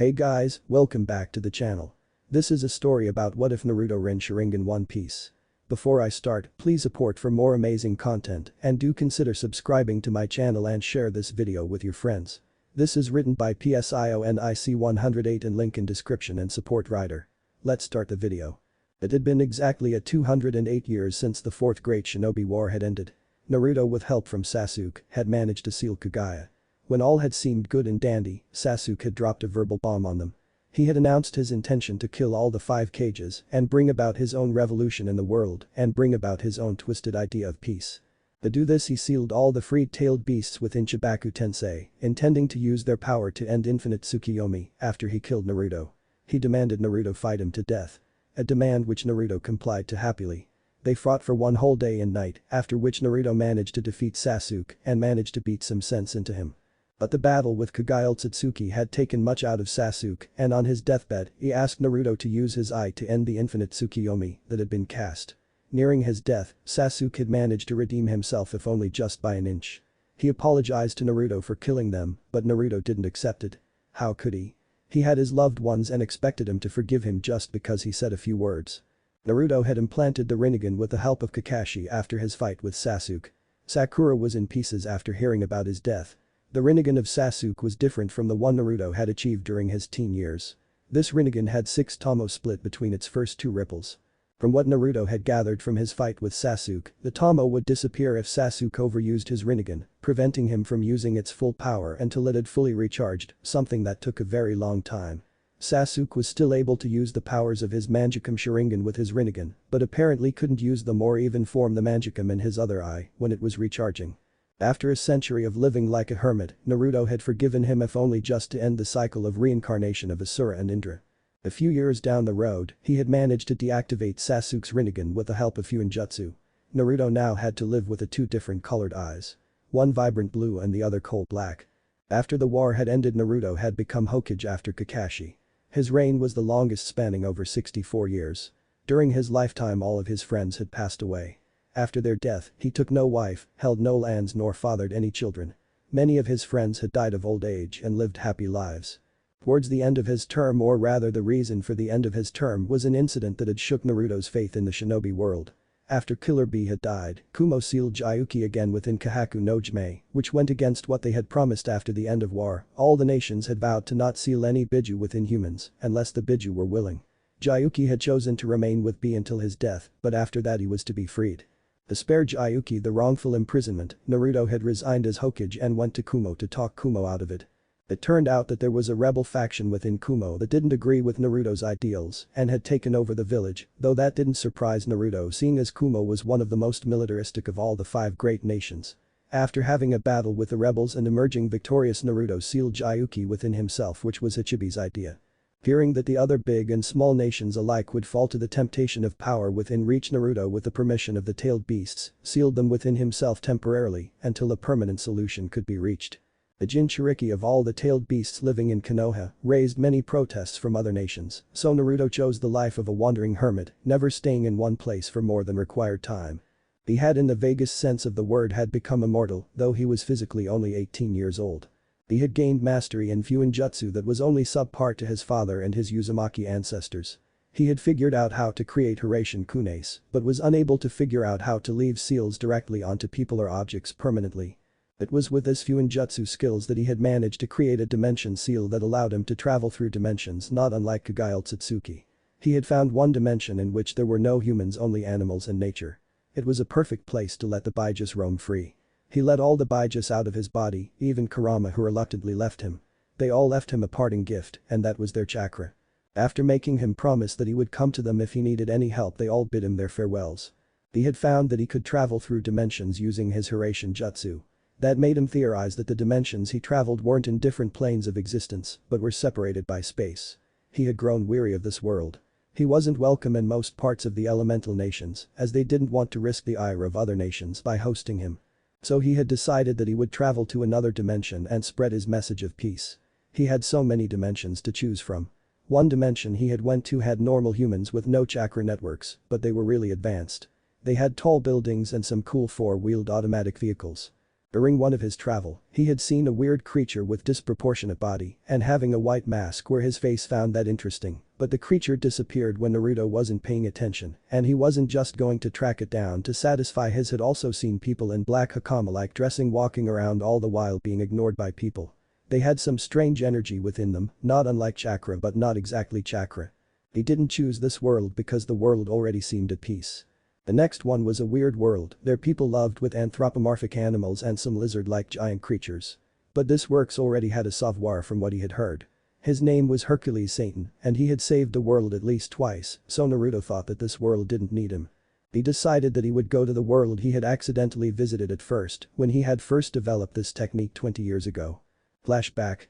Hey guys, welcome back to the channel. This is a story about what if Naruto Rinne Sharingan One Piece. Before I start, please support for more amazing content and do consider subscribing to my channel and share this video with your friends. This is written by PSIONIC 108 and link in description and support writer. Let's start the video. It had been exactly 208 years since the Fourth Great Shinobi War had ended. Naruto, with help from Sasuke, had managed to seal Kagaya. When all had seemed good and dandy, Sasuke had dropped a verbal bomb on them. He had announced his intention to kill all the 5 Kages and bring about his own revolution in the world and bring about his own twisted idea of peace. To do this, he sealed all the free-tailed beasts within Chibaku Tensei, intending to use their power to end infinite Tsukiyomi after he killed Naruto. He demanded Naruto fight him to death. A demand which Naruto complied to happily. They fought for one whole day and night, after which Naruto managed to defeat Sasuke and managed to beat some sense into him. But the battle with Kagaya Otsutsuki had taken much out of Sasuke, and on his deathbed, he asked Naruto to use his eye to end the infinite Tsukiyomi that had been cast. Nearing his death, Sasuke had managed to redeem himself, if only just by an inch. He apologized to Naruto for killing them, but Naruto didn't accept it. How could he? He had his loved ones and expected him to forgive him just because he said a few words. Naruto had implanted the Rinnegan with the help of Kakashi after his fight with Sasuke. Sakura was in pieces after hearing about his death. The Rinnegan of Sasuke was different from the one Naruto had achieved during his teen years. This Rinnegan had 6 tomo split between its first 2 ripples. From what Naruto had gathered from his fight with Sasuke, the tomo would disappear if Sasuke overused his Rinnegan, preventing him from using its full power until it had fully recharged, something that took a very long time. Sasuke was still able to use the powers of his Mangekyou Sharingan with his Rinnegan, but apparently couldn't use them or even form the Mangekyou in his other eye when it was recharging. After a century of living like a hermit, Naruto had forgiven him, if only just to end the cycle of reincarnation of Asura and Indra. A few years down the road, he had managed to deactivate Sasuke's Rinnegan with the help of Fuinjutsu. Naruto now had to live with the 2 different colored eyes. One vibrant blue and the other coal black. After the war had ended, Naruto had become Hokage after Kakashi. His reign was the longest, spanning over 64 years. During his lifetime, all of his friends had passed away. After their death, he took no wife, held no lands nor fathered any children. Many of his friends had died of old age and lived happy lives. Towards the end of his term, or rather the reason for the end of his term, was an incident that had shook Naruto's faith in the shinobi world. After Killer Bee had died, Kumo sealed Gyuki again within Kahaku no Jime, which went against what they had promised after the end of war. All the nations had vowed to not seal any Biju within humans, unless the Biju were willing. Gyuki had chosen to remain with Bee until his death, but after that he was to be freed. To spare Gyuki the wrongful imprisonment, Naruto had resigned as Hokage and went to Kumo to talk Kumo out of it. It turned out that there was a rebel faction within Kumo that didn't agree with Naruto's ideals and had taken over the village, though that didn't surprise Naruto, seeing as Kumo was one of the most militaristic of all the 5 great nations. After having a battle with the rebels and emerging victorious, Naruto sealed Gyuki within himself, which was Ichibi's idea. Fearing that the other big and small nations alike would fall to the temptation of power within reach, Naruto, with the permission of the tailed beasts, sealed them within himself temporarily until a permanent solution could be reached. The Jinchuriki of all the tailed beasts living in Konoha raised many protests from other nations, so Naruto chose the life of a wandering hermit, never staying in one place for more than required time. He had, in the vaguest sense of the word, had become immortal, though he was physically only 18 years old. He had gained mastery in Fuinjutsu that was only subpar to his father and his Uzumaki ancestors. He had figured out how to create Hiraishin kunes, but was unable to figure out how to leave seals directly onto people or objects permanently. It was with his Fuinjutsu skills that he had managed to create a dimension seal that allowed him to travel through dimensions, not unlike Kagaya Otsutsuki. He had found one dimension in which there were no humans, only animals and nature. It was a perfect place to let the Bijus roam free. He let all the Bijus out of his body, even Kurama, who reluctantly left him. They all left him a parting gift, and that was their chakra. After making him promise that he would come to them if he needed any help, they all bid him their farewells. He had found that he could travel through dimensions using his Hiraishin Jutsu. That made him theorize that the dimensions he traveled weren't in different planes of existence, but were separated by space. He had grown weary of this world. He wasn't welcome in most parts of the elemental nations, as they didn't want to risk the ire of other nations by hosting him. So he had decided that he would travel to another dimension and spread his message of peace. He had so many dimensions to choose from. One dimension he had went to had normal humans with no chakra networks, but they were really advanced. They had tall buildings and some cool 4-wheeled automatic vehicles. During one of his travel, he had seen a weird creature with disproportionate body and having a white mask where his face found that interesting, but the creature disappeared when Naruto wasn't paying attention, and he wasn't just going to track it down to satisfy his had also seen people in black hakama-like dressing walking around all the while being ignored by people. They had some strange energy within them, not unlike chakra but not exactly chakra. He didn't choose this world because the world already seemed at peace. The next one was a weird world, their people loved with anthropomorphic animals and some lizard-like giant creatures. But this works already had a savoir from what he had heard. His name was Hercules Satan, and he had saved the world at least twice, so Naruto thought that this world didn't need him. He decided that he would go to the world he had accidentally visited at first, when he had first developed this technique 20 years ago. Flashback.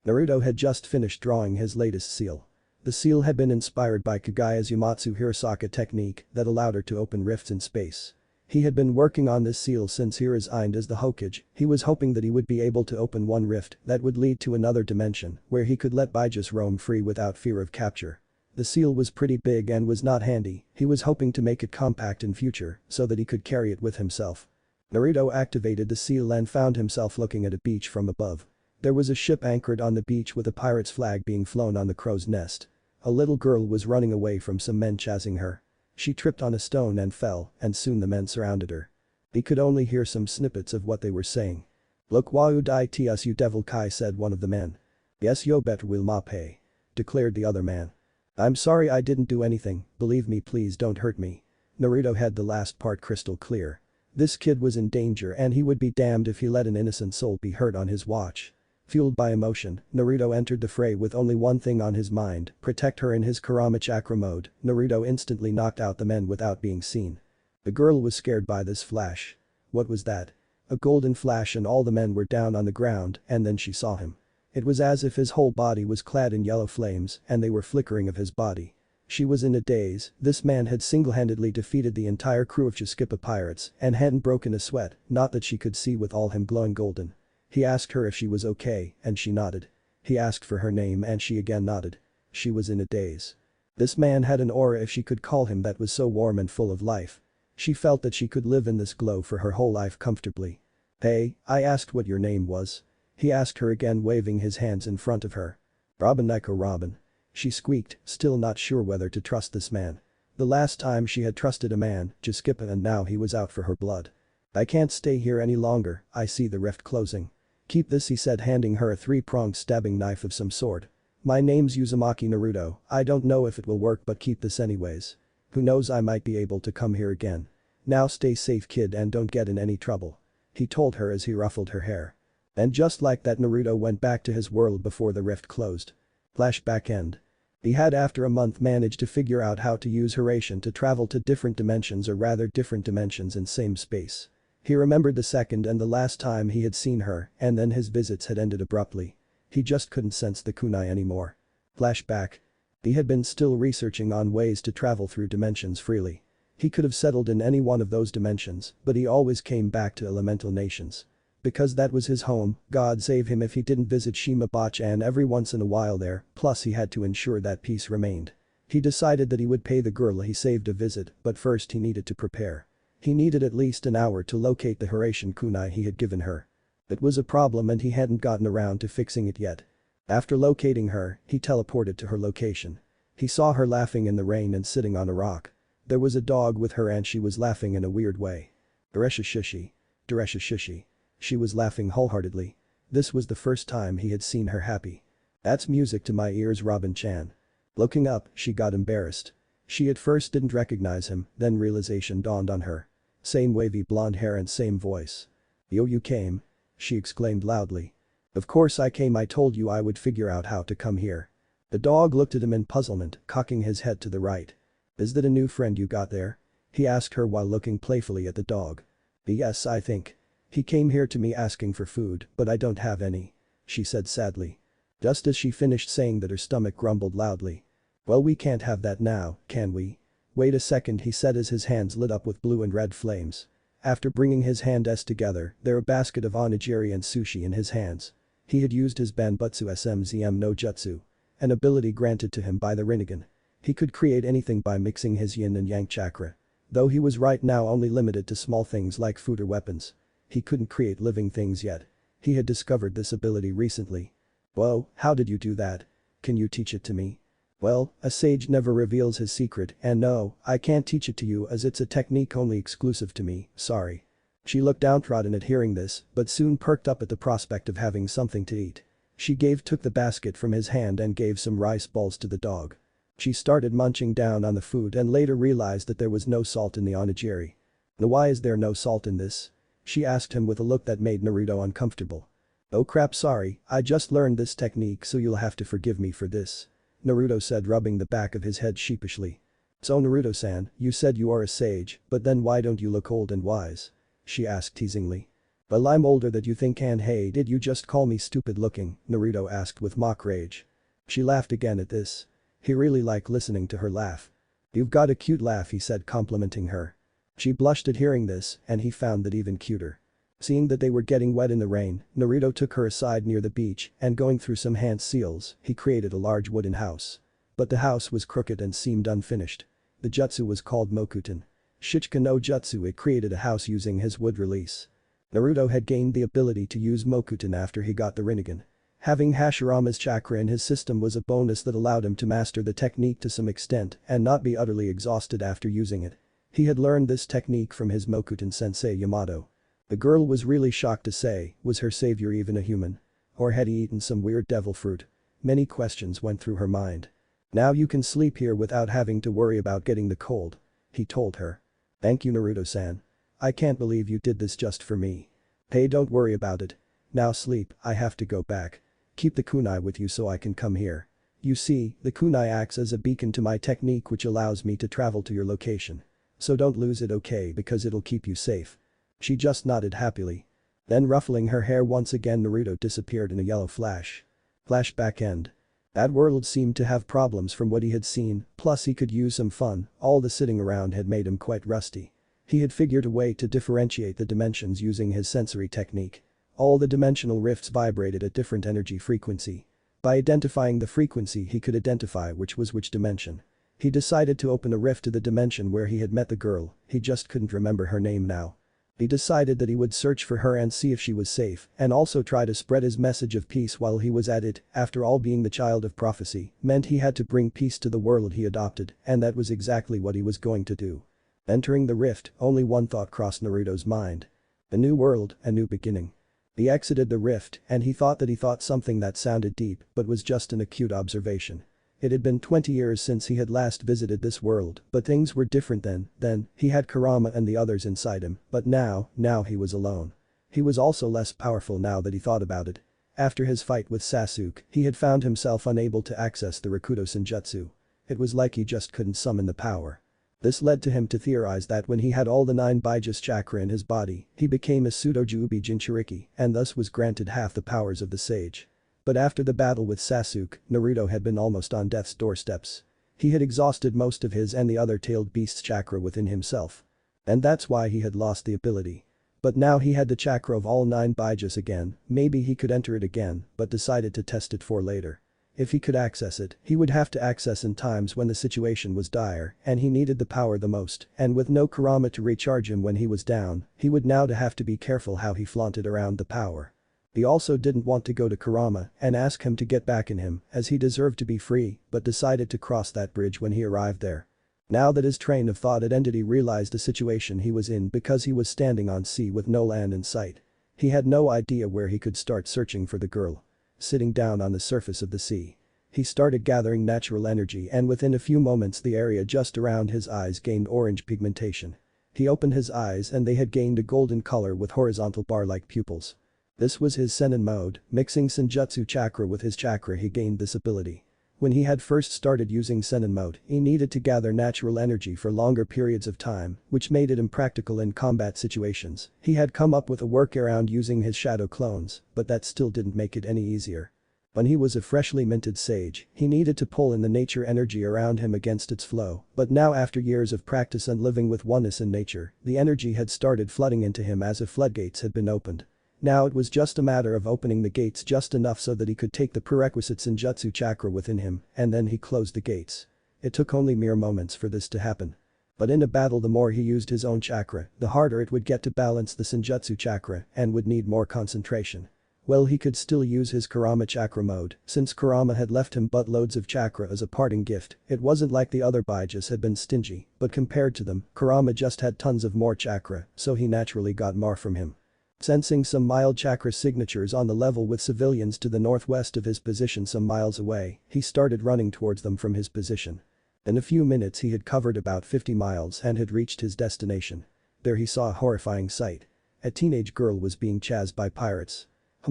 Naruto had just finished drawing his latest seal. The seal had been inspired by Kagaya's Yamatsu Hirasaka technique that allowed her to open rifts in space. He had been working on this seal since he resigned as the Hokage. He was hoping that he would be able to open one rift that would lead to another dimension where he could let Bijus roam free without fear of capture. The seal was pretty big and was not handy, he was hoping to make it compact in future so that he could carry it with himself. Naruto activated the seal and found himself looking at a beach from above. There was a ship anchored on the beach with a pirate's flag being flown on the crow's nest. A little girl was running away from some men chasing her. She tripped on a stone and fell, and soon the men surrounded her. He could only hear some snippets of what they were saying. "Look wau dai ts you devil kai," said one of the men. "Yes yo better will ma pay," declared the other man. "I'm sorry I didn't do anything, believe me please don't hurt me." Naruto had the last part crystal clear. This kid was in danger and he would be damned if he let an innocent soul be hurt on his watch. Fueled by emotion, Naruto entered the fray with only one thing on his mind, protect her in his Kurama chakra mode. Naruto instantly knocked out the men without being seen. The girl was scared by this flash. What was that? A golden flash and all the men were down on the ground and then she saw him. It was as if his whole body was clad in yellow flames and they were flickering of his body. She was in a daze, this man had single-handedly defeated the entire crew of Chiskipa pirates and hadn't broken a sweat, not that she could see with all him glowing golden. He asked her if she was okay and she nodded. He asked for her name and she again nodded. She was in a daze. This man had an aura, if she could call him, that was so warm and full of life. She felt that she could live in this glow for her whole life comfortably. "Hey, I asked what your name was." He asked her again, waving his hands in front of her. "Robin Nico Robin." She squeaked, still not sure whether to trust this man. The last time she had trusted a man, Chiskipa, and now he was out for her blood. "I can't stay here any longer, I see the rift closing." "Keep this," he said, handing her a three-pronged stabbing knife of some sort. "My name's Uzumaki Naruto, I don't know if it will work but keep this anyways. Who knows, I might be able to come here again. Now stay safe kid and don't get in any trouble." He told her as he ruffled her hair. And just like that Naruto went back to his world before the rift closed. Flashback end. He had after a month managed to figure out how to use Hirashin to travel to different dimensions, or rather different dimensions in same space. He remembered the second and the last time he had seen her, and then his visits had ended abruptly. He just couldn't sense the kunai anymore. Flashback. He had been still researching on ways to travel through dimensions freely. He could have settled in any one of those dimensions, but he always came back to elemental nations. Because that was his home, God save him if he didn't visit Shimabachan every once in a while there, plus he had to ensure that peace remained. He decided that he would pay the girl he saved a visit, but first he needed to prepare. He needed at least an hour to locate the Hirashin kunai he had given her. It was a problem and he hadn't gotten around to fixing it yet. After locating her, he teleported to her location. He saw her laughing in the rain and sitting on a rock. There was a dog with her and she was laughing in a weird way. Duresha shishi. Duresha shishi. She was laughing wholeheartedly. This was the first time he had seen her happy. "That's music to my ears, Robin-chan." Looking up, she got embarrassed. She at first didn't recognize him, then realization dawned on her. Same wavy blonde hair and same voice. "Yo, you came?" she exclaimed loudly. "Of course I came, I told you I would figure out how to come here." The dog looked at him in puzzlement, cocking his head to the right. "Is that a new friend you got there?" he asked her while looking playfully at the dog. "Yes, I think. He came here to me asking for food, but I don't have any," she said sadly. Just as she finished saying that, her stomach grumbled loudly. "Well, we can't have that now, can we?" "Wait a second," he said as his hands lit up with blue and red flames. After bringing his hands together, there a basket of onigiri and sushi in his hands. He had used his Banbutsu SMZM no Jutsu, an ability granted to him by the Rinnegan. He could create anything by mixing his yin and yang chakra. Though he was right now only limited to small things like food or weapons. He couldn't create living things yet. He had discovered this ability recently. Whoa, how did you do that? Can you teach it to me? Well, a sage never reveals his secret, and no, I can't teach it to you as it's a technique only exclusive to me, sorry. She looked downtrodden at hearing this, but soon perked up at the prospect of having something to eat. She took the basket from his hand and gave some rice balls to the dog. She started munching down on the food and later realized that there was no salt in the onigiri. Why is there no salt in this? She asked him with a look that made Naruto uncomfortable. Oh crap, sorry, I just learned this technique so you'll have to forgive me for this. Naruto said, rubbing the back of his head sheepishly. So Naruto-san, you said you are a sage, but then why don't you look old and wise? She asked teasingly. Well, I'm older than you think, and hey, did you just call me stupid looking? Naruto asked with mock rage. She laughed again at this. He really liked listening to her laugh. You've got a cute laugh, he said, complimenting her. She blushed at hearing this, and he found that even cuter. Seeing that they were getting wet in the rain, Naruto took her aside near the beach and going through some hand seals, he created a large wooden house. But the house was crooked and seemed unfinished. The jutsu was called Mokuton. Shichika no Jutsu, it created a house using his wood release. Naruto had gained the ability to use Mokuton after he got the Rinnegan. Having Hashirama's chakra in his system was a bonus that allowed him to master the technique to some extent and not be utterly exhausted after using it. He had learned this technique from his Mokuton sensei Yamato. The girl was really shocked to say, was her savior even a human? Or had he eaten some weird devil fruit? Many questions went through her mind. Now you can sleep here without having to worry about getting the cold, he told her. Thank you, Naruto-san. I can't believe you did this just for me. Hey, don't worry about it. Now sleep, I have to go back. Keep the kunai with you so I can come here. You see, the kunai acts as a beacon to my technique which allows me to travel to your location. So don't lose it, okay, because it'll keep you safe. She just nodded happily. Then ruffling her hair once again, Naruto disappeared in a yellow flash. Flashback end. That world seemed to have problems from what he had seen, plus he could use some fun, all the sitting around had made him quite rusty. He had figured a way to differentiate the dimensions using his sensory technique. All the dimensional rifts vibrated at different energy frequency. By identifying the frequency he could identify which was which dimension. He decided to open a rift to the dimension where he had met the girl, he just couldn't remember her name now. He decided that he would search for her and see if she was safe and also try to spread his message of peace while he was at it. After all, being the child of prophecy meant he had to bring peace to the world he adopted, and that was exactly what he was going to do. Entering the rift, only one thought crossed Naruto's mind. A new world, a new beginning. He exited the rift and he thought something that sounded deep but was just an acute observation. It had been 20 years since he had last visited this world, but things were different then, he had Kurama and the others inside him, but now he was alone. He was also less powerful now that he thought about it. After his fight with Sasuke, he had found himself unable to access the Rakuto Senjutsu. It was like he just couldn't summon the power. This led to him to theorize that when he had all the 9 Bijus chakra in his body, he became a pseudo-Juubi Jinchuriki and thus was granted half the powers of the sage. But after the battle with Sasuke, Naruto had been almost on death's doorsteps. He had exhausted most of his and the other tailed beast's chakra within himself. And that's why he had lost the ability. But now he had the chakra of all 9 Bijus again, maybe he could enter it again, but decided to test it for later. If he could access it, he would have to access in times when the situation was dire and he needed the power the most, and with no Kurama to recharge him when he was down, he would now have to be careful how he flaunted around the power. He also didn't want to go to Kurama and ask him to get back in him as he deserved to be free, but decided to cross that bridge when he arrived there. Now that his train of thought had ended, he realized the situation he was in because he was standing on sea with no land in sight. He had no idea where he could start searching for the girl. Sitting down on the surface of the sea. He started gathering natural energy and within a few moments the area just around his eyes gained orange pigmentation. He opened his eyes and they had gained a golden color with horizontal bar-like pupils. This was his Sennin mode, mixing Senjutsu chakra with his chakra he gained this ability. When he had first started using Sennin mode, he needed to gather natural energy for longer periods of time, which made it impractical in combat situations. He had come up with a workaround using his shadow clones, but that still didn't make it any easier. When he was a freshly minted sage, he needed to pull in the nature energy around him against its flow, but now after years of practice and living with oneness in nature, the energy had started flooding into him as if floodgates had been opened. Now it was just a matter of opening the gates just enough so that he could take the prerequisite Senjutsu chakra within him, and then he closed the gates. It took only mere moments for this to happen. But in a battle the more he used his own chakra, the harder it would get to balance the Senjutsu chakra and would need more concentration. Well, he could still use his Kurama chakra mode, since Kurama had left him buttloads of chakra as a parting gift. It wasn't like the other Baijas had been stingy, but compared to them, Kurama just had tons of more chakra, so he naturally got more from him. Sensing some mild chakra signatures on the level with civilians to the northwest of his position some miles away, he started running towards them from his position. In a few minutes he had covered about 50 miles and had reached his destination. There he saw a horrifying sight. A teenage girl was being chased by pirates.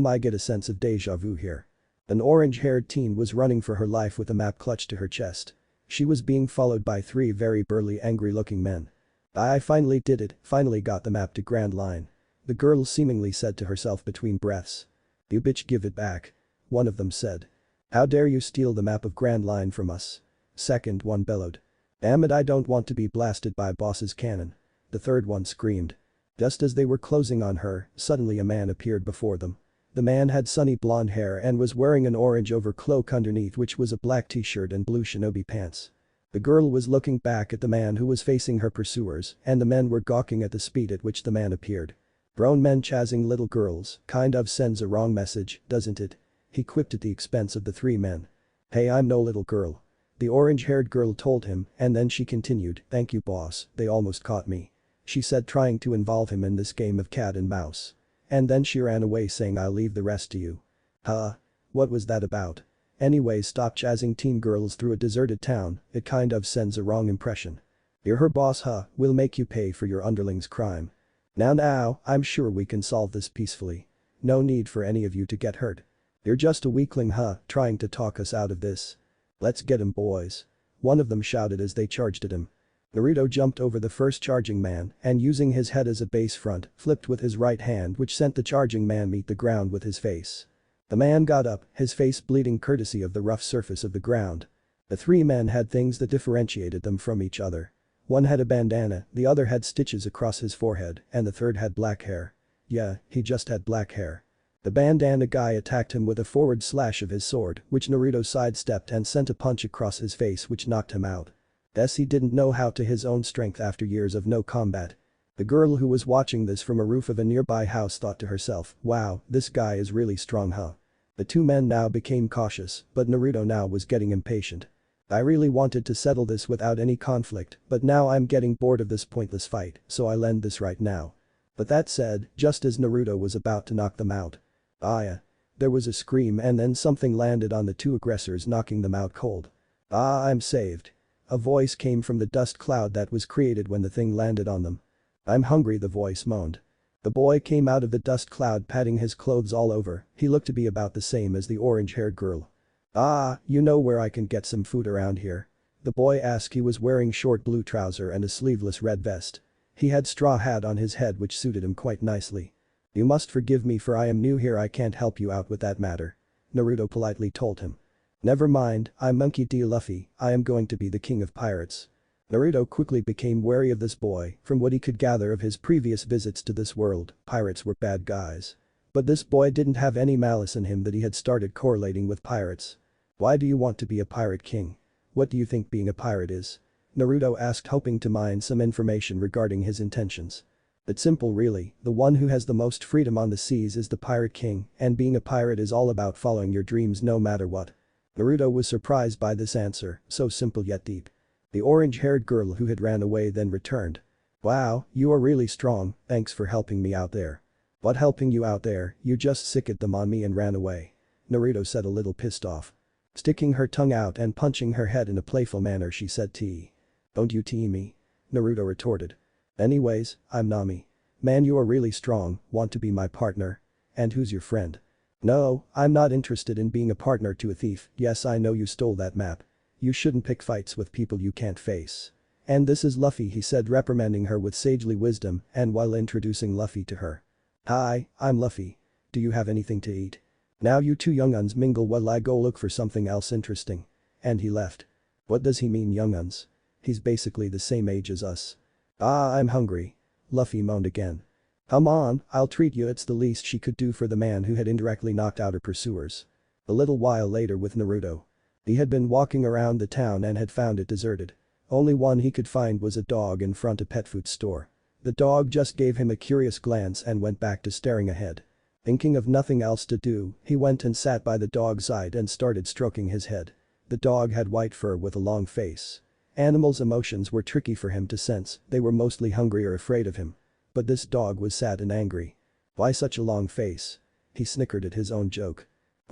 I get a sense of deja vu here. An orange-haired teen was running for her life with a map clutched to her chest. She was being followed by 3 very burly angry-looking men. I finally did it, finally got the map to Grand Line. The girl seemingly said to herself between breaths. You bitch, give it back. One of them said. How dare you steal the map of Grand Line from us? Second one bellowed. Damn it, I don't want to be blasted by boss's cannon. The third one screamed. Just as they were closing on her, suddenly a man appeared before them. The man had sunny blonde hair and was wearing an orange overcloak underneath which was a black t-shirt and blue shinobi pants. The girl was looking back at the man who was facing her pursuers and the men were gawking at the speed at which the man appeared. Grown men chasing little girls kind of sends a wrong message, doesn't it? He quipped at the expense of the 3 men. Hey, I'm no little girl. The orange-haired girl told him and then she continued, thank you boss, they almost caught me. She said, trying to involve him in this game of cat and mouse. And then she ran away saying I'll leave the rest to you. Huh? What was that about? Anyways, stop chasing teen girls through a deserted town, it kind of sends a wrong impression. You're her boss, huh? We'll make you pay for your underling's crime. Now, I'm sure we can solve this peacefully. No need for any of you to get hurt. You're just a weakling, huh, trying to talk us out of this. Let's get him, boys. One of them shouted as they charged at him. Naruto jumped over the first charging man and using his head as a base front, flipped with his right hand which sent the charging man meet the ground with his face. The man got up, his face bleeding courtesy of the rough surface of the ground. The 3 men had things that differentiated them from each other. One had a bandana, the other had stitches across his forehead, and the third had black hair. Yeah, he just had black hair. The bandana guy attacked him with a forward slash of his sword, which Naruto sidestepped and sent a punch across his face which knocked him out. Thus he didn't know how to his own strength after years of no combat. The girl who was watching this from a roof of a nearby house thought to herself, wow, this guy is really strong, huh? The 2 men now became cautious, but Naruto now was getting impatient. I really wanted to settle this without any conflict, but now I'm getting bored of this pointless fight, so I'll end this right now. But that said, just as Naruto was about to knock them out. There was a scream and then something landed on the 2 aggressors knocking them out cold. I'm saved. A voice came from the dust cloud that was created when the thing landed on them. I'm hungry, the voice moaned. The boy came out of the dust cloud patting his clothes all over, he looked to be about the same as the orange-haired girl. You know where I can get some food around here? The boy asked. He was wearing short blue trouser and a sleeveless red vest. He had straw hat on his head which suited him quite nicely. You must forgive me for I am new here, I can't help you out with that matter. Naruto politely told him. Never mind, I'm Monkey D. Luffy, I am going to be the king of pirates. Naruto quickly became wary of this boy, from what he could gather of his previous visits to this world, pirates were bad guys. But this boy didn't have any malice in him that he had started correlating with pirates. Why do you want to be a pirate king? What do you think being a pirate is? Naruto asked, hoping to mine some information regarding his intentions. It's simple really, the one who has the most freedom on the seas is the pirate king, and being a pirate is all about following your dreams no matter what. Naruto was surprised by this answer, so simple yet deep. The orange-haired girl who had ran away then returned. Wow, you are really strong, thanks for helping me out there. What helping you out there, you just sicked them on me and ran away. Naruto said, a little pissed off. Sticking her tongue out and punching her head in a playful manner she said, Don't you tee me? Naruto retorted. Anyways, I'm Nami. Man, you are really strong, want to be my partner? And who's your friend? No, I'm not interested in being a partner to a thief. Yes, I know you stole that map. You shouldn't pick fights with people you can't face. And this is Luffy, he said, reprimanding her with sagely wisdom and while introducing Luffy to her. Hi, I'm Luffy. Do you have anything to eat? Now you 2 younguns mingle while I go look for something else interesting. And he left. What does he mean, younguns? He's basically the same age as us. I'm hungry. Luffy moaned again. Come on, I'll treat you, it's the least she could do for the man who had indirectly knocked out her pursuers. A little while later with Naruto. He had been walking around the town and had found it deserted. Only one he could find was a dog in front of a pet food store. The dog just gave him a curious glance and went back to staring ahead. Thinking of nothing else to do, he went and sat by the dog's side and started stroking his head. The dog had white fur with a long face. Animals' emotions were tricky for him to sense, they were mostly hungry or afraid of him. But this dog was sad and angry. Why such a long face? He snickered at his own joke.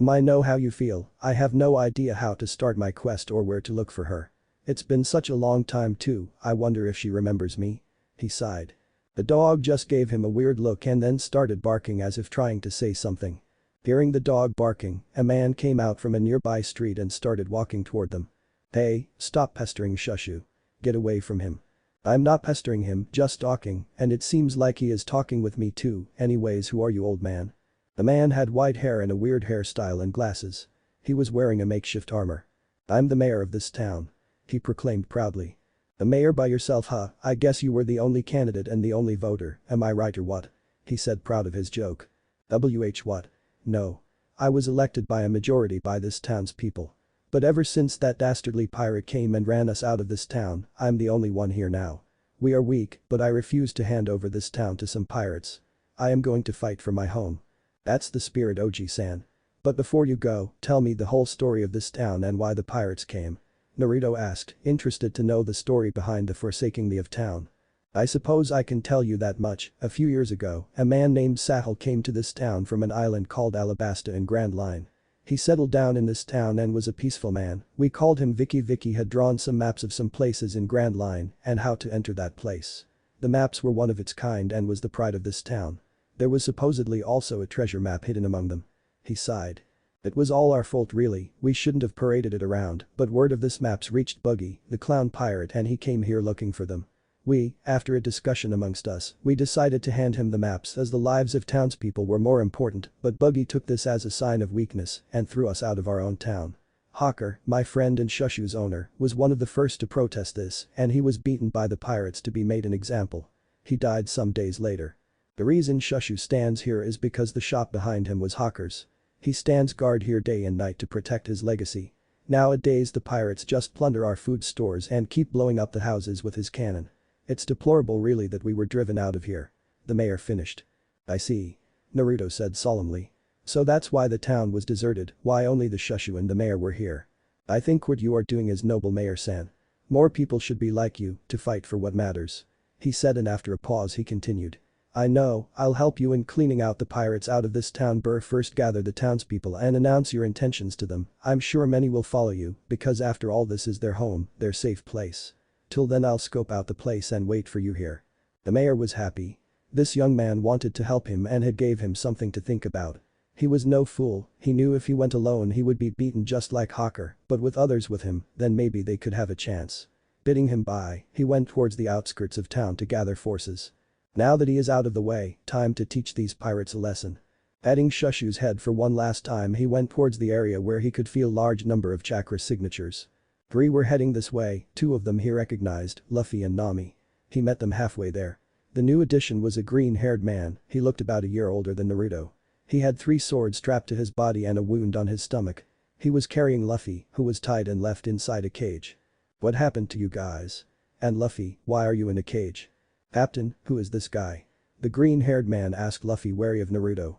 I know how you feel, I have no idea how to start my quest or where to look for her. It's been such a long time too, I wonder if she remembers me. He sighed. The dog just gave him a weird look and then started barking as if trying to say something. Hearing the dog barking, a man came out from a nearby street and started walking toward them. Hey, stop pestering Shushu. Get away from him. I'm not pestering him, just talking, and it seems like he is talking with me too, anyways who are you old man? The man had white hair and a weird hairstyle and glasses. He was wearing a makeshift armor. I'm the mayor of this town. He proclaimed proudly. The mayor by yourself huh, I guess you were the only candidate and the only voter, am I right or what? He said proud of his joke. What? No. I was elected by a majority by this town's people. But ever since that dastardly pirate came and ran us out of this town, I'm the only one here now. We are weak, but I refuse to hand over this town to some pirates. I am going to fight for my home. That's the spirit Oji-san. But before you go, tell me the whole story of this town and why the pirates came. Naruto asked, interested to know the story behind the forsaking me of town. I suppose I can tell you that much, a few years ago, a man named Sahel came to this town from an island called Alabasta in Grand Line. He settled down in this town and was a peaceful man, we called him Vicky. Vicky had drawn some maps of some places in Grand Line and how to enter that place. The maps were one of its kind and was the pride of this town. There was supposedly also a treasure map hidden among them. He sighed. It was all our fault really, we shouldn't have paraded it around, but word of this maps reached Buggy, the clown pirate and he came here looking for them. We, after a discussion amongst us, we decided to hand him the maps as the lives of townspeople were more important, but Buggy took this as a sign of weakness and threw us out of our own town. Hawker, my friend and Shushu's owner, was one of the first to protest this and he was beaten by the pirates to be made an example. He died some days later. The reason Shushu stands here is because the shop behind him was Hawker's. He stands guard here day and night to protect his legacy. Nowadays the pirates just plunder our food stores and keep blowing up the houses with his cannon. It's deplorable really that we were driven out of here. The mayor finished. I see. Naruto said solemnly. So that's why the town was deserted, why only the Shushu and the mayor were here. I think what you are doing is noble, Mayor-san. More people should be like you, to fight for what matters. He said, and after a pause he continued. I know, I'll help you in cleaning out the pirates out of this town. First gather the townspeople and announce your intentions to them, I'm sure many will follow you, because after all this is their home, their safe place. Till then I'll scope out the place and wait for you here. The mayor was happy. This young man wanted to help him and had gave him something to think about. He was no fool, he knew if he went alone he would be beaten just like Hawker, but with others with him, then maybe they could have a chance. Bidding him bye, he went towards the outskirts of town to gather forces. Now that he is out of the way, time to teach these pirates a lesson. Patting Shushu's head for one last time he went towards the area where he could feel large number of chakra signatures. 3 were heading this way, 2 of them he recognized, Luffy and Nami. He met them halfway there. The new addition was a green-haired man, he looked about a year older than Naruto. He had 3 swords strapped to his body and a wound on his stomach. He was carrying Luffy, who was tied and left inside a cage. What happened to you guys? And Luffy, why are you in a cage? Captain, who is this guy? The green-haired man asked Luffy, wary of Naruto.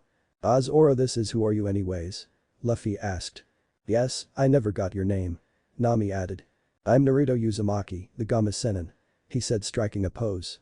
Zoro, this is who are you anyways? Luffy asked. Yes, I never got your name. Nami added. I'm Naruto Uzumaki, the Gama Sennin. He said, striking a pose.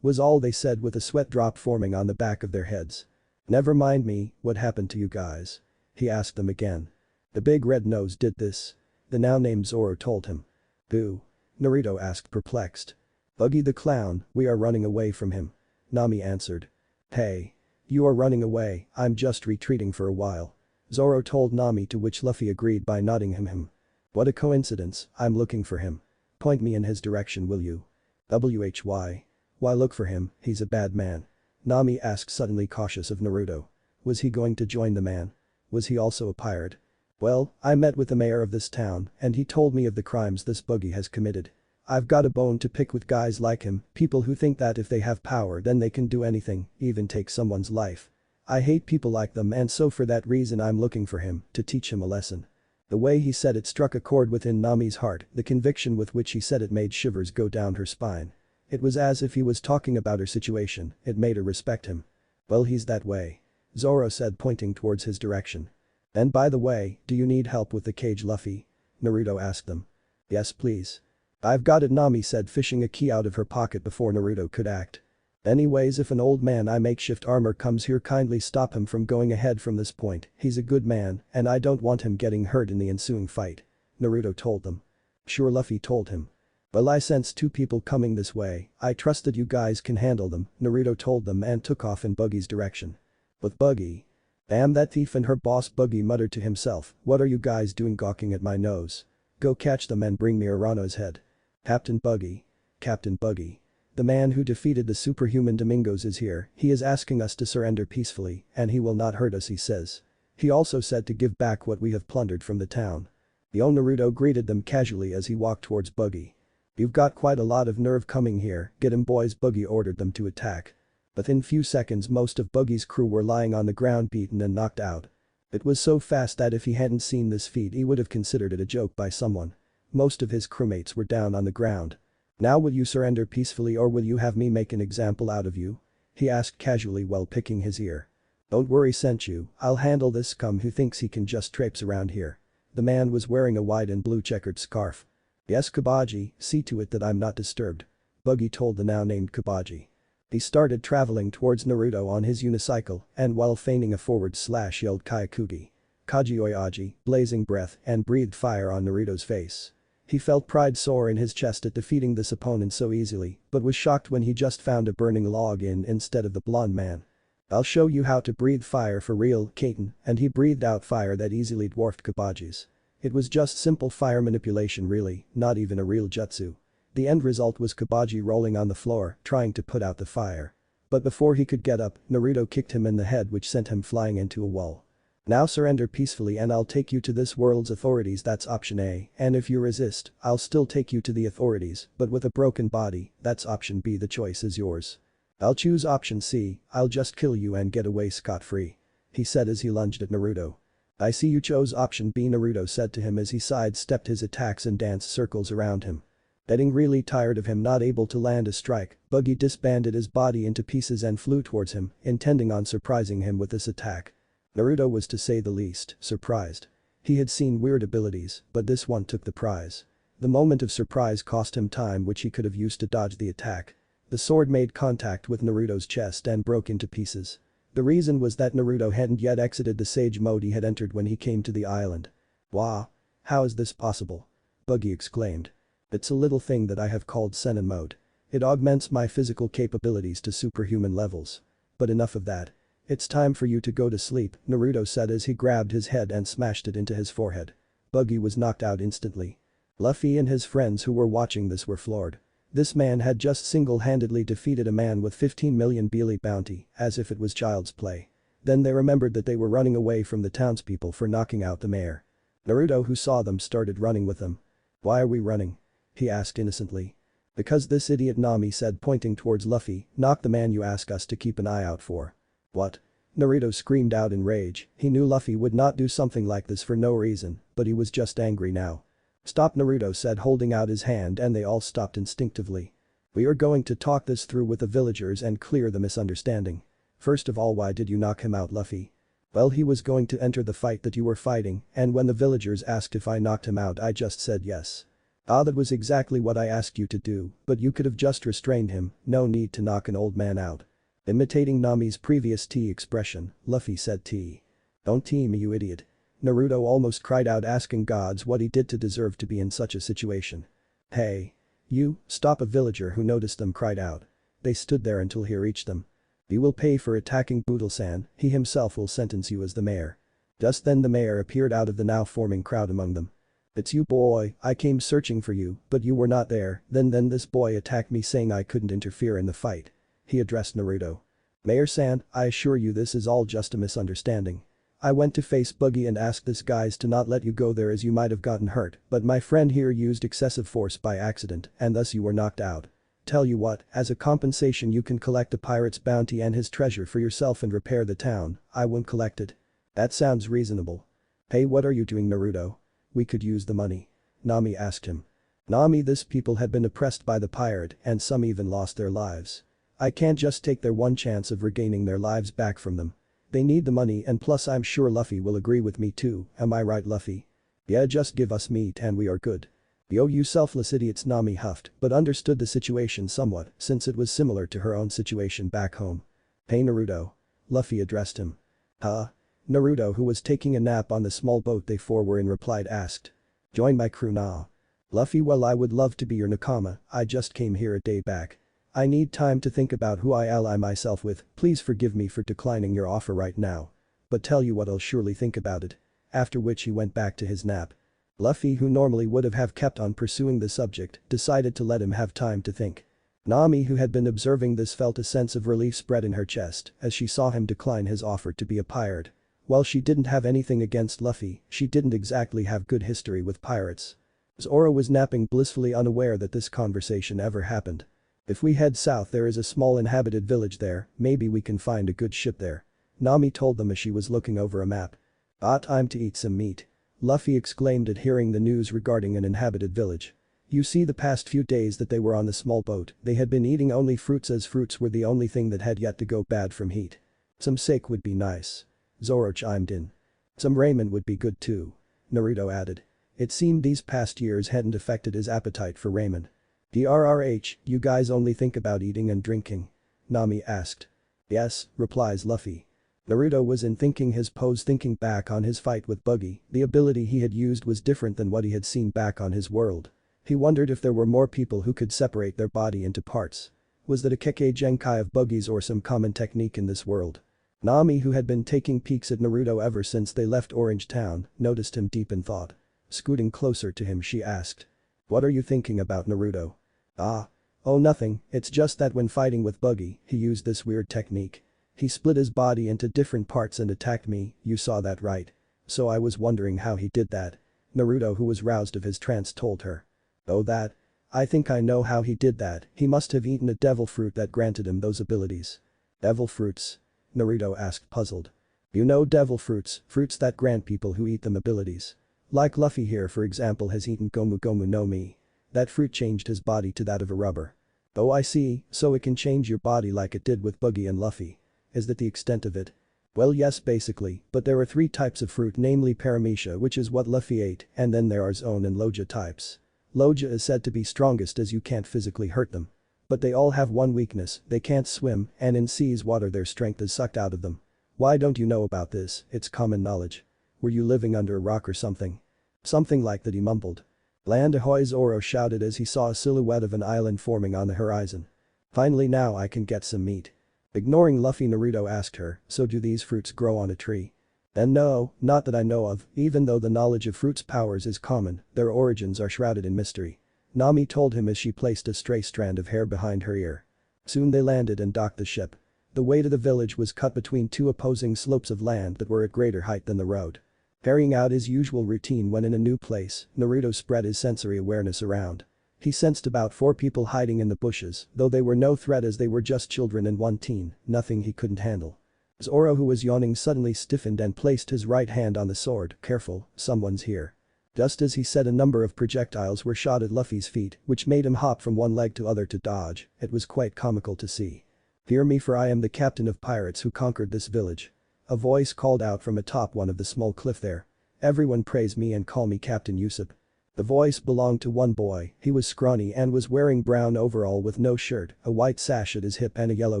Was all they said with a sweat drop forming on the back of their heads. Never mind me, what happened to you guys? He asked them again. The big red nose did this. The now named Zoro told him. Who? Naruto asked, perplexed. Buggy the clown, we are running away from him. Nami answered. Hey. You are running away, I'm just retreating for a while. Zoro told Nami, to which Luffy agreed by nodding him. What a coincidence, I'm looking for him. Point me in his direction will you? Why? Why look for him, he's a bad man. Nami asked, suddenly cautious of Naruto. Was he going to join the man? Was he also a pirate? Well, I met with the mayor of this town and he told me of the crimes this Buggy has committed. I've got a bone to pick with guys like him, people who think that if they have power then they can do anything, even take someone's life. I hate people like them and so for that reason I'm looking for him, to teach him a lesson. The way he said it struck a chord within Nami's heart, the conviction with which he said it made shivers go down her spine. It was as if he was talking about her situation, it made her respect him. Well, he's that way. Zoro said, pointing towards his direction. And by the way, do you need help with the cage, Luffy? Naruto asked them. Yes please. I've got it, Nami said, fishing a key out of her pocket before Naruto could act. Anyways, if an old man I makeshift armor comes here, kindly stop him from going ahead from this point, he's a good man and I don't want him getting hurt in the ensuing fight. Naruto told them. Sure, Luffy told him. Well, I sense two people coming this way, I trust that you guys can handle them, Naruto told them and took off in Buggy's direction. With Buggy? Damn, that thief and her boss, Buggy muttered to himself, what are you guys doing gawking at my nose? Go catch them and bring me Arano's head. Captain Buggy. Captain Buggy. The man who defeated the superhuman Domingos is here, he is asking us to surrender peacefully, and he will not hurt us, he says. He also said to give back what we have plundered from the town. Young Naruto greeted them casually as he walked towards Buggy. You've got quite a lot of nerve coming here, get him boys, Buggy ordered them to attack. Within few seconds most of Buggy's crew were lying on the ground, beaten and knocked out. It was so fast that if he hadn't seen this feat he would have considered it a joke by someone. Most of his crewmates were down on the ground. Now will you surrender peacefully or will you have me make an example out of you? He asked casually while picking his ear. Don't worry, sent you, I'll handle this scum who thinks he can just traipse around here. The man was wearing a white and blue checkered scarf. Yes Kabaji, see to it that I'm not disturbed. Buggy told the now named Kabaji. He started traveling towards Naruto on his unicycle and while feigning a forward slash yelled Kyakugi. Kaji Oyaji, blazing breath and breathed fire on Naruto's face. He felt pride soar in his chest at defeating this opponent so easily, but was shocked when he just found a burning log instead of the blonde man. I'll show you how to breathe fire for real, Kaiten, and he breathed out fire that easily dwarfed Kabaji's. It was just simple fire manipulation really, not even a real jutsu. The end result was Kabaji rolling on the floor, trying to put out the fire. But before he could get up, Naruto kicked him in the head which sent him flying into a wall. Now surrender peacefully and I'll take you to this world's authorities, that's option A, and if you resist, I'll still take you to the authorities, but with a broken body, that's option B, the choice is yours. I'll choose option C, I'll just kill you and get away scot-free. He said as he lunged at Naruto. I see you chose option B, Naruto said to him as he sidestepped his attacks and danced circles around him. Getting really tired of him not able to land a strike, Buggy disbanded his body into pieces and flew towards him, intending on surprising him with this attack. Naruto was to say the least surprised. He had seen weird abilities, but this one took the prize. The moment of surprise cost him time which he could have used to dodge the attack. The sword made contact with Naruto's chest and broke into pieces. The reason was that Naruto hadn't yet exited the sage mode he had entered when he came to the island. Wow! How is this possible? Buggy exclaimed. It's a little thing that I have called Senin mode. It augments my physical capabilities to superhuman levels. But enough of that. It's time for you to go to sleep, Naruto said as he grabbed his head and smashed it into his forehead. Buggy was knocked out instantly. Luffy and his friends who were watching this were floored. This man had just single-handedly defeated a man with 15 million Beely bounty, as if it was child's play. Then they remembered that they were running away from the townspeople for knocking out the mayor. Naruto, who saw them, started running with them. Why are we running? He asked innocently. Because this idiot, Nami said, pointing towards Luffy, knocked the man you ask us to keep an eye out for. What? Naruto screamed out in rage. He knew Luffy would not do something like this for no reason, but he was just angry now. Stop, Naruto said, holding out his hand, and they all stopped instinctively. We are going to talk this through with the villagers and clear the misunderstanding. First of all, why did you knock him out, Luffy? Well, he was going to enter the fight that you were fighting, and when the villagers asked if I knocked him out I just said yes. Ah, that was exactly what I asked you to do, but you could have just restrained him, no need to knock an old man out. Imitating Nami's previous T expression, Luffy said T. Don't T me, you idiot. Naruto almost cried out, asking gods what he did to deserve to be in such a situation. Hey. You, stop, a villager who noticed them cried out. They stood there until he reached them. You will pay for attacking Boodle-san, he himself will sentence you as the mayor. Just then the mayor appeared out of the now forming crowd among them. It's you, boy, I came searching for you, but you were not there, then this boy attacked me saying I couldn't interfere in the fight. He addressed Naruto. Mayor-san, I assure you this is all just a misunderstanding. I went to face Buggy and asked this guys to not let you go there as you might have gotten hurt, but my friend here used excessive force by accident and thus you were knocked out. Tell you what, as a compensation you can collect the pirate's bounty and his treasure for yourself and repair the town, I won't collect it. That sounds reasonable. Hey, what are you doing, Naruto? We could use the money. Nami asked him. Nami, this people had been oppressed by the pirate and some even lost their lives. I can't just take their one chance of regaining their lives back from them. They need the money and plus I'm sure Luffy will agree with me too, am I right Luffy? Yeah, just give us meat and we are good. Yo, you selfless idiots, Nami huffed but understood the situation somewhat since it was similar to her own situation back home. Hey Naruto. Luffy addressed him. Huh? Naruto, who was taking a nap on the small boat they four were in, replied asked. Join my crew now. Luffy, well I would love to be your nakama, I just came here a day back. I need time to think about who I ally myself with, please forgive me for declining your offer right now. But tell you what, I'll surely think about it. After which he went back to his nap. Luffy, who normally would have kept on pursuing the subject, decided to let him have time to think. Nami, who had been observing this, felt a sense of relief spread in her chest as she saw him decline his offer to be a pirate. While she didn't have anything against Luffy, she didn't exactly have good history with pirates. Zoro was napping blissfully unaware that this conversation ever happened. If we head south there is a small inhabited village there, maybe we can find a good ship there. Nami told them as she was looking over a map. Ah, time to eat some meat. Luffy exclaimed at hearing the news regarding an inhabited village. You see, the past few days that they were on the small boat, they had been eating only fruits as fruits were the only thing that had yet to go bad from heat. Some steak would be nice. Zoro chimed in. Some ramen would be good too. Naruto added. It seemed these past years hadn't affected his appetite for ramen. DRRH, you guys only think about eating and drinking? Nami asked. Yes, replies Luffy. Naruto was in thinking his pose, thinking back on his fight with Buggy, the ability he had used was different than what he had seen back on his world. He wondered if there were more people who could separate their body into parts. Was that a Kekkei Genkai of Buggy's or some common technique in this world? Nami, who had been taking peeks at Naruto ever since they left Orange Town, noticed him deep in thought. Scooting closer to him she asked. What are you thinking about, Naruto? Ah. Oh, nothing, it's just that when fighting with Buggy, he used this weird technique. He split his body into different parts and attacked me, you saw that right? So I was wondering how he did that. Naruto, who was roused of his trance, told her. Oh, that? I think I know how he did that, he must have eaten a devil fruit that granted him those abilities. Devil fruits? Naruto asked, puzzled. You know, devil fruits, fruits that grant people who eat them abilities. Like Luffy here, for example, has eaten Gomu Gomu no Mi. That fruit changed his body to that of a rubber. Oh, I see, so it can change your body like it did with Buggy and Luffy. Is that the extent of it? Well, yes, basically, but there are 3 types of fruit, namely Paramecia, which is what Luffy ate, and then there are Zone and Loja types. Loja is said to be strongest as you can't physically hurt them. But they all have one weakness, they can't swim, and in sea's water their strength is sucked out of them. Why don't you know about this? It's common knowledge. Were you living under a rock or something? Something like that, he mumbled. Land ahoy, Zoro shouted as he saw a silhouette of an island forming on the horizon. Finally, now I can get some meat. Ignoring Luffy, Naruto asked her, so do these fruits grow on a tree? And no, not that I know of, even though the knowledge of fruits' powers is common, their origins are shrouded in mystery. Nami told him as she placed a stray strand of hair behind her ear. Soon they landed and docked the ship. The way to the village was cut between 2 opposing slopes of land that were at greater height than the road. Carrying out his usual routine when in a new place, Naruto spread his sensory awareness around. He sensed about 4 people hiding in the bushes, though they were no threat as they were just children and 1 teen, nothing he couldn't handle. Zoro, who was yawning, suddenly stiffened and placed his right hand on the sword. Careful, someone's here. Just as he said, a number of projectiles were shot at Luffy's feet, which made him hop from one leg to other to dodge. It was quite comical to see. Fear me, for I am the captain of pirates who conquered this village. A voice called out from atop one of the small cliff there. Everyone praise me and call me Captain Usopp. The voice belonged to one boy, he was scrawny and was wearing brown overall with no shirt, a white sash at his hip and a yellow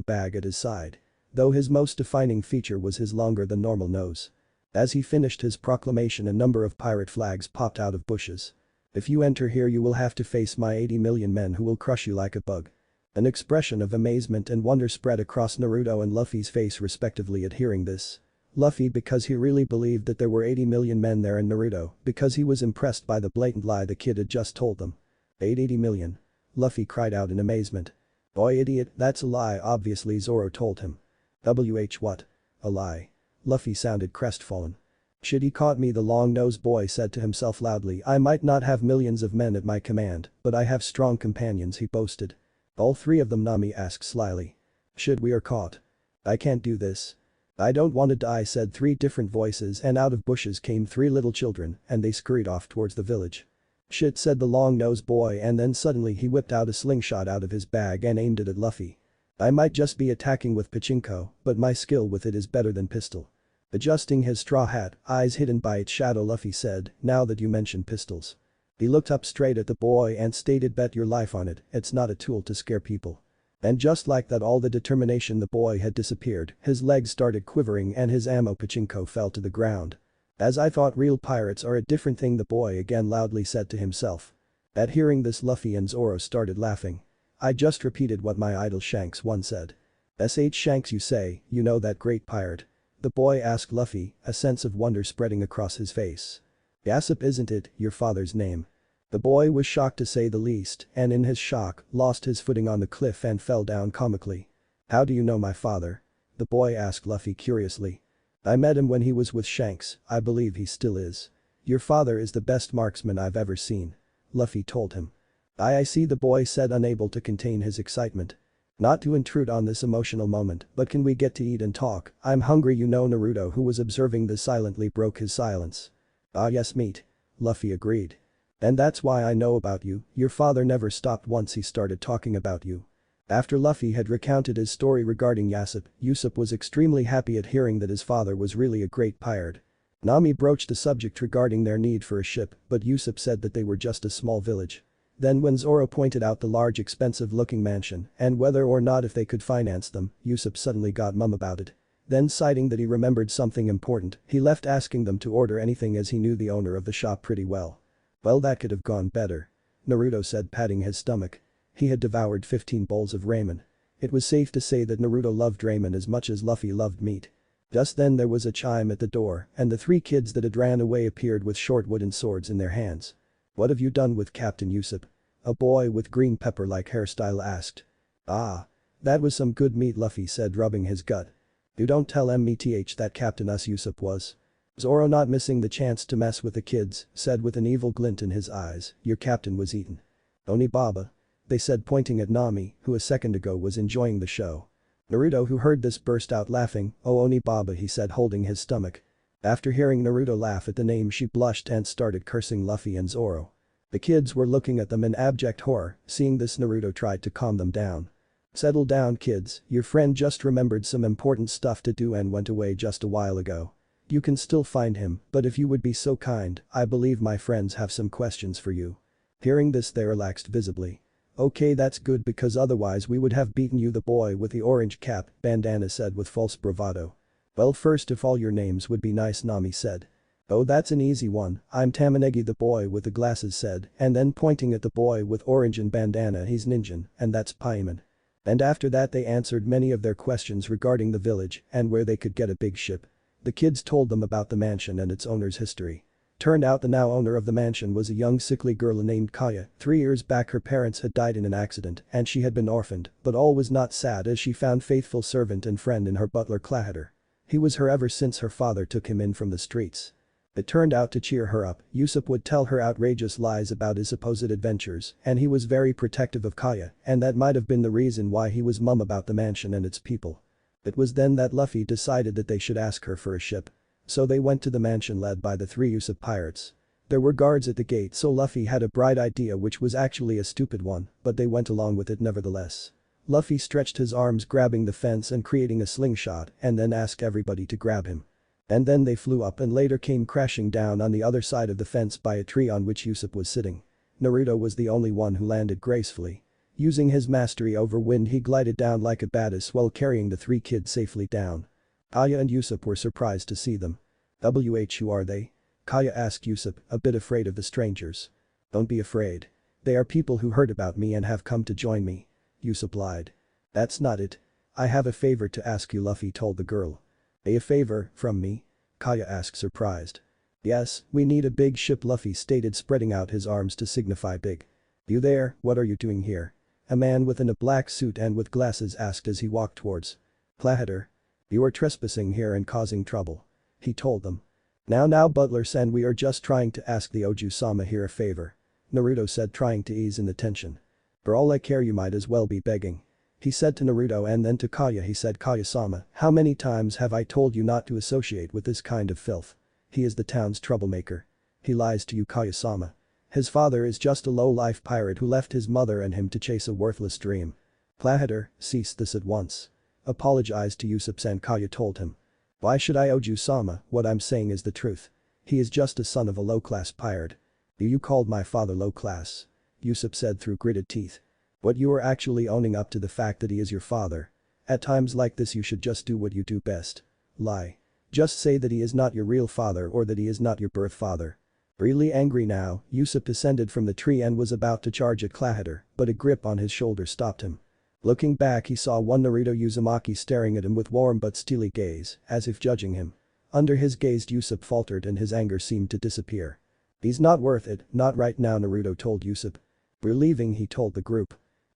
bag at his side. Though his most defining feature was his longer than normal nose. As he finished his proclamation, a number of pirate flags popped out of bushes. If you enter here you will have to face my 80 million men who will crush you like a bug. An expression of amazement and wonder spread across Naruto and Luffy's face respectively at hearing this. Luffy because he really believed that there were 80 million men there, and Naruto because he was impressed by the blatant lie the kid had just told them. 80 million? Luffy cried out in amazement. Boy idiot, that's a lie, obviously, Zoro told him. What? A lie? Luffy sounded crestfallen. Shit, he caught me, the long-nosed boy said to himself loudly. I might not have millions of men at my command, but I have strong companions, he boasted. All 3 of them? Nami asked slyly. Shit, we are caught. I can't do this. "I don't wanna die," said three different voices, and out of bushes came three little children and they scurried off towards the village. "Shit," said the long-nosed boy, and then suddenly he whipped out a slingshot out of his bag and aimed it at Luffy. "I might just be attacking with pachinko, but my skill with it is better than pistol." Adjusting his straw hat, eyes hidden by its shadow, Luffy said, "Now that you mention pistols." He looked up straight at the boy and stated, "Bet your life on it, it's not a tool to scare people." And just like that, all the determination the boy had disappeared, his legs started quivering and his ammo pachinko fell to the ground. "As I thought, real pirates are a different thing," the boy again loudly said to himself. At hearing this, Luffy and Zoro started laughing. "I just repeated what my idol Shanks once said." "Sh Shanks, you say, you know that great pirate?" The boy asked Luffy, a sense of wonder spreading across his face. "Yassop, isn't it your father's name?" The boy was shocked to say the least, and in his shock, lost his footing on the cliff and fell down comically. "How do you know my father?" the boy asked Luffy curiously. "I met him when he was with Shanks, I believe he still is." "Your father is the best marksman I've ever seen," Luffy told him. I see," the boy said, unable to contain his excitement. "Not to intrude on this emotional moment, but can we get to eat and talk? I'm hungry, you know." Naruto, who was observing this silently, broke his silence. "Ah yes, meat," Luffy agreed. "And that's why I know about you, your father never stopped once he started talking about you." After Luffy had recounted his story regarding Yassop, Usopp was extremely happy at hearing that his father was really a great pirate. Nami broached the subject regarding their need for a ship, but Usopp said that they were just a small village. Then when Zoro pointed out the large expensive-looking mansion and whether or not if they could finance them, Usopp suddenly got mum about it. Then, citing that he remembered something important, he left, asking them to order anything as he knew the owner of the shop pretty well. "Well, that could have gone better," Naruto said, patting his stomach. He had devoured 15 bowls of ramen. It was safe to say that Naruto loved ramen as much as Luffy loved meat. Just then there was a chime at the door and the three kids that had ran away appeared with short wooden swords in their hands. "What have you done with Captain Usopp?" a boy with green pepper-like hairstyle asked. "Ah. That was some good meat," Luffy said, rubbing his gut. "You don't tell me that Captain Usopp was." Zoro, not missing the chance to mess with the kids, said with an evil glint in his eyes, "Your captain was eaten." "Onibaba," they said, pointing at Nami, who a second ago was enjoying the show. Naruto, who heard this, burst out laughing. "Oh, Onibaba," he said, holding his stomach. After hearing Naruto laugh at the name, she blushed and started cursing Luffy and Zoro. The kids were looking at them in abject horror. Seeing this, Naruto tried to calm them down. "Settle down, kids, your friend just remembered some important stuff to do and went away just a while ago. You can still find him, but if you would be so kind, I believe my friends have some questions for you." Hearing this, they relaxed visibly. "Okay, that's good, because otherwise we would have beaten you," the boy with the orange cap bandana said with false bravado. "Well, first if all your names would be nice," Nami said. "Oh, that's an easy one, I'm Tamanegi," the boy with the glasses said, and then pointing at the boy with orange and bandana, "He's Ninjan, and that's Paimon." And after that they answered many of their questions regarding the village and where they could get a big ship. The kids told them about the mansion and its owner's history. Turned out the now owner of the mansion was a young sickly girl named Kaya. 3 years back her parents had died in an accident and she had been orphaned, but all was not sad as she found faithful servant and friend in her butler Clahater. He was her ever since her father took him in from the streets. It turned out to cheer her up, Usopp would tell her outrageous lies about his supposed adventures and he was very protective of Kaya, and that might have been the reason why he was mum about the mansion and its people. It was then that Luffy decided that they should ask her for a ship. So they went to the mansion led by the 3 Usopp pirates. There were guards at the gate, so Luffy had a bright idea, which was actually a stupid one, but they went along with it nevertheless. Luffy stretched his arms, grabbing the fence and creating a slingshot, and then asked everybody to grab him. And then they flew up and later came crashing down on the other side of the fence by a tree on which Usopp was sitting. Naruto was the only one who landed gracefully. Using his mastery over wind, he glided down like a badass while carrying the 3 kids safely down. Kaya and Usopp were surprised to see them. "Who are they?" Kaya asked Usopp, a bit afraid of the strangers. "Don't be afraid. They are people who heard about me and have come to join me," Usopp lied. "That's not it. I have a favor to ask you," Luffy told the girl. "A favor, from me?" Kaya asked, surprised. "Yes, we need a big ship," Luffy stated, spreading out his arms to signify big. "You there, what are you doing here?" a man within a black suit and with glasses asked as he walked towards Clahater. "You are trespassing here and causing trouble," he told them. Now Butler-san, we are just trying to ask the Oju-sama here a favor," Naruto said, trying to ease in the tension. "For all I care, you might as well be begging." He said to Naruto, and then to Kaya he said, "Kaya-sama, how many times have I told you not to associate with this kind of filth? He is the town's troublemaker. He lies to you, Kaya-sama. His father is just a low-life pirate who left his mother and him to chase a worthless dream." "Clahitter, cease this at once. Apologize to Usopp-san," Kaya told him. "Why should I, Oju-sama? What I'm saying is the truth. He is just a son of a low-class pirate." "You called my father low-class," Usopp said through gritted teeth. "What, you are actually owning up to the fact that he is your father? At times like this you should just do what you do best. Lie. Just say that he is not your real father or that he is not your birth father." Really angry now, Usopp descended from the tree and was about to charge at Clahitter, but a grip on his shoulder stopped him. Looking back he saw one Naruto Uzumaki staring at him with warm but steely gaze, as if judging him. Under his gaze Usopp faltered and his anger seemed to disappear. "He's not worth it, not right now," Naruto told Usopp. "We're leaving," he told the group.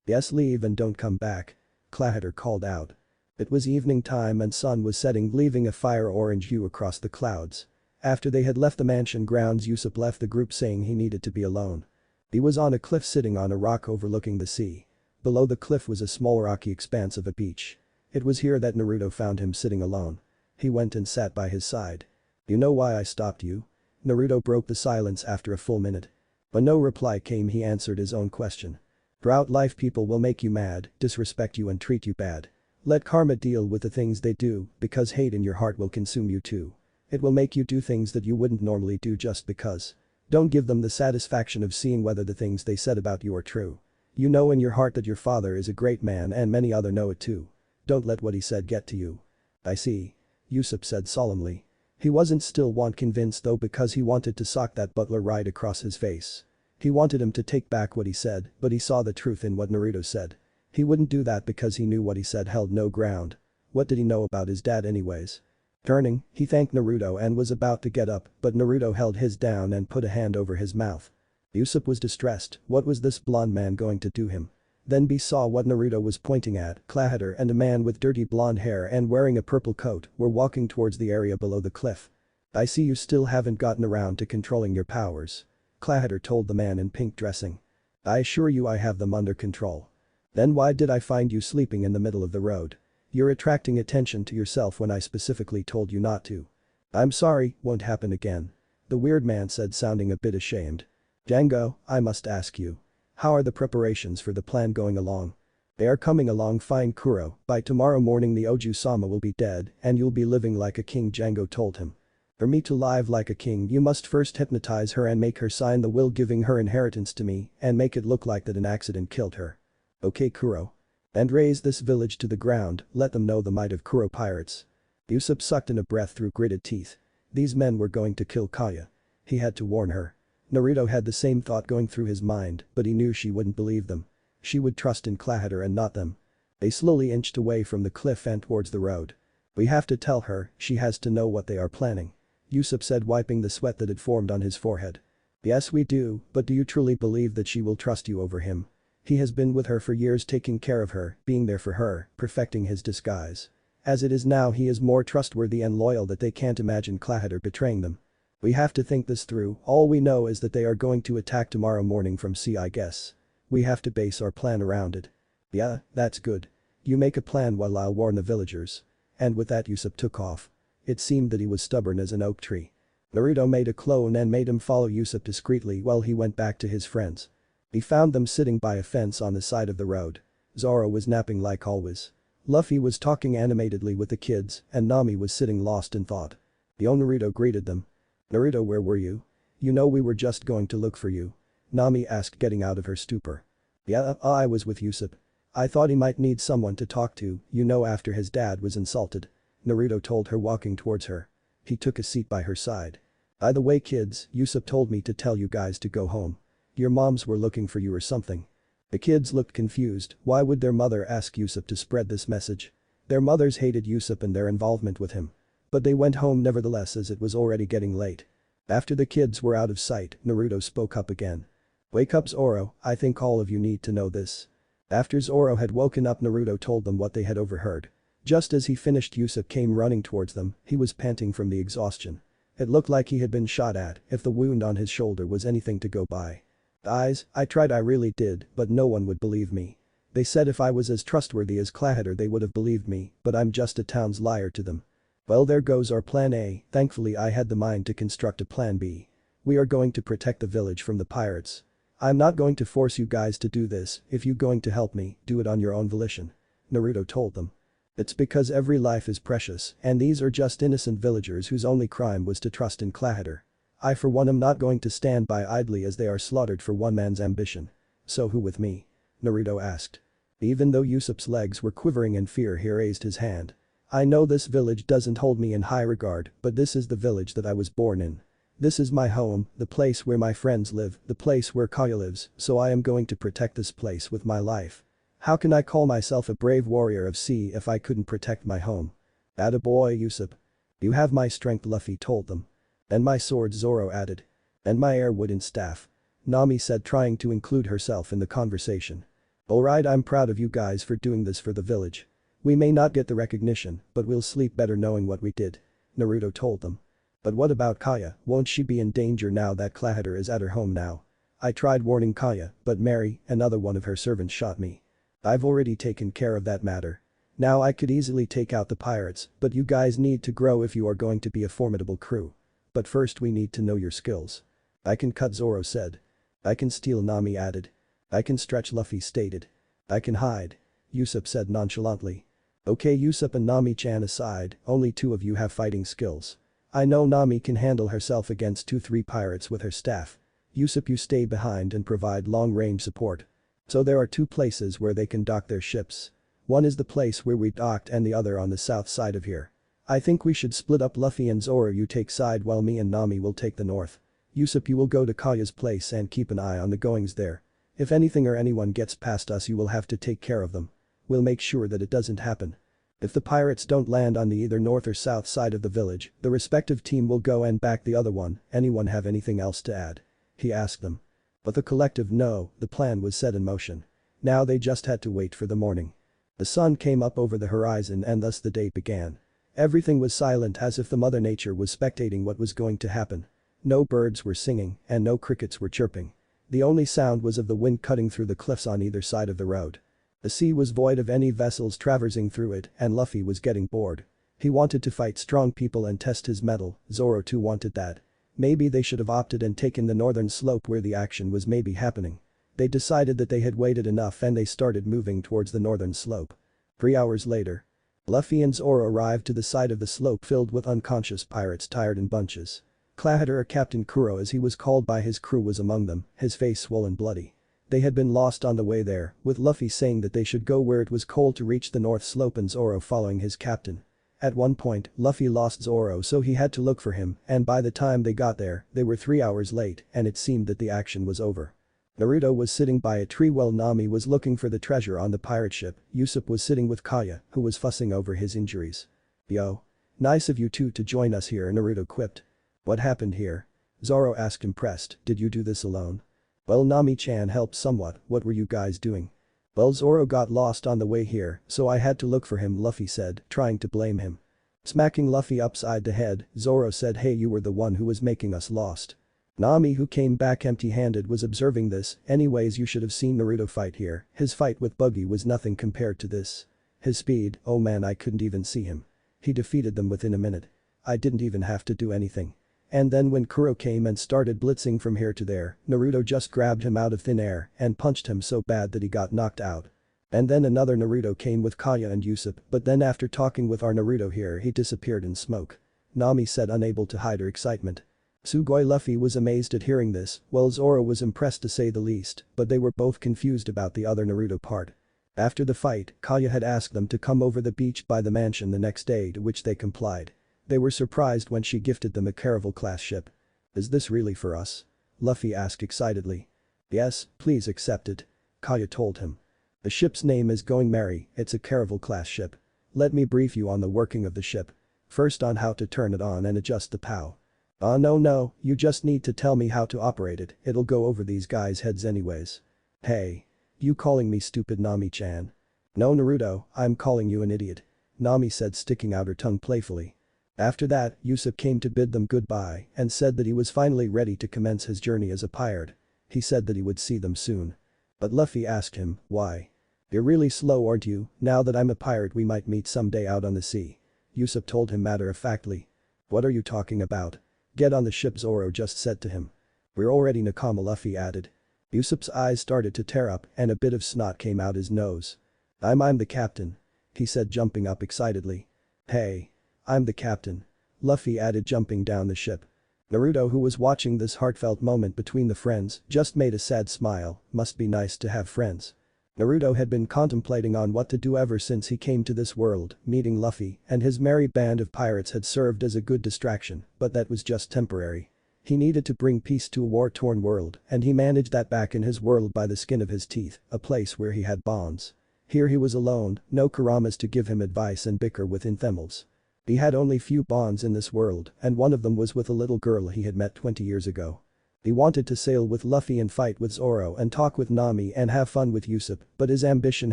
"Yes, leave and don't come back," Clahitter called out. It was evening time and sun was setting, leaving a fire-orange hue across the clouds. After they had left the mansion grounds, Usopp left the group saying he needed to be alone. He was on a cliff sitting on a rock overlooking the sea. Below the cliff was a small rocky expanse of a beach. It was here that Naruto found him sitting alone. He went and sat by his side. "You know why I stopped you?" Naruto broke the silence after a full minute. When no reply came he answered his own question. "Throughout life people will make you mad, disrespect you and treat you bad. Let karma deal with the things they do, because hate in your heart will consume you too. It will make you do things that you wouldn't normally do just because. Don't give them the satisfaction of seeing whether the things they said about you are true. You know in your heart that your father is a great man and many other know it too. Don't let what he said get to you." "I see," Usopp said solemnly. He wasn't still convinced though, because he wanted to sock that butler right across his face. He wanted him to take back what he said, but he saw the truth in what Naruto said. He wouldn't do that because he knew what he said held no ground. What did he know about his dad anyways? Turning, he thanked Naruto and was about to get up, but Naruto held his down and put a hand over his mouth. Usopp was distressed. What was this blonde man going to do him? Then B saw what Naruto was pointing at. Clahitter and a man with dirty blonde hair and wearing a purple coat were walking towards the area below the cliff. "I see you still haven't gotten around to controlling your powers," Clahitter told the man in pink dressing. "I assure you I have them under control." "Then why did I find you sleeping in the middle of the road? You're attracting attention to yourself when I specifically told you not to." "I'm sorry, won't happen again," the weird man said, sounding a bit ashamed. "Django, I must ask you. How are the preparations for the plan going along?" "They are coming along fine, Kuro. By tomorrow morning the Oju-sama will be dead and you'll be living like a king," Django told him. "For me to live like a king you must first hypnotize her and make her sign the will giving her inheritance to me and make it look like that an accident killed her." "Okay, Kuro. And raise this village to the ground, let them know the might of Kuro pirates." Usopp sucked in a breath through gritted teeth. These men were going to kill Kaya. He had to warn her. Naruto had the same thought going through his mind, but he knew she wouldn't believe them. She would trust in Clahitter and not them. They slowly inched away from the cliff and towards the road. "We have to tell her, she has to know what they are planning," Usopp said, wiping the sweat that had formed on his forehead. "Yes we do, but do you truly believe that she will trust you over him? He has been with her for years, taking care of her, being there for her, perfecting his disguise. As it is now he is more trustworthy and loyal that they can't imagine Clahitter betraying them. We have to think this through. All we know is that they are going to attack tomorrow morning from sea, I guess. We have to base our plan around it." "Yeah, that's good. You make a plan while I'll warn the villagers." And with that Usopp took off. It seemed that he was stubborn as an oak tree. Naruto made a clone and made him follow Usopp discreetly while he went back to his friends. He found them sitting by a fence on the side of the road. Zoro was napping like always. Luffy was talking animatedly with the kids and Nami was sitting lost in thought. Naruto greeted them. "Naruto, where were you? You know we were just going to look for you," Nami asked, getting out of her stupor. "Yeah, I was with Usopp. I thought he might need someone to talk to, you know, after his dad was insulted," Naruto told her, walking towards her. He took a seat by her side. "By the way kids, Usopp told me to tell you guys to go home. Your moms were looking for you or something." The kids looked confused. Why would their mother ask Usopp to spread this message? Their mothers hated Usopp and their involvement with him. But they went home nevertheless as it was already getting late. After the kids were out of sight, Naruto spoke up again. "Wake up Zoro, I think all of you need to know this." After Zoro had woken up, Naruto told them what they had overheard. Just as he finished, Usopp came running towards them. He was panting from the exhaustion. It looked like he had been shot at, if the wound on his shoulder was anything to go by. "Guys, I tried, I really did, but no one would believe me. They said if I was as trustworthy as Clahater they would have believed me, but I'm just a town's liar to them. Well, there goes our plan A. Thankfully I had the mind to construct a plan B. We are going to protect the village from the pirates. I'm not going to force you guys to do this. If you're going to help me, do it on your own volition. Naruto told them. It's because every life is precious and these are just innocent villagers whose only crime was to trust in Clahater. I for one am not going to stand by idly as they are slaughtered for one man's ambition. So who with me? Naruto asked. Even though Usopp's legs were quivering in fear, he raised his hand. I know this village doesn't hold me in high regard, but this is the village that I was born in. This is my home, the place where my friends live, the place where Kaya lives, so I am going to protect this place with my life. How can I call myself a brave warrior of sea if I couldn't protect my home? Attaboy, Usopp. You have my strength, Luffy told them. And my sword, Zoro added. And my air wooden staff. Nami said, trying to include herself in the conversation. Alright, I'm proud of you guys for doing this for the village. We may not get the recognition, but we'll sleep better knowing what we did. Naruto told them. But what about Kaya, won't she be in danger now that Clahater is at her home now? I tried warning Kaya, but Mary, another one of her servants, shot me. I've already taken care of that matter. Now I could easily take out the pirates, but you guys need to grow if you are going to be a formidable crew. But first we need to know your skills. I can cut, Zoro said. I can steal, Nami added. I can stretch, Luffy stated. I can hide. Usopp said nonchalantly. Okay, Usopp and Nami-chan aside, only two of you have fighting skills. I know Nami can handle herself against 2-3 pirates with her staff. Usopp, you stay behind and provide long-range support. So there are two places where they can dock their ships. One is the place where we docked and the other on the south side of here. I think we should split up. Luffy and Zoro, you take side while me and Nami will take the north. Usopp, you will go to Kaya's place and keep an eye on the goings there. If anything or anyone gets past us, you will have to take care of them. We'll make sure that it doesn't happen. If the pirates don't land on the either north or south side of the village, the respective team will go and back the other one. Anyone have anything else to add? He asked them. But the collective no, the plan was set in motion. Now they just had to wait for the morning. The sun came up over the horizon and thus the day began. Everything was silent, as if the Mother Nature was spectating what was going to happen. No birds were singing and no crickets were chirping. The only sound was of the wind cutting through the cliffs on either side of the road. The sea was void of any vessels traversing through it and Luffy was getting bored. He wanted to fight strong people and test his mettle. Zoro too wanted that. Maybe they should have opted and taken the northern slope where the action was maybe happening. They decided that they had waited enough and they started moving towards the northern slope. 3 hours later. Luffy and Zoro arrived to the side of the slope filled with unconscious pirates tired in bunches. Clahater, or Captain Kuro as he was called by his crew, was among them, his face swollen bloody. They had been lost on the way there, with Luffy saying that they should go where it was cold to reach the north slope and Zoro following his captain. At one point, Luffy lost Zoro, so he had to look for him, and by the time they got there, they were 3 hours late and it seemed that the action was over. Naruto was sitting by a tree while Nami was looking for the treasure on the pirate ship. Usopp was sitting with Kaya, who was fussing over his injuries. Yo. Nice of you two to join us here, Naruto quipped. What happened here? Zoro asked impressed. Did you do this alone? Well, Nami-chan helped somewhat. What were you guys doing? Well, Zoro got lost on the way here, so I had to look for him, Luffy said, trying to blame him. Smacking Luffy upside the head, Zoro said, hey, you were the one who was making us lost. Nami, who came back empty-handed, was observing this. Anyways, you should have seen Naruto fight here. His fight with Buggy was nothing compared to this. His speed, oh man, I couldn't even see him. He defeated them within a minute. I didn't even have to do anything. And then when Kuro came and started blitzing from here to there, Naruto just grabbed him out of thin air and punched him so bad that he got knocked out. And then another Naruto came with Kaya and Usopp, but then after talking with our Naruto here, he disappeared in smoke. Nami said, unable to hide her excitement. Sugoi Luffy was amazed at hearing this, while Zoro was impressed to say the least, but they were both confused about the other Naruto part. After the fight, Kaya had asked them to come over the beach by the mansion the next day, to which they complied. They were surprised when she gifted them a Caravel-class ship. Is this really for us? Luffy asked excitedly. Yes, please accept it. Kaya told him. The ship's name is Going Merry, it's a Caravel-class ship. Let me brief you on the working of the ship. First on how to turn it on and adjust the POW. No, you just need to tell me how to operate it, it'll go over these guys' heads anyways. Hey. You calling me stupid, Nami-chan? No, Naruto, I'm calling you an idiot. Nami said, sticking out her tongue playfully. After that, Usopp came to bid them goodbye and said that he was finally ready to commence his journey as a pirate. He said that he would see them soon. But Luffy asked him, why? "You're really slow, aren't you? Now that I'm a pirate we might meet someday out on the sea," Usopp told him matter-of-factly. "What are you talking about? Get on the ship," Zoro just said to him. "We're already nakama," Luffy added. Usopp's eyes started to tear up and a bit of snot came out his nose. I'm the captain," he said, jumping up excitedly. "Hey. I'm the captain," Luffy added, jumping down the ship. Naruto, who was watching this heartfelt moment between the friends, just made a sad smile. Must be nice to have friends. Naruto had been contemplating on what to do ever since he came to this world. Meeting Luffy and his merry band of pirates had served as a good distraction, but that was just temporary. He needed to bring peace to a war-torn world, and he managed that back in his world by the skin of his teeth, a place where he had bonds. Here he was alone, no Kuramas to give him advice and bicker with infamals. He had only few bonds in this world, and one of them was with a little girl he had met 20 years ago. He wanted to sail with Luffy and fight with Zoro and talk with Nami and have fun with Usopp, but his ambition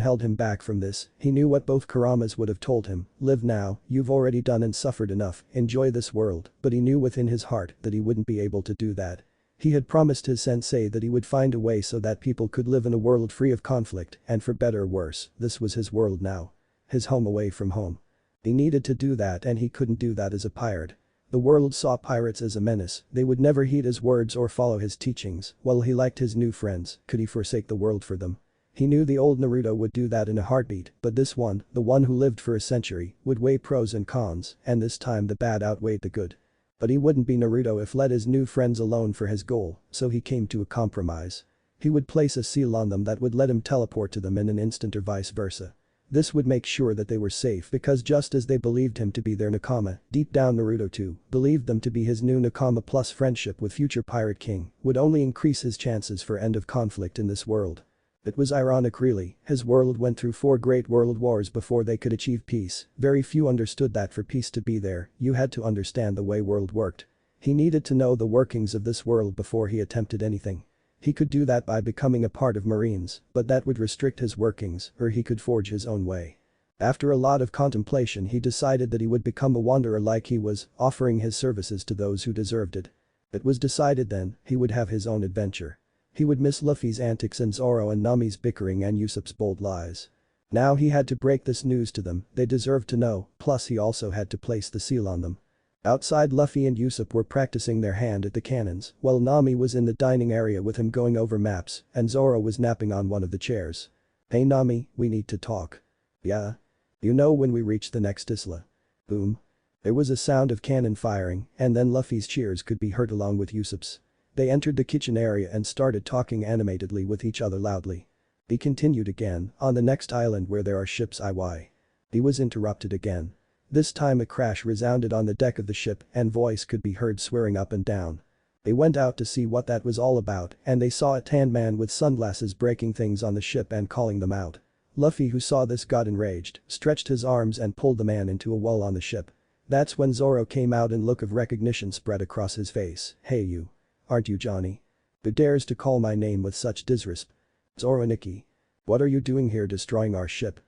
held him back from this. He knew what both Kuramas would have told him: "Live now, you've already done and suffered enough, enjoy this world," but he knew within his heart that he wouldn't be able to do that. He had promised his sensei that he would find a way so that people could live in a world free of conflict, and for better or worse, this was his world now. His home away from home. He needed to do that and he couldn't do that as a pirate. The world saw pirates as a menace, they would never heed his words or follow his teachings. While he liked his new friends, could he forsake the world for them? He knew the old Naruto would do that in a heartbeat, but this one, the one who lived for a century, would weigh pros and cons, and this time the bad outweighed the good. But he wouldn't be Naruto if let his new friends alone for his goal, so he came to a compromise. He would place a seal on them that would let him teleport to them in an instant or vice versa. This would make sure that they were safe because just as they believed him to be their nakama, deep down Naruto too believed them to be his new nakama, plus friendship with future Pirate King would only increase his chances for end of conflict in this world. It was ironic really, his world went through 4 great world wars before they could achieve peace. Very few understood that for peace to be there, you had to understand the way world worked. He needed to know the workings of this world before he attempted anything. He could do that by becoming a part of Marines, but that would restrict his workings, or he could forge his own way. After a lot of contemplation he decided that he would become a wanderer like he was, offering his services to those who deserved it. It was decided then, he would have his own adventure. He would miss Luffy's antics and Zoro and Nami's bickering and Usopp's bold lies. Now he had to break this news to them, they deserved to know, plus he also had to place the seal on them. Outside, Luffy and Usopp were practicing their hand at the cannons, while Nami was in the dining area with him going over maps, and Zoro was napping on one of the chairs. "Hey Nami, we need to talk." "Yeah? You know when we reach the next isla." Boom. There was a sound of cannon firing, and then Luffy's cheers could be heard along with Usopp's. They entered the kitchen area and started talking animatedly with each other loudly. He continued again, "On the next island where there are ships IY." He was interrupted again. This time a crash resounded on the deck of the ship and voice could be heard swearing up and down. They went out to see what that was all about and they saw a tanned man with sunglasses breaking things on the ship and calling them out. Luffy, who saw this, got enraged, stretched his arms and pulled the man into a wall on the ship. That's when Zoro came out and look of recognition spread across his face. "Hey you. Aren't you Johnny? Who dares to call my name with such disrespect? Zoro Nikki. What are you doing here destroying our ship?"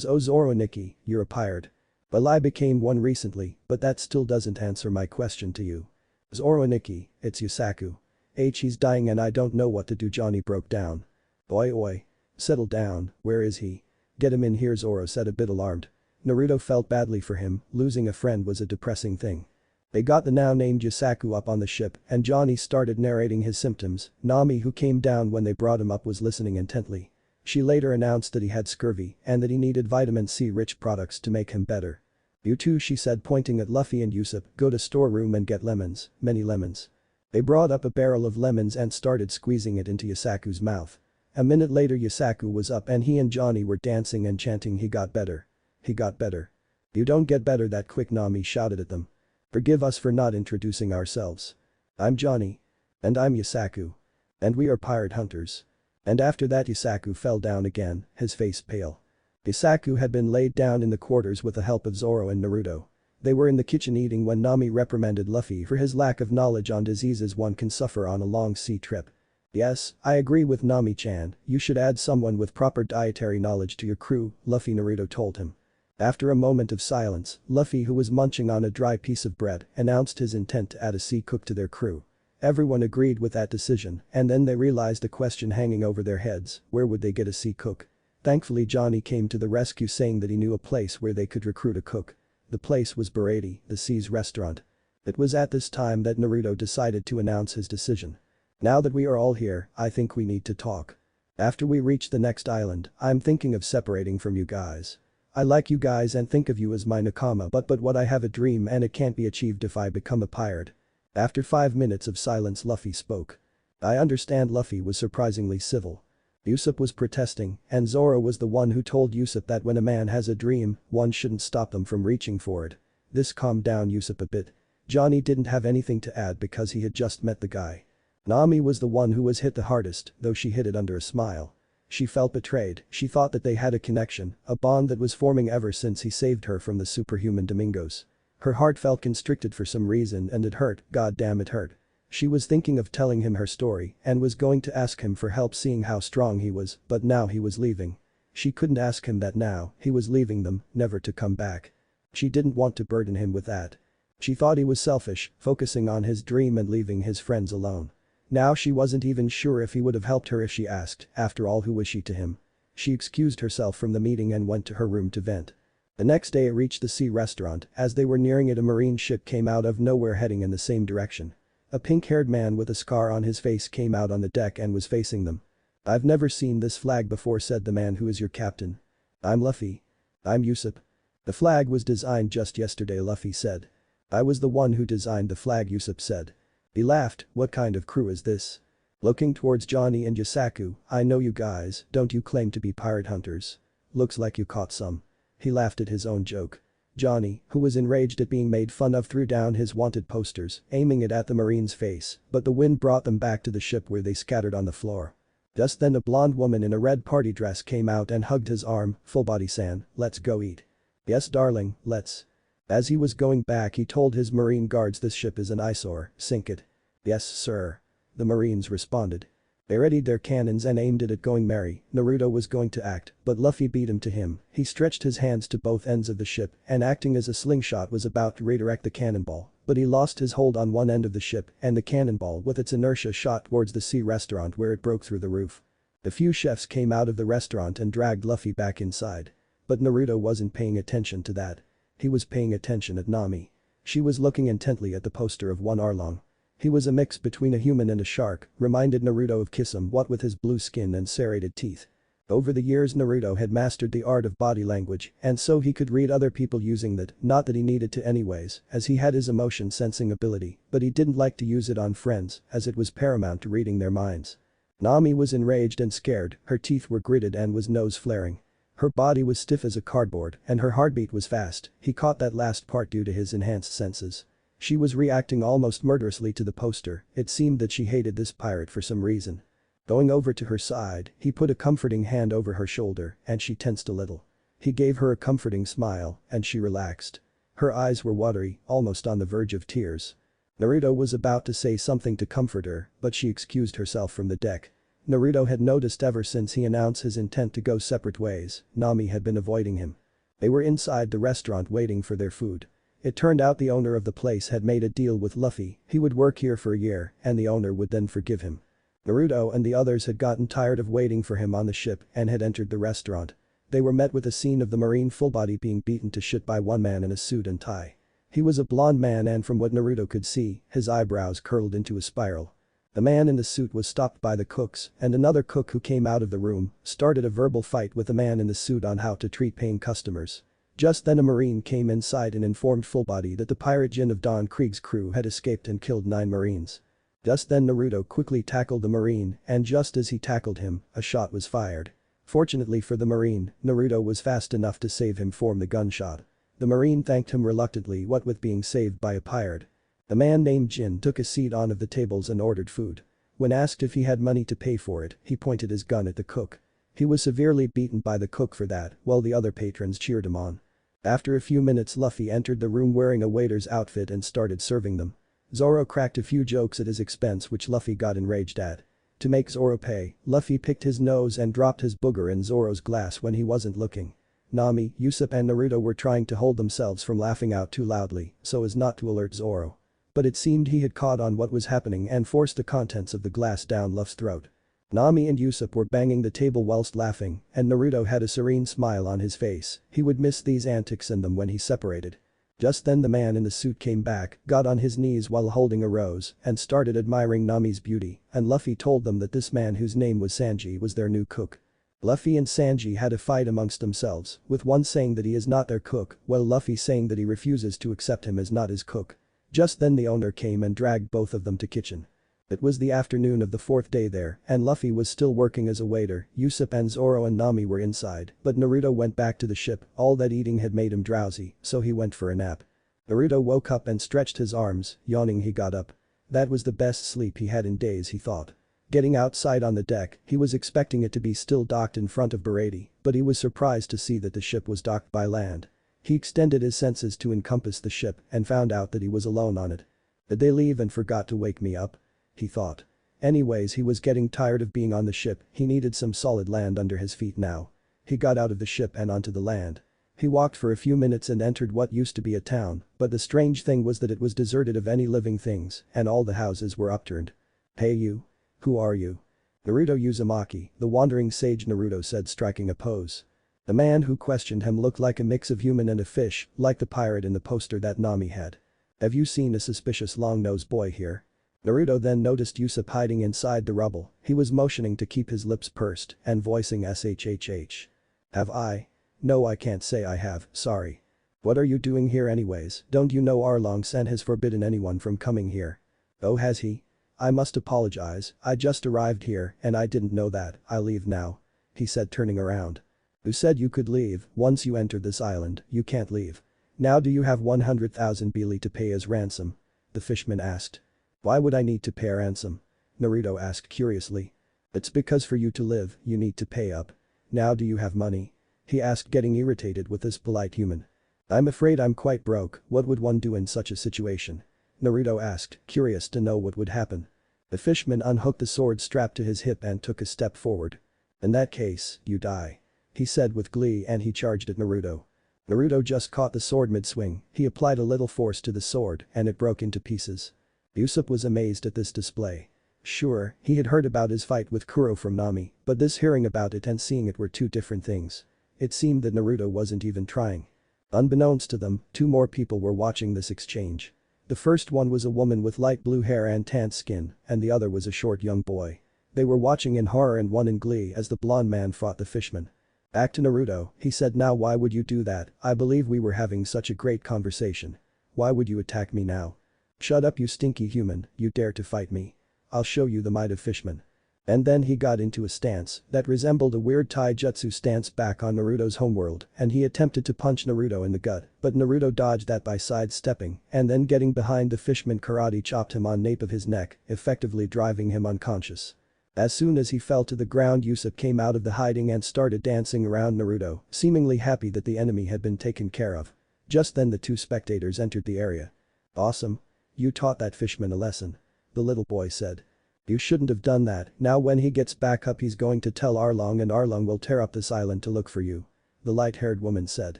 "Oh Zoro Nikki, you're a pirate. Well, I became one recently, but that still doesn't answer my question to you." "Zoro Nikki, it's Yusaku. He's dying and I don't know what to do." Johnny broke down. "Oi oi. Settle down, where is he? Get him in here," Zoro said, a bit alarmed. Naruto felt badly for him, losing a friend was a depressing thing. They got the now named Yusaku up on the ship and Johnny started narrating his symptoms. Nami, who came down when they brought him up, was listening intently. She later announced that he had scurvy and that he needed vitamin C rich products to make him better. "You two," she said, pointing at Luffy and Usopp, "go to storeroom and get lemons, many lemons." They brought up a barrel of lemons and started squeezing it into Yusaku's mouth. A minute later Yusaku was up and he and Johnny were dancing and chanting, "He got better. He got better." "You don't get better that quick," Nami shouted at them. "Forgive us for not introducing ourselves. I'm Johnny. And I'm Yusaku. And we are pirate hunters." And after that Yusaku fell down again, his face pale. Yusaku had been laid down in the quarters with the help of Zoro and Naruto. They were in the kitchen eating when Nami reprimanded Luffy for his lack of knowledge on diseases one can suffer on a long sea trip. "Yes, I agree with Nami-chan, you should add someone with proper dietary knowledge to your crew," Luffy Naruto told him. After a moment of silence, Luffy, who was munching on a dry piece of bread, announced his intent to add a sea cook to their crew. Everyone agreed with that decision and then they realized the question hanging over their heads: where would they get a sea cook? Thankfully Johnny came to the rescue saying that he knew a place where they could recruit a cook. The place was Baratie, the Sea's restaurant. It was at this time that Naruto decided to announce his decision. Now that we are all here, I think we need to talk. After we reach the next island, I'm thinking of separating from you guys. I like you guys and think of you as my nakama but what I have a dream and it can't be achieved if I become a pirate. After 5 minutes of silence Luffy spoke. I understand. Luffy was surprisingly civil. Usopp was protesting, and Zoro was the one who told Usopp that when a man has a dream, one shouldn't stop them from reaching for it. This calmed down Usopp a bit. Johnny didn't have anything to add because he had just met the guy. Nami was the one who was hit the hardest, though she hid it under a smile. She felt betrayed. She thought that they had a connection, a bond that was forming ever since he saved her from the superhuman Domingos. Her heart felt constricted for some reason and it hurt, god damn it hurt. She was thinking of telling him her story and was going to ask him for help seeing how strong he was, but now he was leaving. She couldn't ask him that now, he was leaving them, never to come back. She didn't want to burden him with that. She thought he was selfish, focusing on his dream and leaving his friends alone. Now she wasn't even sure if he would have helped her if she asked, after all who was she to him? She excused herself from the meeting and went to her room to vent. The next day it reached the Sea restaurant. As they were nearing it a marine ship came out of nowhere heading in the same direction. A pink-haired man with a scar on his face came out on the deck and was facing them. "I've never seen this flag before," said the man. "Who is your captain?" "I'm Luffy." "I'm Usopp." "The flag was designed just yesterday," Luffy said. "I was the one who designed the flag," Usopp said. He laughed. "What kind of crew is this?" Looking towards Johnny and Yasaku, "I know you guys, don't you claim to be pirate hunters? Looks like you caught some." He laughed at his own joke. Johnny, who was enraged at being made fun of, threw down his wanted posters, aiming it at the marine's face, but the wind brought them back to the ship where they scattered on the floor. Just then a blonde woman in a red party dress came out and hugged his arm. "Full-body-san, let's go eat." "Yes darling, let's." As he was going back he told his marine guards, "This ship is an eyesore, sink it." "Yes sir." The marines responded. They readied their cannons and aimed it at Going Merry. Naruto was going to act, but Luffy beat him to him. He stretched his hands to both ends of the ship and acting as a slingshot was about to redirect the cannonball, but he lost his hold on one end of the ship and the cannonball with its inertia shot towards the Sea restaurant where it broke through the roof. The few chefs came out of the restaurant and dragged Luffy back inside. But Naruto wasn't paying attention to that. He was paying attention at Nami. She was looking intently at the poster of one Arlong. He was a mix between a human and a shark, reminded Naruto of Kisame, what with his blue skin and serrated teeth. Over the years Naruto had mastered the art of body language and so he could read other people using that, not that he needed to anyways, as he had his emotion sensing ability, but he didn't like to use it on friends as it was paramount to reading their minds. Nami was enraged and scared, her teeth were gritted and was nose flaring. Her body was stiff as a cardboard and her heartbeat was fast. He caught that last part due to his enhanced senses. She was reacting almost murderously to the poster. It seemed that she hated this pirate for some reason. Going over to her side, he put a comforting hand over her shoulder and she tensed a little. He gave her a comforting smile and she relaxed. Her eyes were watery, almost on the verge of tears. Naruto was about to say something to comfort her, but she excused herself from the deck. Naruto had noticed ever since he announced his intent to go separate ways, Nami had been avoiding him. They were inside the restaurant waiting for their food. It turned out the owner of the place had made a deal with Luffy. He would work here for a year and the owner would then forgive him. Naruto and the others had gotten tired of waiting for him on the ship and had entered the restaurant. They were met with a scene of the marine full-body being beaten to shit by one man in a suit and tie. He was a blonde man and from what Naruto could see, his eyebrows curled into a spiral. The man in the suit was stopped by the cooks and another cook who came out of the room started a verbal fight with the man in the suit on how to treat paying customers. Just then a marine came inside and informed Fullbody that the pirate Jin of Don Krieg's crew had escaped and killed 9 marines. Just then Naruto quickly tackled the marine and just as he tackled him, a shot was fired. Fortunately for the marine, Naruto was fast enough to save him from the gunshot. The marine thanked him reluctantly, what with being saved by a pirate. The man named Jin took a seat on of the tables and ordered food. When asked if he had money to pay for it, he pointed his gun at the cook. He was severely beaten by the cook for that, while the other patrons cheered him on. After a few minutes Luffy entered the room wearing a waiter's outfit and started serving them. Zoro cracked a few jokes at his expense which Luffy got enraged at. To make Zoro pay, Luffy picked his nose and dropped his booger in Zoro's glass when he wasn't looking. Nami, Usopp and Naruto were trying to hold themselves from laughing out too loudly so as not to alert Zoro. But it seemed he had caught on what was happening and forced the contents of the glass down Luffy's throat. Nami and Usopp were banging the table whilst laughing, and Naruto had a serene smile on his face. He would miss these antics in them when he separated. Just then the man in the suit came back, got on his knees while holding a rose, and started admiring Nami's beauty, and Luffy told them that this man whose name was Sanji was their new cook. Luffy and Sanji had a fight amongst themselves, with one saying that he is not their cook, while Luffy saying that he refuses to accept him as not his cook. Just then the owner came and dragged both of them to kitchen. It was the afternoon of the fourth day there, and Luffy was still working as a waiter. Usopp and Zoro and Nami were inside, but Naruto went back to the ship. All that eating had made him drowsy, so he went for a nap. Naruto woke up and stretched his arms, yawning he got up. That was the best sleep he had in days, he thought. Getting outside on the deck, he was expecting it to be still docked in front of Baratie, but he was surprised to see that the ship was docked by land. He extended his senses to encompass the ship and found out that he was alone on it. Did they leave and forgot to wake me up? He thought. Anyways, he was getting tired of being on the ship. He needed some solid land under his feet now. He got out of the ship and onto the land. He walked for a few minutes and entered what used to be a town, but the strange thing was that it was deserted of any living things, and all the houses were upturned. Hey you. Who are you? Naruto Uzumaki, the wandering sage, Naruto said, striking a pose. The man who questioned him looked like a mix of human and a fish, like the pirate in the poster that Nami had. Have you seen a suspicious long-nosed boy here? Naruto then noticed Usopp hiding inside the rubble. He was motioning to keep his lips pursed and voicing shhh. Have I? No, I can't say I have, sorry. What are you doing here anyways? Don't you know Arlong-san has forbidden anyone from coming here? Oh, has he? I must apologize, I just arrived here and I didn't know that. I'll leave now. He said, turning around. Who said you could leave? Once you entered this island, you can't leave. Now do you have 100,000 bili to pay as ransom? The fishman asked. Why would I need to pay a ransom? Naruto asked curiously. It's because for you to live, you need to pay up. Now do you have money? He asked, getting irritated with this polite human. I'm afraid I'm quite broke. What would one do in such a situation? Naruto asked, curious to know what would happen. The fishman unhooked the sword strapped to his hip and took a step forward. In that case, you die. He said with glee, and he charged at Naruto. Naruto just caught the sword mid-swing. He applied a little force to the sword and it broke into pieces. Usopp was amazed at this display. Sure, he had heard about his fight with Kuro from Nami, but this hearing about it and seeing it were two different things. It seemed that Naruto wasn't even trying. Unbeknownst to them, two more people were watching this exchange. The first one was a woman with light blue hair and tanned skin, and the other was a short young boy. They were watching in horror and one in glee as the blonde man fought the fishman. Back to Naruto, he said, now why would you do that? I believe we were having such a great conversation. Why would you attack me now? Shut up, you stinky human, you dare to fight me. I'll show you the might of fishmen. And then he got into a stance that resembled a weird taijutsu stance back on Naruto's homeworld, and he attempted to punch Naruto in the gut, but Naruto dodged that by sidestepping and then getting behind the fishman karate chopped him on nape of his neck, effectively driving him unconscious. As soon as he fell to the ground, Usopp came out of the hiding and started dancing around Naruto, seemingly happy that the enemy had been taken care of. Just then the two spectators entered the area. Awesome. You taught that fishman a lesson. The little boy said. You shouldn't have done that. Now when he gets back up he's going to tell Arlong and Arlong will tear up this island to look for you. The light-haired woman said.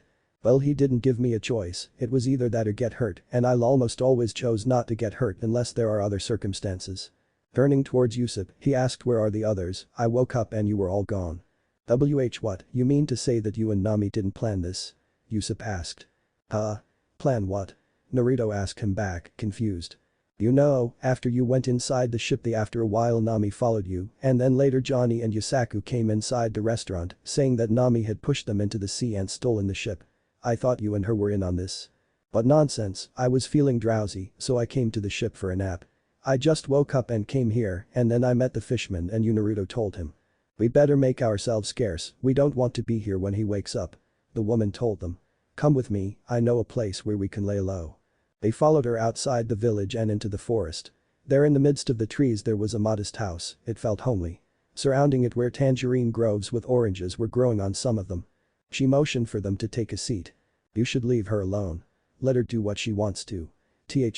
Well, he didn't give me a choice. It was either that or get hurt, and I'll almost always chose not to get hurt unless there are other circumstances. Turning towards Usopp, he asked, where are the others? I woke up and you were all gone. What? You mean to say that you and Nami didn't plan this? Usopp asked. Plan what? Naruto asked him back, confused. You know, after you went inside the ship after a while Nami followed you, and then later Johnny and Yusaku came inside the restaurant, saying that Nami had pushed them into the sea and stolen the ship. I thought you and her were in on this. But nonsense, I was feeling drowsy, so I came to the ship for a nap. I just woke up and came here, and then I met the fishman and you, Naruto told him. We better make ourselves scarce, we don't want to be here when he wakes up. The woman told them. Come with me, I know a place where we can lay low. They followed her outside the village and into the forest. There in the midst of the trees there was a modest house, it felt homely. Surrounding it were tangerine groves with oranges were growing on some of them. She motioned for them to take a seat. You should leave her alone. Let her do what she wants to.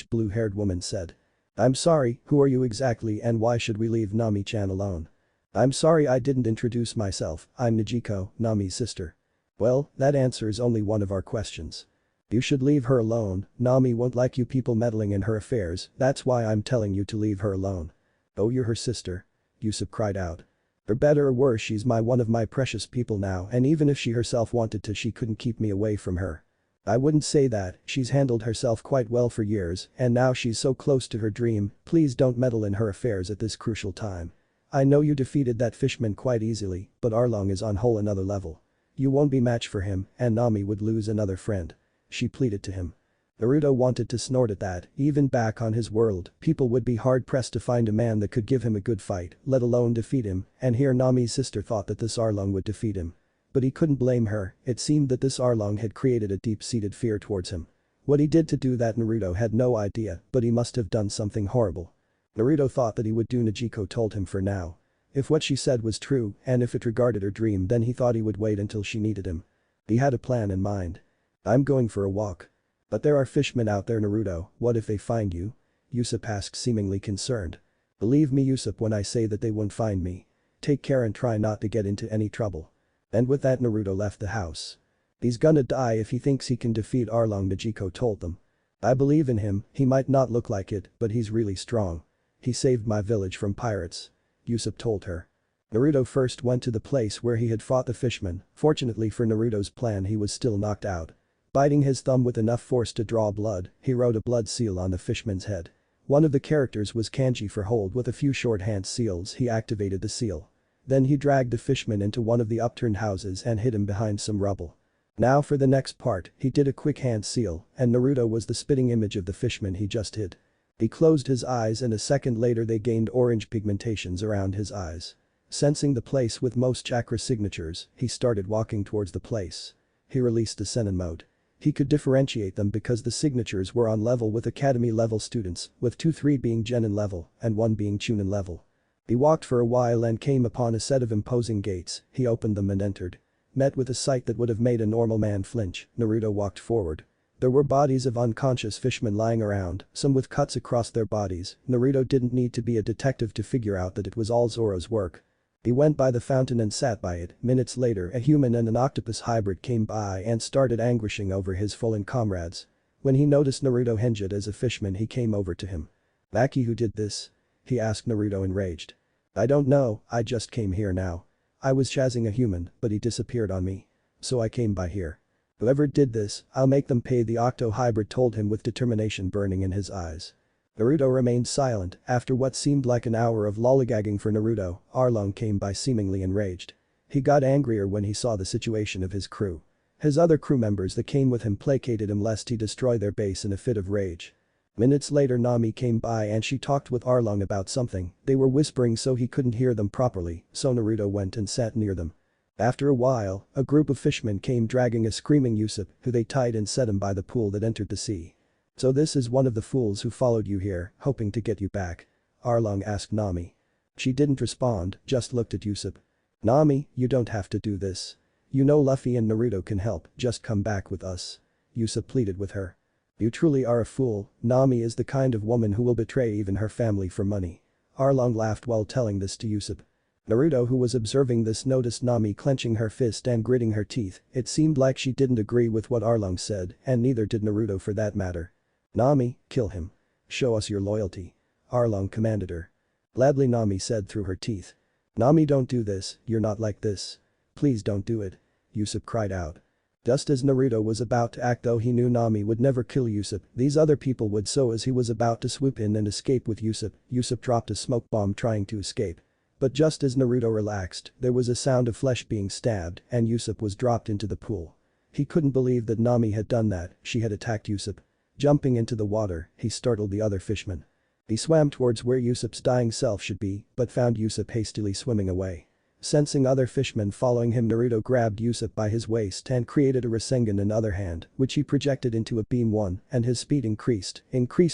Blue-haired woman said. I'm sorry, who are you exactly and why should we leave Nami-chan alone? I'm sorry I didn't introduce myself, I'm Nijiko, Nami's sister. Well, that answers only one of our questions. You should leave her alone, Nami won't like you people meddling in her affairs, that's why I'm telling you to leave her alone. Oh, you're her sister? Usopp cried out. For better or worse, she's one of my precious people now, and even if she herself wanted to, she couldn't keep me away from her. I wouldn't say that, she's handled herself quite well for years, and now she's so close to her dream, please don't meddle in her affairs at this crucial time. I know you defeated that fishman quite easily, but Arlong is on whole another level. You won't be match for him, and Nami would lose another friend. She pleaded to him. Naruto wanted to snort at that, even back on his world, people would be hard-pressed to find a man that could give him a good fight, let alone defeat him, and here Nami's sister thought that this Arlong would defeat him. But he couldn't blame her, it seemed that this Arlong had created a deep-seated fear towards him. What he did to do that Naruto had no idea, but he must have done something horrible. Naruto thought that he would do Nezuko told him for now. If what she said was true, and if it regarded her dream, then he thought he would wait until she needed him. He had a plan in mind. I'm going for a walk. But there are fishmen out there, Naruto, what if they find you? Usopp asked, seemingly concerned. Believe me, Usopp, when I say that they won't find me. Take care and try not to get into any trouble. And with that, Naruto left the house. He's gonna die if he thinks he can defeat Arlong, Nezuko told them. I believe in him, he might not look like it, but he's really strong. He saved my village from pirates. Usopp told her. Naruto first went to the place where he had fought the fishman, fortunately for Naruto's plan he was still knocked out. Biting his thumb with enough force to draw blood, he wrote a blood seal on the fishman's head. One of the characters was kanji for hold. With a few shorthand seals he activated the seal. Then he dragged the fishman into one of the upturned houses and hid him behind some rubble. Now for the next part, he did a quick hand seal, and Naruto was the spitting image of the fishman he just hid. He closed his eyes and a second later they gained orange pigmentations around his eyes. Sensing the place with most chakra signatures, he started walking towards the place. He released the Senin mode. He could differentiate them because the signatures were on level with academy level students, with 2-3 being Genin level and 1 being Chunin level. He walked for a while and came upon a set of imposing gates, he opened them and entered. Met with a sight that would have made a normal man flinch, Naruto walked forward. There were bodies of unconscious fishmen lying around, some with cuts across their bodies. Naruto didn't need to be a detective to figure out that it was all Zoro's work. He went by the fountain and sat by it. Minutes later, a human and an octopus hybrid came by and started anguishing over his fallen comrades. When he noticed Naruto injured as a fishman, he came over to him. "Maki, who did this?" he asked, Naruto enraged. "I don't know, I just came here now. I was chasing a human, but he disappeared on me. So I came by here. Whoever did this, I'll make them pay," the octo-hybrid told him with determination burning in his eyes. Naruto remained silent. After what seemed like an hour of lollygagging for Naruto, Arlong came by seemingly enraged. He got angrier when he saw the situation of his crew. His other crew members that came with him placated him lest he destroy their base in a fit of rage. Minutes later, Nami came by and she talked with Arlong about something. They were whispering so he couldn't hear them properly, so Naruto went and sat near them. After a while, a group of fishmen came dragging a screaming Usopp, who they tied and set him by the pool that entered the sea. "So this is one of the fools who followed you here, hoping to get you back?" Arlong asked Nami. She didn't respond, just looked at Usopp. "Nami, you don't have to do this. You know Luffy and Naruto can help, just come back with us." Usopp pleaded with her. "You truly are a fool, Nami is the kind of woman who will betray even her family for money." Arlong laughed while telling this to Usopp. Naruto, who was observing this, noticed Nami clenching her fist and gritting her teeth. It seemed like she didn't agree with what Arlong said, and neither did Naruto for that matter. "Nami, kill him. Show us your loyalty," Arlong commanded her. Gladly, Nami said through her teeth. "Nami, don't do this, you're not like this. Please don't do it," Usopp cried out. Just as Naruto was about to act, though he knew Nami would never kill Usopp, these other people would, so as he was about to swoop in and escape with Usopp, Usopp dropped a smoke bomb trying to escape. But just as Naruto relaxed, there was a sound of flesh being stabbed and Usopp was dropped into the pool. He couldn't believe that Nami had done that, she had attacked Usopp. Jumping into the water, he startled the other fishmen. He swam towards where Usopp's dying self should be, but found Usopp hastily swimming away. Sensing other fishmen following him, Naruto grabbed Usopp by his waist and created a Rasengan in the other hand, which he projected into a beam 1, and his speed increased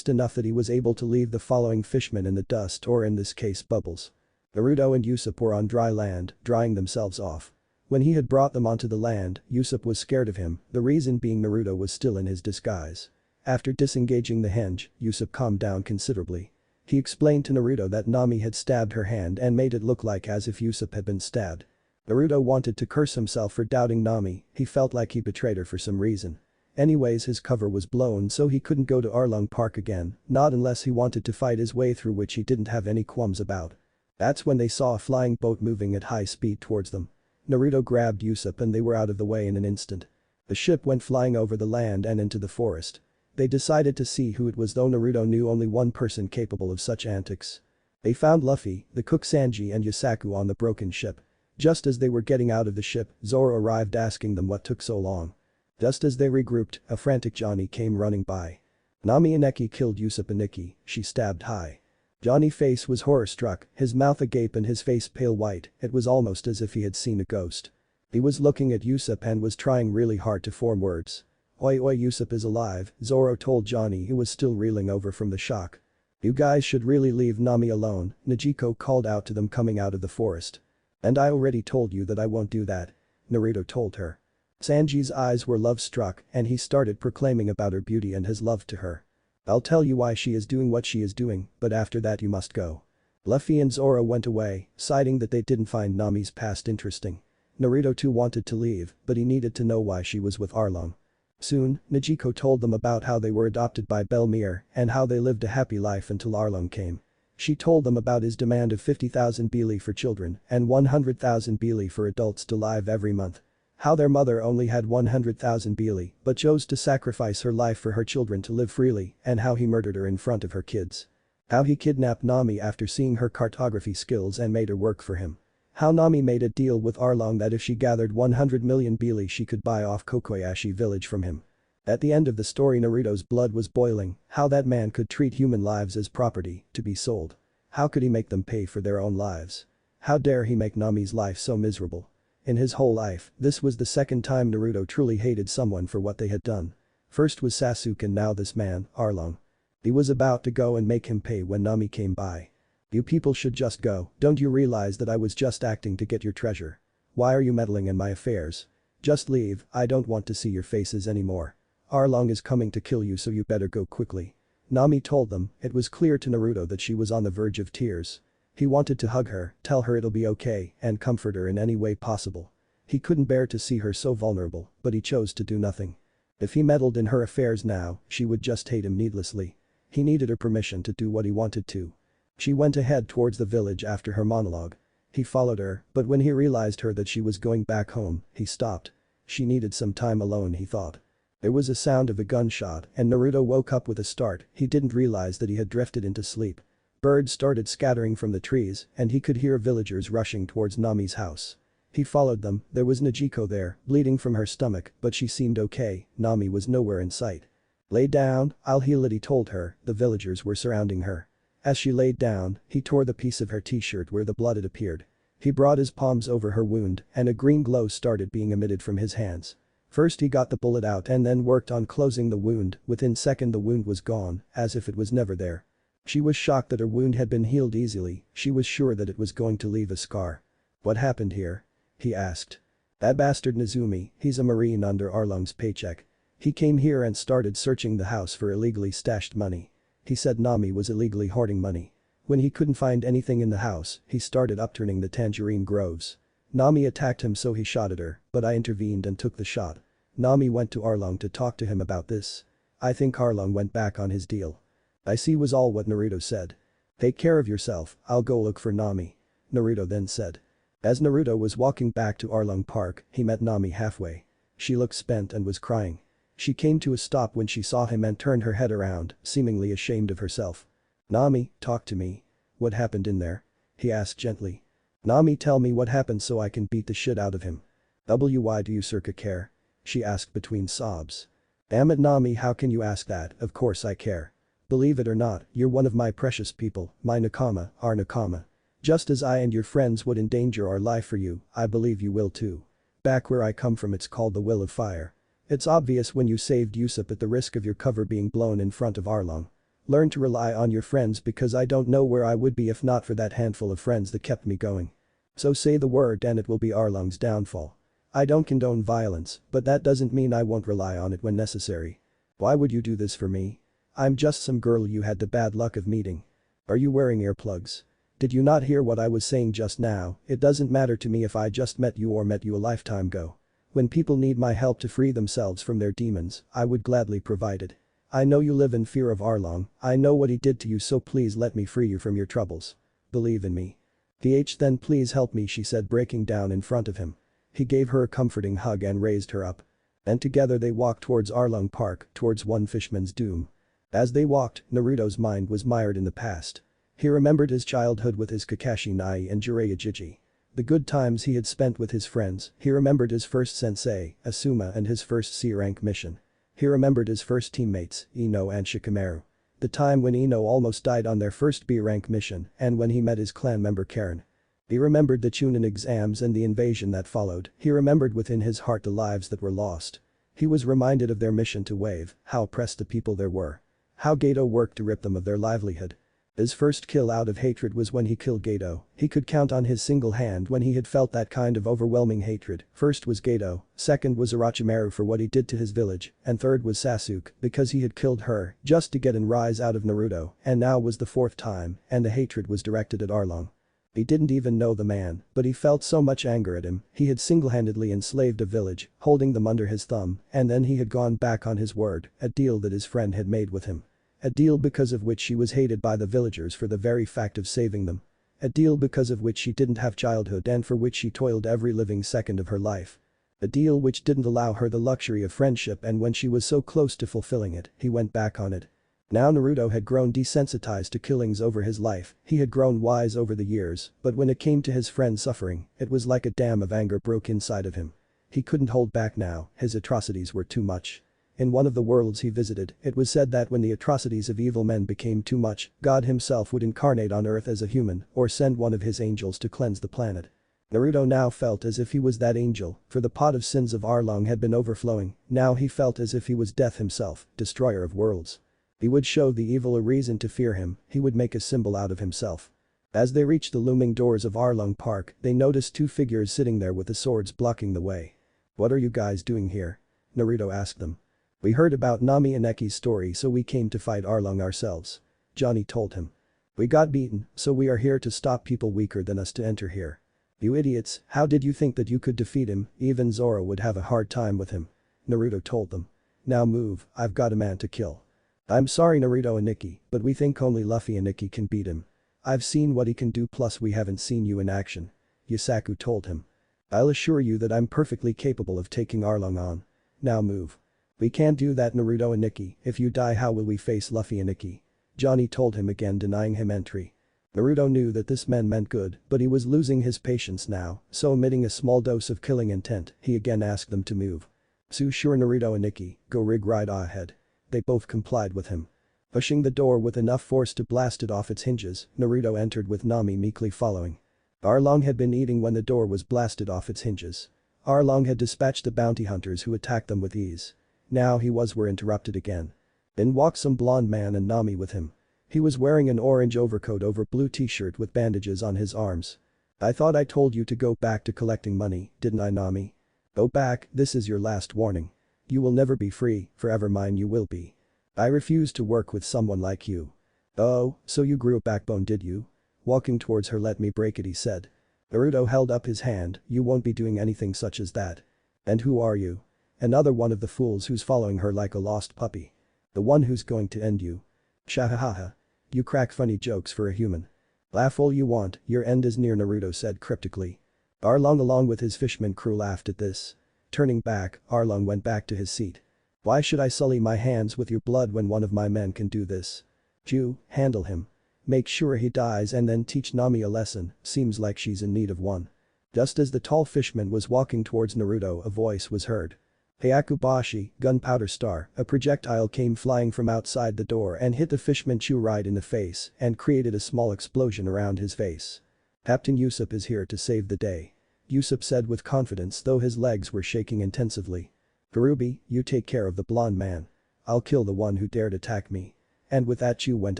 enough that he was able to leave the following fishmen in the dust, or in this case bubbles. Naruto and Usopp were on dry land, drying themselves off. When he had brought them onto the land, Usopp was scared of him, the reason being Naruto was still in his disguise. After disengaging the hinge, Usopp calmed down considerably. He explained to Naruto that Nami had stabbed her hand and made it look like as if Usopp had been stabbed. Naruto wanted to curse himself for doubting Nami, he felt like he betrayed her for some reason. Anyways, his cover was blown, so he couldn't go to Arlong Park again, not unless he wanted to fight his way through, which he didn't have any qualms about. That's when they saw a flying boat moving at high speed towards them. Naruto grabbed Usopp and they were out of the way in an instant. The ship went flying over the land and into the forest. They decided to see who it was, though Naruto knew only one person capable of such antics. They found Luffy, the cook Sanji and Yasaku on the broken ship. Just as they were getting out of the ship, Zoro arrived asking them what took so long. Just as they regrouped, a frantic Johnny came running by. Nami and Eki killed Usopp and Ikki, she stabbed high. Johnny's face was horror-struck, his mouth agape and his face pale white, it was almost as if he had seen a ghost. He was looking at Usopp and was trying really hard to form words. "Oi oi, Usopp is alive," Zoro told Johnny, who was still reeling over from the shock. "You guys should really leave Nami alone," Nezuko called out to them coming out of the forest. "And I already told you that I won't do that," Naruto told her. Sanji's eyes were love-struck and he started proclaiming about her beauty and his love to her. "I'll tell you why she is doing what she is doing, but after that you must go." Luffy and Zoro went away, citing that they didn't find Nami's past interesting. Naruto too wanted to leave, but he needed to know why she was with Arlong. Soon, Nezuko told them about how they were adopted by Belmere and how they lived a happy life until Arlong came. She told them about his demand of 50,000 bili for children and 100,000 bili for adults to live every month. How their mother only had 100,000 bili but chose to sacrifice her life for her children to live freely, and how he murdered her in front of her kids. How he kidnapped Nami after seeing her cartography skills and made her work for him. How Nami made a deal with Arlong that if she gathered 100 million bili she could buy off Kokoyashi village from him. At the end of the story Naruto's blood was boiling, how that man could treat human lives as property, to be sold. How could he make them pay for their own lives? How dare he make Nami's life so miserable? In his whole life, this was the second time Naruto truly hated someone for what they had done. First was Sasuke and now this man, Arlong. He was about to go and make him pay when Nami came by. "You people should just go, don't you realize that I was just acting to get your treasure? Why are you meddling in my affairs? Just leave, I don't want to see your faces anymore. Arlong is coming to kill you so you better go quickly." Nami told them, it was clear to Naruto that she was on the verge of tears. He wanted to hug her, tell her it'll be okay, and comfort her in any way possible. He couldn't bear to see her so vulnerable, but he chose to do nothing. If he meddled in her affairs now, she would just hate him needlessly. He needed her permission to do what he wanted to. She went ahead towards the village after her monologue. He followed her, but when he realized that she was going back home, he stopped. She needed some time alone, he thought. There was a sound of a gunshot and Naruto woke up with a start, he didn't realize that he had drifted into sleep. Birds started scattering from the trees and he could hear villagers rushing towards Nami's house. He followed them, there was Nezuko there, bleeding from her stomach, but she seemed okay, Nami was nowhere in sight. "Lay down, I'll heal it," he told her, the villagers were surrounding her. As she laid down, he tore the piece of her t-shirt where the blood had appeared. He brought his palms over her wound and a green glow started being emitted from his hands. First he got the bullet out and then worked on closing the wound, within second the wound was gone, as if it was never there. She was shocked that her wound had been healed easily, she was sure that it was going to leave a scar. "What happened here?" he asked. "That bastard Nezumi, he's a marine under Arlong's paycheck. He came here and started searching the house for illegally stashed money. He said Nami was illegally hoarding money. When he couldn't find anything in the house, he started upturning the tangerine groves. Nami attacked him so he shot at her, but I intervened and took the shot. Nami went to Arlong to talk to him about this. I think Arlong went back on his deal." "I see," was all what Naruto said. "Take care of yourself, I'll go look for Nami," Naruto then said. As Naruto was walking back to Arlong Park, he met Nami halfway. She looked spent and was crying. She came to a stop when she saw him and turned her head around, seemingly ashamed of herself. "Nami, talk to me. What happened in there?" he asked gently. "Nami, tell me what happened so I can beat the shit out of him." "Why do you circa care?" she asked between sobs. "Damn it Nami, how can you ask that, of course I care. Believe it or not, you're one of my precious people, my nakama, our nakama. Just as I and your friends would endanger our life for you, I believe you will too. Back where I come from it's called the Will of Fire. It's obvious when you saved Usopp at the risk of your cover being blown in front of Arlong. Learn to rely on your friends because I don't know where I would be if not for that handful of friends that kept me going. So say the word and it will be Arlong's downfall. I don't condone violence, but that doesn't mean I won't rely on it when necessary. Why would you do this for me? I'm just some girl you had the bad luck of meeting. Are you wearing earplugs? Did you not hear what I was saying just now? It doesn't matter to me if I just met you or met you a lifetime ago. When people need my help to free themselves from their demons, I would gladly provide it. I know you live in fear of Arlong, I know what he did to you so please let me free you from your troubles. Believe in me." Then please help me, she said, breaking down in front of him. He gave her a comforting hug and raised her up. And together they walked towards Arlong Park, towards one fishman's doom. As they walked, Naruto's mind was mired in the past. He remembered his childhood with his Kakashi Nai and Jiraiya. The good times he had spent with his friends. He remembered his first sensei, Asuma, and his first C-rank mission. He remembered his first teammates, Ino and Shikamaru. The time when Ino almost died on their first B-rank mission and when he met his clan member Karen. He remembered the Chunin exams and the invasion that followed. He remembered within his heart the lives that were lost. He was reminded of their mission to Wave, how oppressed the people there were. How Gato worked to rip them of their livelihood. His first kill out of hatred was when he killed Gato. He could count on his single hand when he had felt that kind of overwhelming hatred. First was Gato, second was Orochimaru for what he did to his village, and third was Sasuke because he had killed her just to get an rise out of Naruto, and now was the fourth time, and the hatred was directed at Arlong. He didn't even know the man, but he felt so much anger at him. He had single-handedly enslaved a village, holding them under his thumb, and then he had gone back on his word, a deal that his friend had made with him. A deal because of which she was hated by the villagers for the very fact of saving them. A deal because of which she didn't have childhood and for which she toiled every living second of her life. A deal which didn't allow her the luxury of friendship, and when she was so close to fulfilling it, he went back on it. Now Naruto had grown desensitized to killings over his life, he had grown wise over the years, but when it came to his friend suffering, it was like a dam of anger broke inside of him. He couldn't hold back now, his atrocities were too much. In one of the worlds he visited, it was said that when the atrocities of evil men became too much, God himself would incarnate on Earth as a human or send one of his angels to cleanse the planet. Naruto now felt as if he was that angel, for the pot of sins of Arlong had been overflowing. Now he felt as if he was death himself, destroyer of worlds. He would show the evil a reason to fear him, he would make a symbol out of himself. As they reached the looming doors of Arlong Park, they noticed two figures sitting there with the swords blocking the way. "What are you guys doing here?" Naruto asked them. "We heard about Nami and Eki's story, so we came to fight Arlong ourselves," Johnny told him. "We got beaten, so we are here to stop people weaker than us to enter here." "You idiots, how did you think that you could defeat him? Even Zoro would have a hard time with him," Naruto told them. "Now move, I've got a man to kill." "I'm sorry Naruto and Nikki, but we think only Luffy and Nikki can beat him. I've seen what he can do, plus we haven't seen you in action," Yusaku told him. "I'll assure you that I'm perfectly capable of taking Arlong on. Now move." "We can't do that Naruto and Nikki, if you die how will we face Luffy and Nikki?" Johnny told him, again denying him entry. Naruto knew that this man meant good, but he was losing his patience now, so emitting a small dose of killing intent, he again asked them to move. "So sure Naruto and Nikki, go rig right ahead." They both complied with him. Pushing the door with enough force to blast it off its hinges, Naruto entered with Nami meekly following. Arlong had been eating when the door was blasted off its hinges. Arlong had dispatched the bounty hunters who attacked them with ease. Now were interrupted again. In walked some blonde man and Nami with him. He was wearing an orange overcoat over blue t-shirt with bandages on his arms. "I thought I told you to go back to collecting money, didn't I Nami? Go back, this is your last warning. You will never be free, forever mine you will be. I refuse to work with someone like you." "Oh, so you grew a backbone did you?" Walking towards her, "Let me break it," he said. Naruto held up his hand, "You won't be doing anything such as that." "And who are you?" "Another one of the fools who's following her like a lost puppy. The one who's going to end you." "Shahahaha. You crack funny jokes for a human. Laugh all you want, your end is near," Naruto said cryptically. Arlong along with his fishman crew laughed at this. Turning back, Arlong went back to his seat. "Why should I sully my hands with your blood when one of my men can do this? Ju, handle him. Make sure he dies and then teach Nami a lesson, seems like she's in need of one." Just as the tall fishman was walking towards Naruto, a voice was heard. "Hyakubashi, gunpowder star," a projectile came flying from outside the door and hit the fishman Chu right in the face and created a small explosion around his face. "Captain Usopp is here to save the day," Usopp said with confidence, though his legs were shaking intensively. "Kurubi, you take care of the blonde man. I'll kill the one who dared attack me." And with that Chu went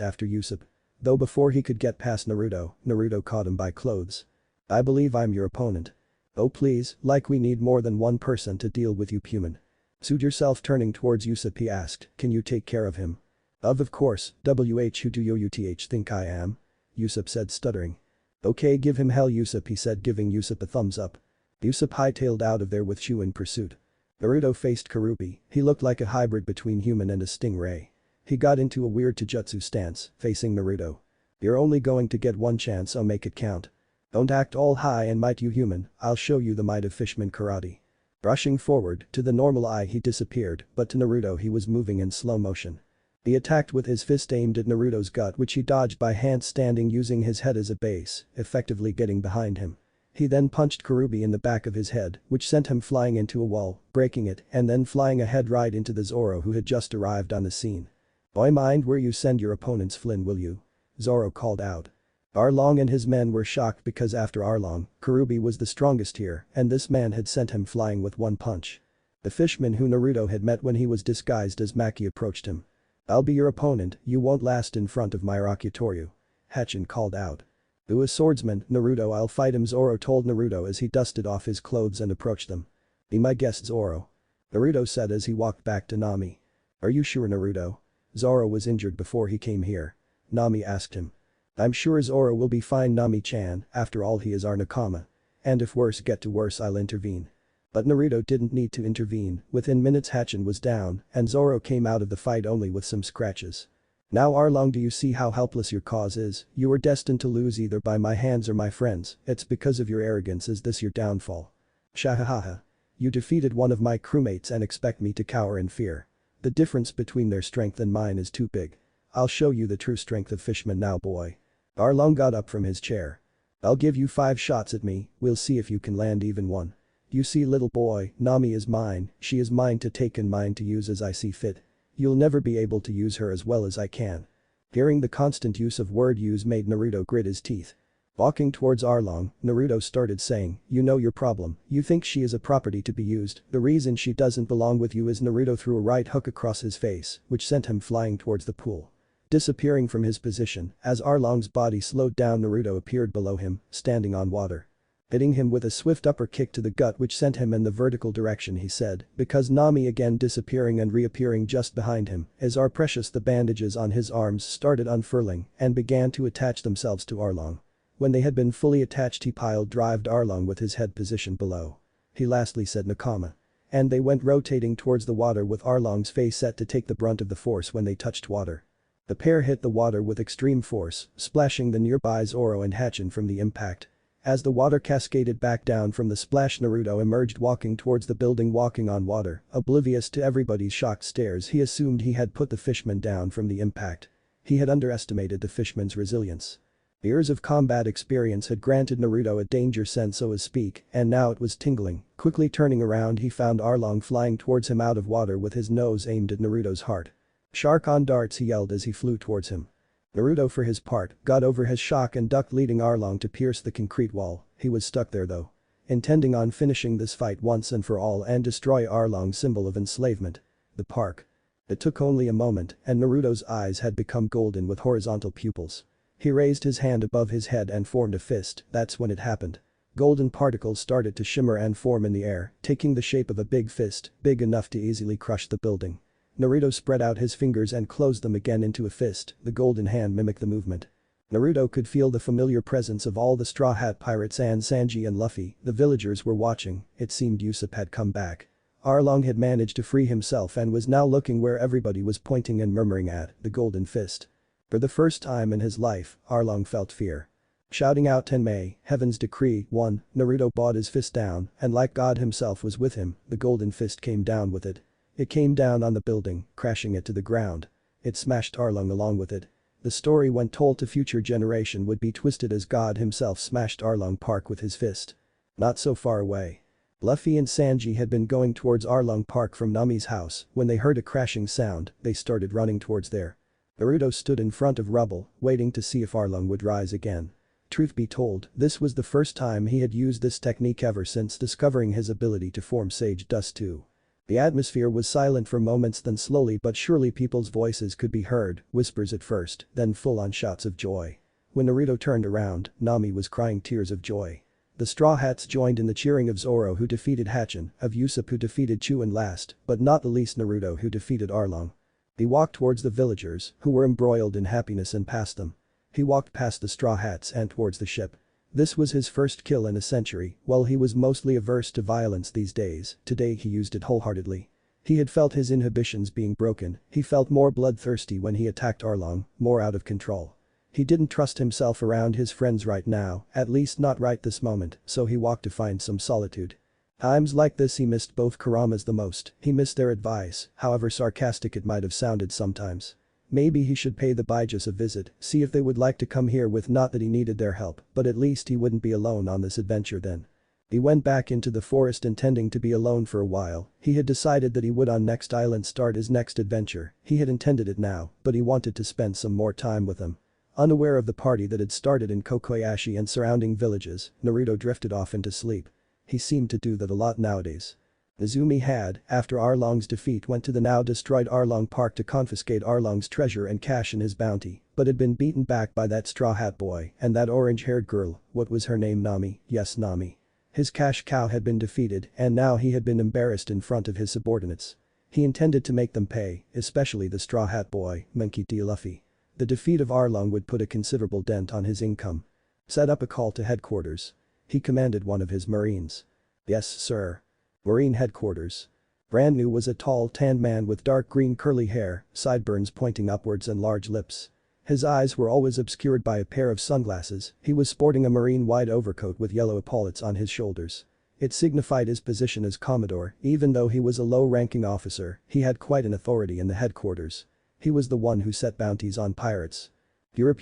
after Usopp. Though before he could get past Naruto caught him by clothes. "I believe I'm your opponent." "Oh please, like we need more than one person to deal with you human." "Suit yourself," turning towards Usopp he asked, "Can you take care of him?" Of course, who do you think I am?" Usopp said stuttering. "Okay give him hell Usopp," he said giving Usopp a thumbs up. Usopp hightailed out of there with Chu in pursuit. Naruto faced Kurubi, he looked like a hybrid between human and a stingray. He got into a weird taijutsu stance, facing Naruto. "You're only going to get one chance, I'll make it count." Don't act all high and might you human, I'll show you the might of fishman karate. Rushing forward, to the normal eye he disappeared, but to Naruto he was moving in slow motion. He attacked with his fist aimed at Naruto's gut which he dodged by handstanding using his head as a base, effectively getting behind him. He then punched Kurubi in the back of his head, which sent him flying into a wall, breaking it, and then flying ahead right into the Zoro who had just arrived on the scene. "Boy, mind where you send your opponents, Flynn, will you?" Zoro called out. Arlong and his men were shocked because after Arlong, Kurubi was the strongest here and this man had sent him flying with one punch. The fishman who Naruto had met when he was disguised as Maki approached him. "I'll be your opponent, you won't last in front of my Rakutoryu," Hachin called out. "Who is swordsman, Naruto, I'll fight him," Zoro told Naruto as he dusted off his clothes and approached them. "Be my guest, Zoro," Naruto said as he walked back to Nami. "Are you sure, Naruto? Zoro was injured before he came here," Nami asked him. "I'm sure Zoro will be fine, Nami-chan, after all he is our Nakama. And if worse get to worse I'll intervene." But Naruto didn't need to intervene, within minutes Hachin was down and Zoro came out of the fight only with some scratches. "Now Arlong, do you see how helpless your cause is? You are destined to lose either by my hands or my friends, it's because of your arrogance is this your downfall. Shahahaha. You defeated one of my crewmates and expect me to cower in fear. The difference between their strength and mine is too big. I'll show you the true strength of fishmen now, boy." Arlong got up from his chair. "I'll give you 5 shots at me, we'll see if you can land even one. You see, little boy, Nami is mine, she is mine to take and mine to use as I see fit. You'll never be able to use her as well as I can." Hearing the constant use of word use made Naruto grit his teeth. Walking towards Arlong, Naruto started saying, "You know your problem, you think she is a property to be used, the reason she doesn't belong with you is." Naruto threw a right hook across his face, which sent him flying towards the pool. Disappearing from his position, as Arlong's body slowed down Naruto appeared below him, standing on water. Hitting him with a swift upper kick to the gut which sent him in the vertical direction he said, because Nami again disappearing and reappearing just behind him, as our precious the bandages on his arms started unfurling and began to attach themselves to Arlong. When they had been fully attached he pile-drived Arlong with his head positioned below. He lastly said Nakama. And they went rotating towards the water with Arlong's face set to take the brunt of the force when they touched water. The pair hit the water with extreme force, splashing the nearby Zoro and Hachin from the impact. As the water cascaded back down from the splash, Naruto emerged walking towards the building, walking on water, oblivious to everybody's shocked stares. He assumed he had put the fishman down from the impact. He had underestimated the fishman's resilience. Years of combat experience had granted Naruto a danger sense, so to speak, and now it was tingling. Quickly turning around he found Arlong flying towards him out of water with his nose aimed at Naruto's heart. "Shark on darts," he yelled as he flew towards him. Naruto for his part got over his shock and ducked, leading Arlong to pierce the concrete wall. He was stuck there though. Intending on finishing this fight once and for all and destroy Arlong's symbol of enslavement. The park. It took only a moment and Naruto's eyes had become golden with horizontal pupils. He raised his hand above his head and formed a fist. That's when it happened. Golden particles started to shimmer and form in the air, taking the shape of a big fist, big enough to easily crush the building. Naruto spread out his fingers and closed them again into a fist, the golden hand mimicked the movement. Naruto could feel the familiar presence of all the Straw Hat Pirates and Sanji and Luffy, the villagers were watching, it seemed Usopp had come back. Arlong had managed to free himself and was now looking where everybody was pointing and murmuring at, the golden fist. For the first time in his life, Arlong felt fear. Shouting out Tenmei, heaven's decree, 1, Naruto brought his fist down and like God himself was with him, the golden fist came down with it. It came down on the building, crashing it to the ground. It smashed Arlong along with it. The story when told to future generation would be twisted as God himself smashed Arlong Park with his fist. Not so far away. Luffy and Sanji had been going towards Arlong Park from Nami's house. When they heard a crashing sound, they started running towards there. Naruto stood in front of rubble, waiting to see if Arlong would rise again. Truth be told, this was the first time he had used this technique ever since discovering his ability to form sage dust too. The atmosphere was silent for moments, then slowly but surely people's voices could be heard, whispers at first, then full-on shouts of joy. When Naruto turned around, Nami was crying tears of joy. The Straw Hats joined in the cheering of Zoro who defeated Hachin, of Usopp who defeated Chu and last, but not the least Naruto who defeated Arlong. He walked towards the villagers, who were embroiled in happiness and past them. He walked past the Straw Hats and towards the ship. This was his first kill in a century. While he was mostly averse to violence these days, today he used it wholeheartedly. He had felt his inhibitions being broken, he felt more bloodthirsty when he attacked Arlong, more out of control. He didn't trust himself around his friends right now, at least not right this moment, so he walked to find some solitude. Times like this he missed both Kuramas the most, he missed their advice, however sarcastic it might have sounded sometimes. Maybe he should pay the Bijus a visit, see if they would like to come here with, not that he needed their help, but at least he wouldn't be alone on this adventure then. He went back into the forest intending to be alone for a while, he had decided that he would on next island start his next adventure, he had intended it now, but he wanted to spend some more time with them. Unaware of the party that had started in Kokoyashi and surrounding villages, Naruto drifted off into sleep. He seemed to do that a lot nowadays. Izumi had, after Arlong's defeat, went to the now destroyed Arlong Park to confiscate Arlong's treasure and cash in his bounty, but had been beaten back by that straw hat boy and that orange-haired girl, what was her name, Nami? Yes, Nami. His cash cow had been defeated and now he had been embarrassed in front of his subordinates. He intended to make them pay, especially the straw hat boy, Monkey D. Luffy. The defeat of Arlong would put a considerable dent on his income. Set up a call to headquarters. He commanded one of his marines. Yes, sir. Marine headquarters. Brand new was a tall tanned man with dark green curly hair, sideburns pointing upwards and large lips. His eyes were always obscured by a pair of sunglasses, he was sporting a marine wide overcoat with yellow epaulets on his shoulders. It signified his position as Commodore, even though he was a low-ranking officer, he had quite an authority in the headquarters. He was the one who set bounties on pirates. Pure.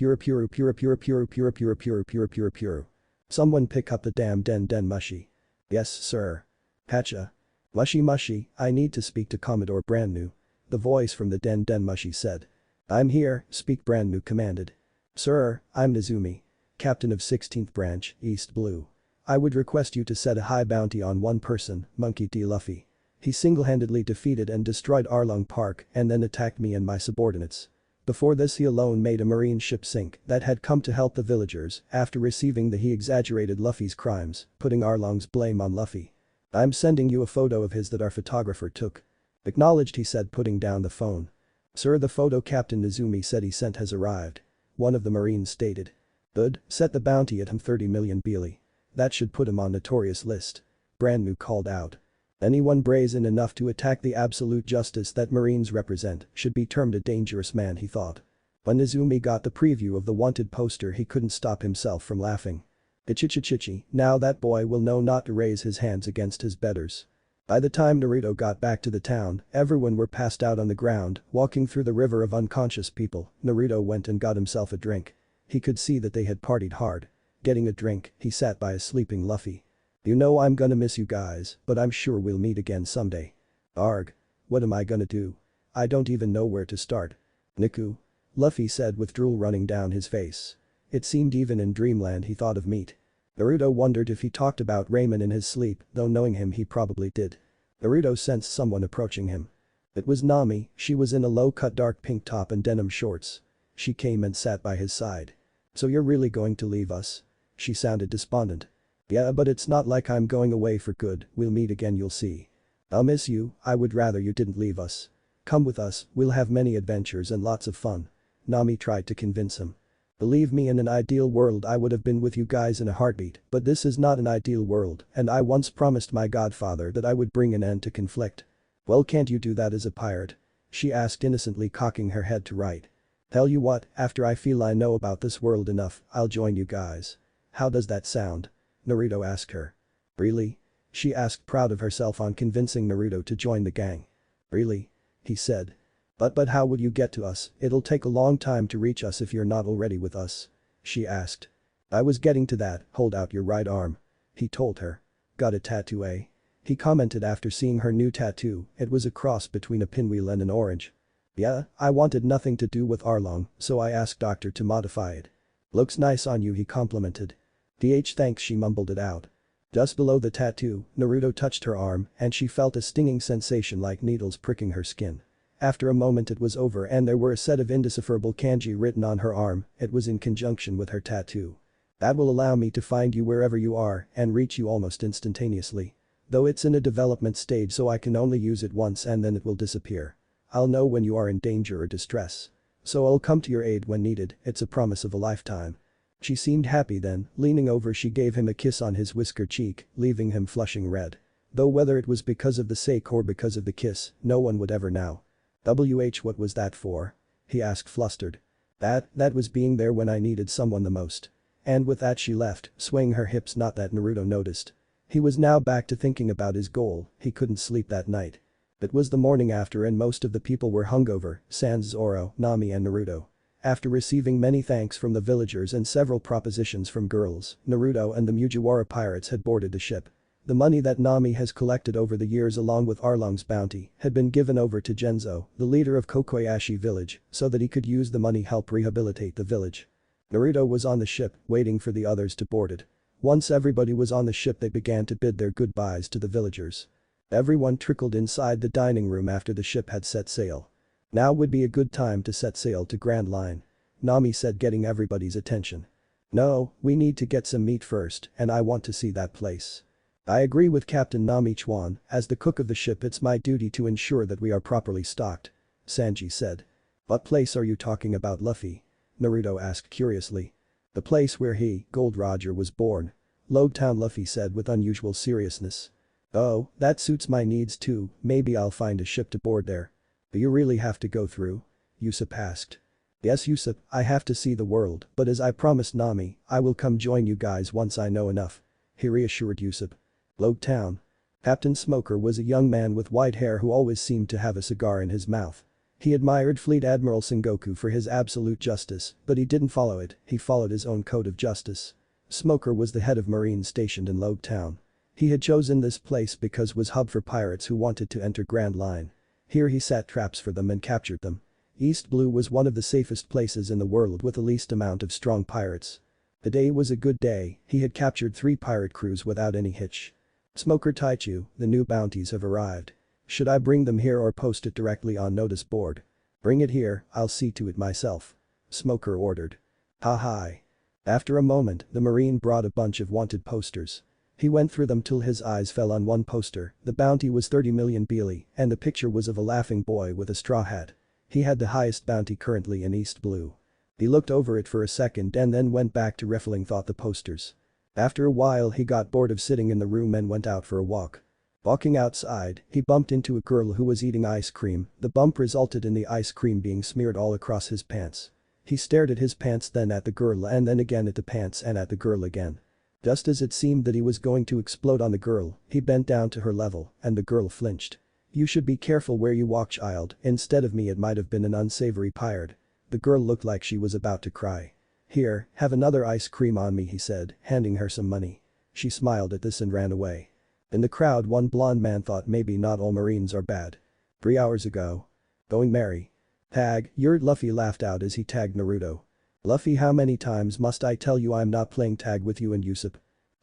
Someone pick up the damn den mushy. Yes, sir. Pacha. Mushy, I need to speak to Commodore Brand New. The voice from the den mushy said. I'm here, speak Brand New commanded. Sir, I'm Nizumi. Captain of 16th Branch, East Blue. I would request you to set a high bounty on one person, Monkey D. Luffy. He single-handedly defeated and destroyed Arlong Park and then attacked me and my subordinates. Before this he alone made a marine ship sink that had come to help the villagers, after receiving he exaggerated Luffy's crimes, putting Arlong's blame on Luffy. I'm sending you a photo of his that our photographer took. Acknowledged, he said, putting down the phone. Sir, the photo Captain Nizumi said he sent has arrived. One of the marines stated. Good, set the bounty at him 30 million Beely. That should put him on notorious list. Brand New called out. Anyone brazen enough to attack the absolute justice that Marines represent should be termed a dangerous man, he thought. When Izumi got the preview of the wanted poster he couldn't stop himself from laughing. Ichichichichi, now that boy will know not to raise his hands against his betters. By the time Naruto got back to the town, everyone were passed out on the ground, walking through the river of unconscious people. Naruto went and got himself a drink. He could see that they had partied hard. Getting a drink, he sat by a sleeping Luffy. You know I'm gonna miss you guys, but I'm sure we'll meet again someday. Arg. What am I gonna do? I don't even know where to start. Niku. Luffy said with drool running down his face. It seemed even in dreamland he thought of meat. Naruto wondered if he talked about ramen in his sleep, though knowing him he probably did. Naruto sensed someone approaching him. It was Nami, she was in a low-cut dark pink top and denim shorts. She came and sat by his side. So you're really going to leave us? She sounded despondent. Yeah, but it's not like I'm going away for good, we'll meet again, you'll see. I'll miss you, I would rather you didn't leave us. Come with us, we'll have many adventures and lots of fun. Nami tried to convince him. Believe me, in an ideal world I would have been with you guys in a heartbeat, but this is not an ideal world and I once promised my godfather that I would bring an end to conflict. Well, can't you do that as a pirate? She asked innocently, cocking her head to right. Tell you what, after I feel I know about this world enough, I'll join you guys. How does that sound? Naruto asked her. Really? She asked, proud of herself on convincing Naruto to join the gang. Really? He said. But how would you get to us? It'll take a long time to reach us if you're not already with us. She asked. I was getting to that, hold out your right arm. He told her. Got a tattoo, eh? He commented after seeing her new tattoo, it was a cross between a pinwheel and an orange. Yeah, I wanted nothing to do with Arlong, so I asked Doctor to modify it. Looks nice on you, he complimented. Thanks, she mumbled it out. Just below the tattoo, Naruto touched her arm and she felt a stinging sensation like needles pricking her skin. After a moment it was over and there were a set of indecipherable kanji written on her arm, it was in conjunction with her tattoo. That will allow me to find you wherever you are and reach you almost instantaneously. Though it's in a development stage so I can only use it once and then it will disappear. I'll know when you are in danger or distress. So I'll come to your aid when needed, it's a promise of a lifetime. She seemed happy then, leaning over she gave him a kiss on his whisker cheek, leaving him flushing red. Though whether it was because of the sake or because of the kiss, no one would ever know. What was that for? He asked flustered. That was being there when I needed someone the most. And with that she left, swaying her hips, not that Naruto noticed. He was now back to thinking about his goal, he couldn't sleep that night. It was the morning after and most of the people were hungover, sans Zoro, Nami and Naruto. After receiving many thanks from the villagers and several propositions from girls, Naruto and the Mugiwara pirates had boarded the ship. The money that Nami has collected over the years along with Arlong's bounty had been given over to Genzo, the leader of Kokoyashi village, so that he could use the money help rehabilitate the village. Naruto was on the ship, waiting for the others to board it. Once everybody was on the ship they began to bid their goodbyes to the villagers. Everyone trickled inside the dining room after the ship had set sail. Now would be a good time to set sail to Grand Line. Nami said, getting everybody's attention. No, we need to get some meat first and I want to see that place. I agree with Captain Nami Chuan, as the cook of the ship it's my duty to ensure that we are properly stocked. Sanji said. What place are you talking about, Luffy? Naruto asked curiously. The place where he, Gold Roger, was born. Loguetown, Luffy said with unusual seriousness. Oh, that suits my needs too, maybe I'll find a ship to board there. Do you really have to go through? Usopp asked. Yes Usopp, I have to see the world, but as I promised Nami, I will come join you guys once I know enough. He reassured Usopp. Loguetown. Captain Smoker was a young man with white hair who always seemed to have a cigar in his mouth. He admired Fleet Admiral Sengoku for his absolute justice, but he didn't follow it, he followed his own code of justice. Smoker was the head of Marines stationed in Loguetown. He had chosen this place because it was hub for pirates who wanted to enter Grand Line. Here he set traps for them and captured them. East Blue was one of the safest places in the world with the least amount of strong pirates. The day was a good day, he had captured 3 pirate crews without any hitch. Smoker Taichu, the new bounties have arrived. Should I bring them here or post it directly on notice board? Bring it here, I'll see to it myself. Smoker ordered. Ha hi. After a moment, the Marine brought a bunch of wanted posters. He went through them till his eyes fell on one poster, the bounty was 30 million Beely, and the picture was of a laughing boy with a straw hat. He had the highest bounty currently in East Blue. He looked over it for a second and then went back to riffling thought the posters. After a while he got bored of sitting in the room and went out for a walk. Walking outside, he bumped into a girl who was eating ice cream, the bump resulted in the ice cream being smeared all across his pants. He stared at his pants, then at the girl and then again at the pants and at the girl again. Just as it seemed that he was going to explode on the girl, he bent down to her level and the girl flinched. You should be careful where you walk, child, instead of me it might have been an unsavory pirate. The girl looked like she was about to cry. Here, have another ice cream on me, he said, handing her some money. She smiled at this and ran away. In the crowd one blonde man thought maybe not all Marines are bad. 3 hours ago. Going merry. Tag, you're Luffy laughed out as he tagged Naruto. Luffy, how many times must I tell you I'm not playing tag with you and Usopp?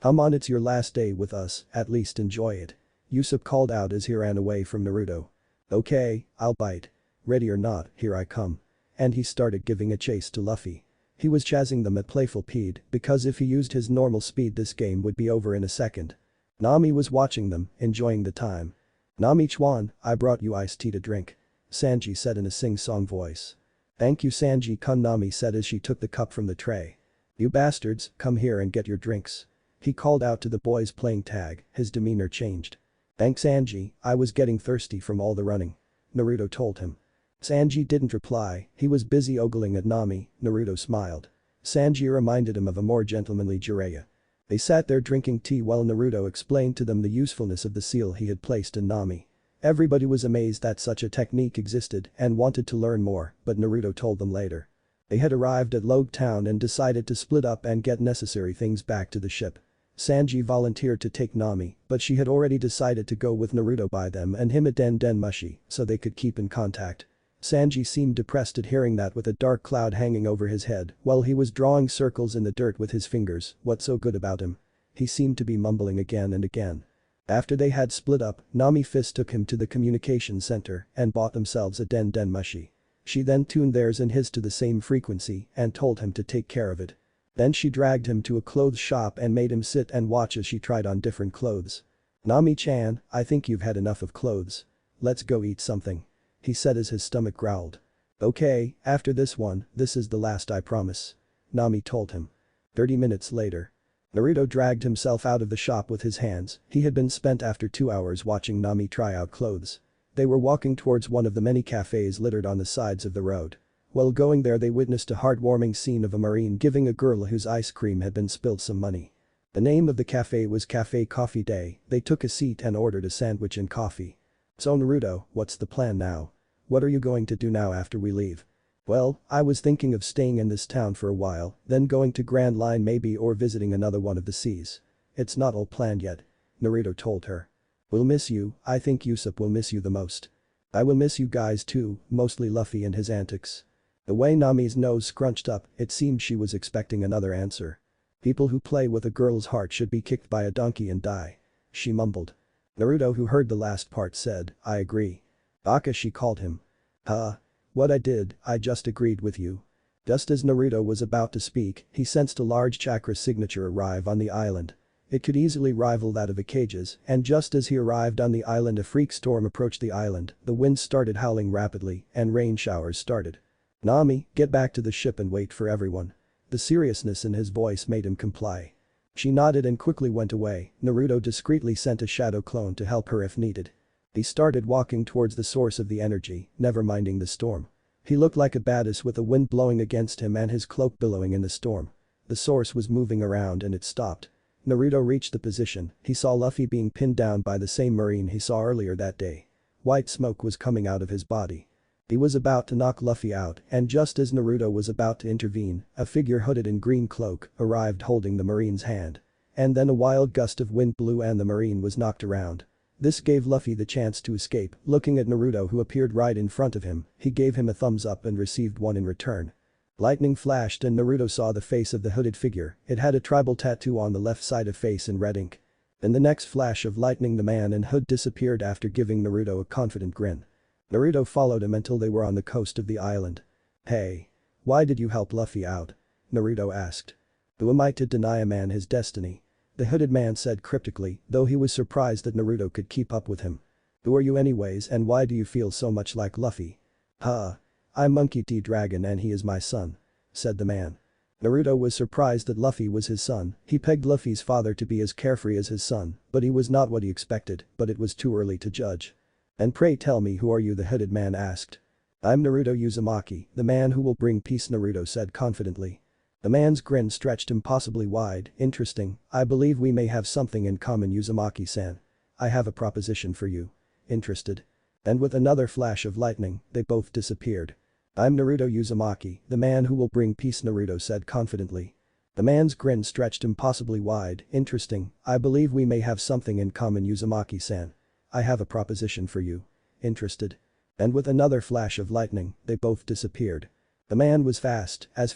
Come on, it's your last day with us, at least enjoy it. Usopp called out as he ran away from Naruto. Okay, I'll bite. Ready or not, here I come. And he started giving a chase to Luffy. He was chasing them at playful speed because if he used his normal speed this game would be over in a second. Nami was watching them, enjoying the time. Nami Chuan, I brought you iced tea to drink. Sanji said in a sing-song voice. Thank you Sanji-kun, Nami said as she took the cup from the tray. You bastards, come here and get your drinks. He called out to the boys playing tag, his demeanor changed. Thanks Sanji, I was getting thirsty from all the running. Naruto told him. Sanji didn't reply, he was busy ogling at Nami. Naruto smiled. Sanji reminded him of a more gentlemanly Jiraiya. They sat there drinking tea while Naruto explained to them the usefulness of the seal he had placed in Nami. Everybody was amazed that such a technique existed and wanted to learn more, but Naruto told them later. They had arrived at Loguetown and decided to split up and get necessary things back to the ship. Sanji volunteered to take Nami, but she had already decided to go with Naruto by them and him at Den Den Mushi so they could keep in contact. Sanji seemed depressed at hearing that with a dark cloud hanging over his head while he was drawing circles in the dirt with his fingers. What's so good about him? He seemed to be mumbling again and again. After they had split up, Nami Fist took him to the communication center and bought themselves a Den Den Mushi. She then tuned theirs and his to the same frequency and told him to take care of it. Then she dragged him to a clothes shop and made him sit and watch as she tried on different clothes. Nami-chan, I think you've had enough of clothes. Let's go eat something. He said as his stomach growled. Okay, after this one, this is the last I promise. Nami told him. 30 minutes later. Naruto dragged himself out of the shop with his hands, he had been spent after 2 hours watching Nami try out clothes. They were walking towards one of the many cafes littered on the sides of the road. While going there they witnessed a heartwarming scene of a marine giving a girl whose ice cream had been spilled some money. The name of the cafe was Cafe Coffee Day. They took a seat and ordered a sandwich and coffee. "So Naruto, what's the plan now? What are you going to do now after we leave?" "Well, I was thinking of staying in this town for a while, then going to Grand Line maybe or visiting another one of the seas. It's not all planned yet," Naruto told her. "We'll miss you, I think Usopp will miss you the most. I will miss you guys too, mostly Luffy and his antics." The way Nami's nose scrunched up, it seemed she was expecting another answer. "People who play with a girl's heart should be kicked by a donkey and die," she mumbled. Naruto, who heard the last part, said, "I agree." "Baka," she called him. "Huh? What I did, I just agreed with you." Just as Naruto was about to speak, he sensed a large chakra signature arrive on the island. It could easily rival that of Ikage's, and just as he arrived on the island a freak storm approached the island, the wind started howling rapidly, and rain showers started. "Nami, get back to the ship and wait for everyone." The seriousness in his voice made him comply. She nodded and quickly went away. Naruto discreetly sent a shadow clone to help her if needed. He started walking towards the source of the energy, never minding the storm. He looked like a badass with the wind blowing against him and his cloak billowing in the storm. The source was moving around and it stopped. Naruto reached the position. He saw Luffy being pinned down by the same marine he saw earlier that day. White smoke was coming out of his body. He was about to knock Luffy out, and just as Naruto was about to intervene, a figure hooded in green cloak arrived holding the marine's hand. And then a wild gust of wind blew and the marine was knocked around. This gave Luffy the chance to escape. Looking at Naruto, who appeared right in front of him, he gave him a thumbs up and received one in return. Lightning flashed and Naruto saw the face of the hooded figure. It had a tribal tattoo on the left side of face in red ink. In the next flash of lightning the man in hood disappeared after giving Naruto a confident grin. Naruto followed him until they were on the coast of the island. "Hey. Why did you help Luffy out?" Naruto asked. "Who am I to deny a man his destiny?" the hooded man said cryptically, though he was surprised that Naruto could keep up with him. "Who are you anyways and why do you feel so much like Luffy?" "Huh. I'm Monkey D. Dragon and he is my son," said the man. Naruto was surprised that Luffy was his son. He pegged Luffy's father to be as carefree as his son, but he was not what he expected, but it was too early to judge. "And pray tell me, who are you?" the hooded man asked. "I'm Naruto Uzumaki, the man who will bring peace," Naruto said confidently. The man's grin stretched impossibly wide. "Interesting, I believe we may have something in common, Uzumaki-san. I have a proposition for you. Interested?" And with another flash of lightning, they both disappeared. "I'm Naruto Uzumaki, the man who will bring peace," Naruto said confidently. The man's grin stretched impossibly wide. "Interesting, I believe we may have something in common, Uzumaki-san. I have a proposition for you. Interested?" And with another flash of lightning, they both disappeared. The man was fast as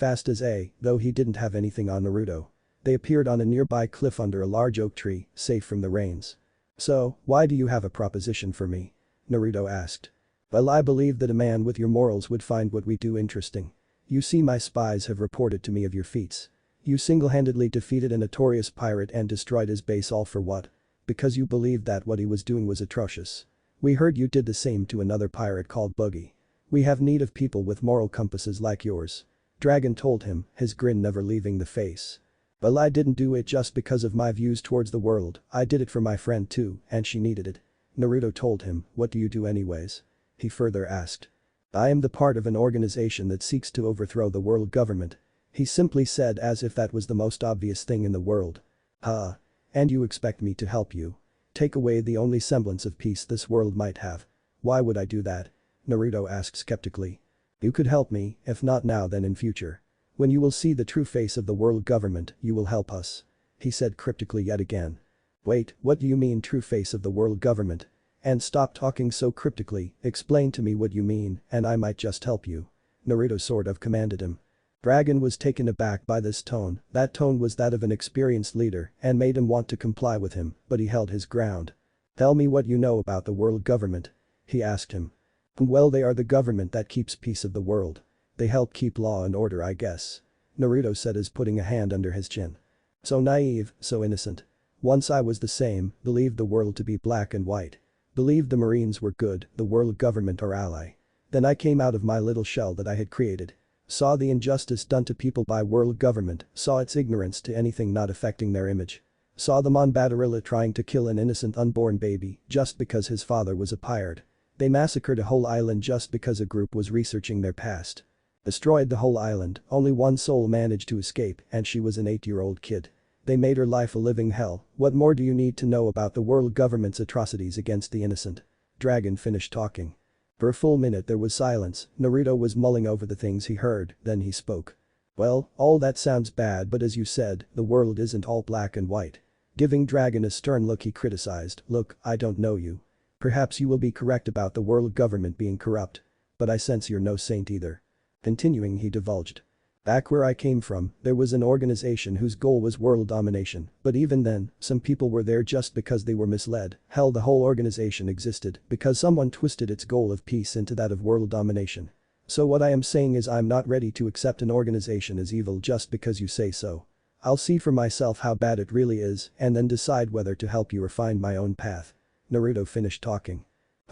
though he didn't have anything on Naruto. They appeared on a nearby cliff under a large oak tree, safe from the rains. "So, why do you have a proposition for me?" Naruto asked. "Well, I believe that a man with your morals would find what we do interesting. You see, my spies have reported to me of your feats. You single-handedly defeated a notorious pirate and destroyed his base, all for what? Because you believed that what he was doing was atrocious. We heard you did the same to another pirate called Buggy. We have need of people with moral compasses like yours." Dragon told him, his grin never leaving the face. "Well, I didn't do it just because of my views towards the world, I did it for my friend too, and she needed it." Naruto told him. "What do you do anyways?" he further asked. "I am the part of an organization that seeks to overthrow the world government," he simply said, as if that was the most obvious thing in the world. "Huh? And you expect me to help you? Take away the only semblance of peace this world might have? Why would I do that?" Naruto asked skeptically. "You could help me, if not now then in future. When you will see the true face of the world government, you will help us," he said cryptically yet again. "Wait, what do you mean true face of the world government? And stop talking so cryptically, explain to me what you mean and I might just help you," Naruto sort of commanded him. Dragon was taken aback by this tone. That tone was that of an experienced leader and made him want to comply with him, but he held his ground. "Tell me what you know about the world government," he asked him. "Well, they are the government that keeps peace of the world. They help keep law and order, I guess," Naruto said as putting a hand under his chin. "So naive, so innocent. Once I was the same, believed the world to be black and white. Believed the Marines were good, the world government our ally. Then I came out of my little shell that I had created. Saw the injustice done to people by world government, saw its ignorance to anything not affecting their image. Saw them on Badarilla trying to kill an innocent unborn baby just because his father was a pirate. They massacred a whole island just because a group was researching their past. Destroyed the whole island, only one soul managed to escape and she was an 8-year-old kid. They made her life a living hell, what more do you need to know about the world government's atrocities against the innocent? Dragon finished talking. For a full minute there was silence, Naruto was mulling over the things he heard, then he spoke. Well, all that sounds bad but as you said, the world isn't all black and white. Giving Dragon a stern look he criticized, look, I don't know you. Perhaps you will be correct about the world government being corrupt. But I sense you're no saint either. Continuing he divulged. Back where I came from, there was an organization whose goal was world domination, but even then, some people were there just because they were misled. Hell, the whole organization existed because someone twisted its goal of peace into that of world domination. So what I am saying is I'm not ready to accept an organization as evil just because you say so. I'll see for myself how bad it really is and then decide whether to help you or find my own path. Naruto finished talking.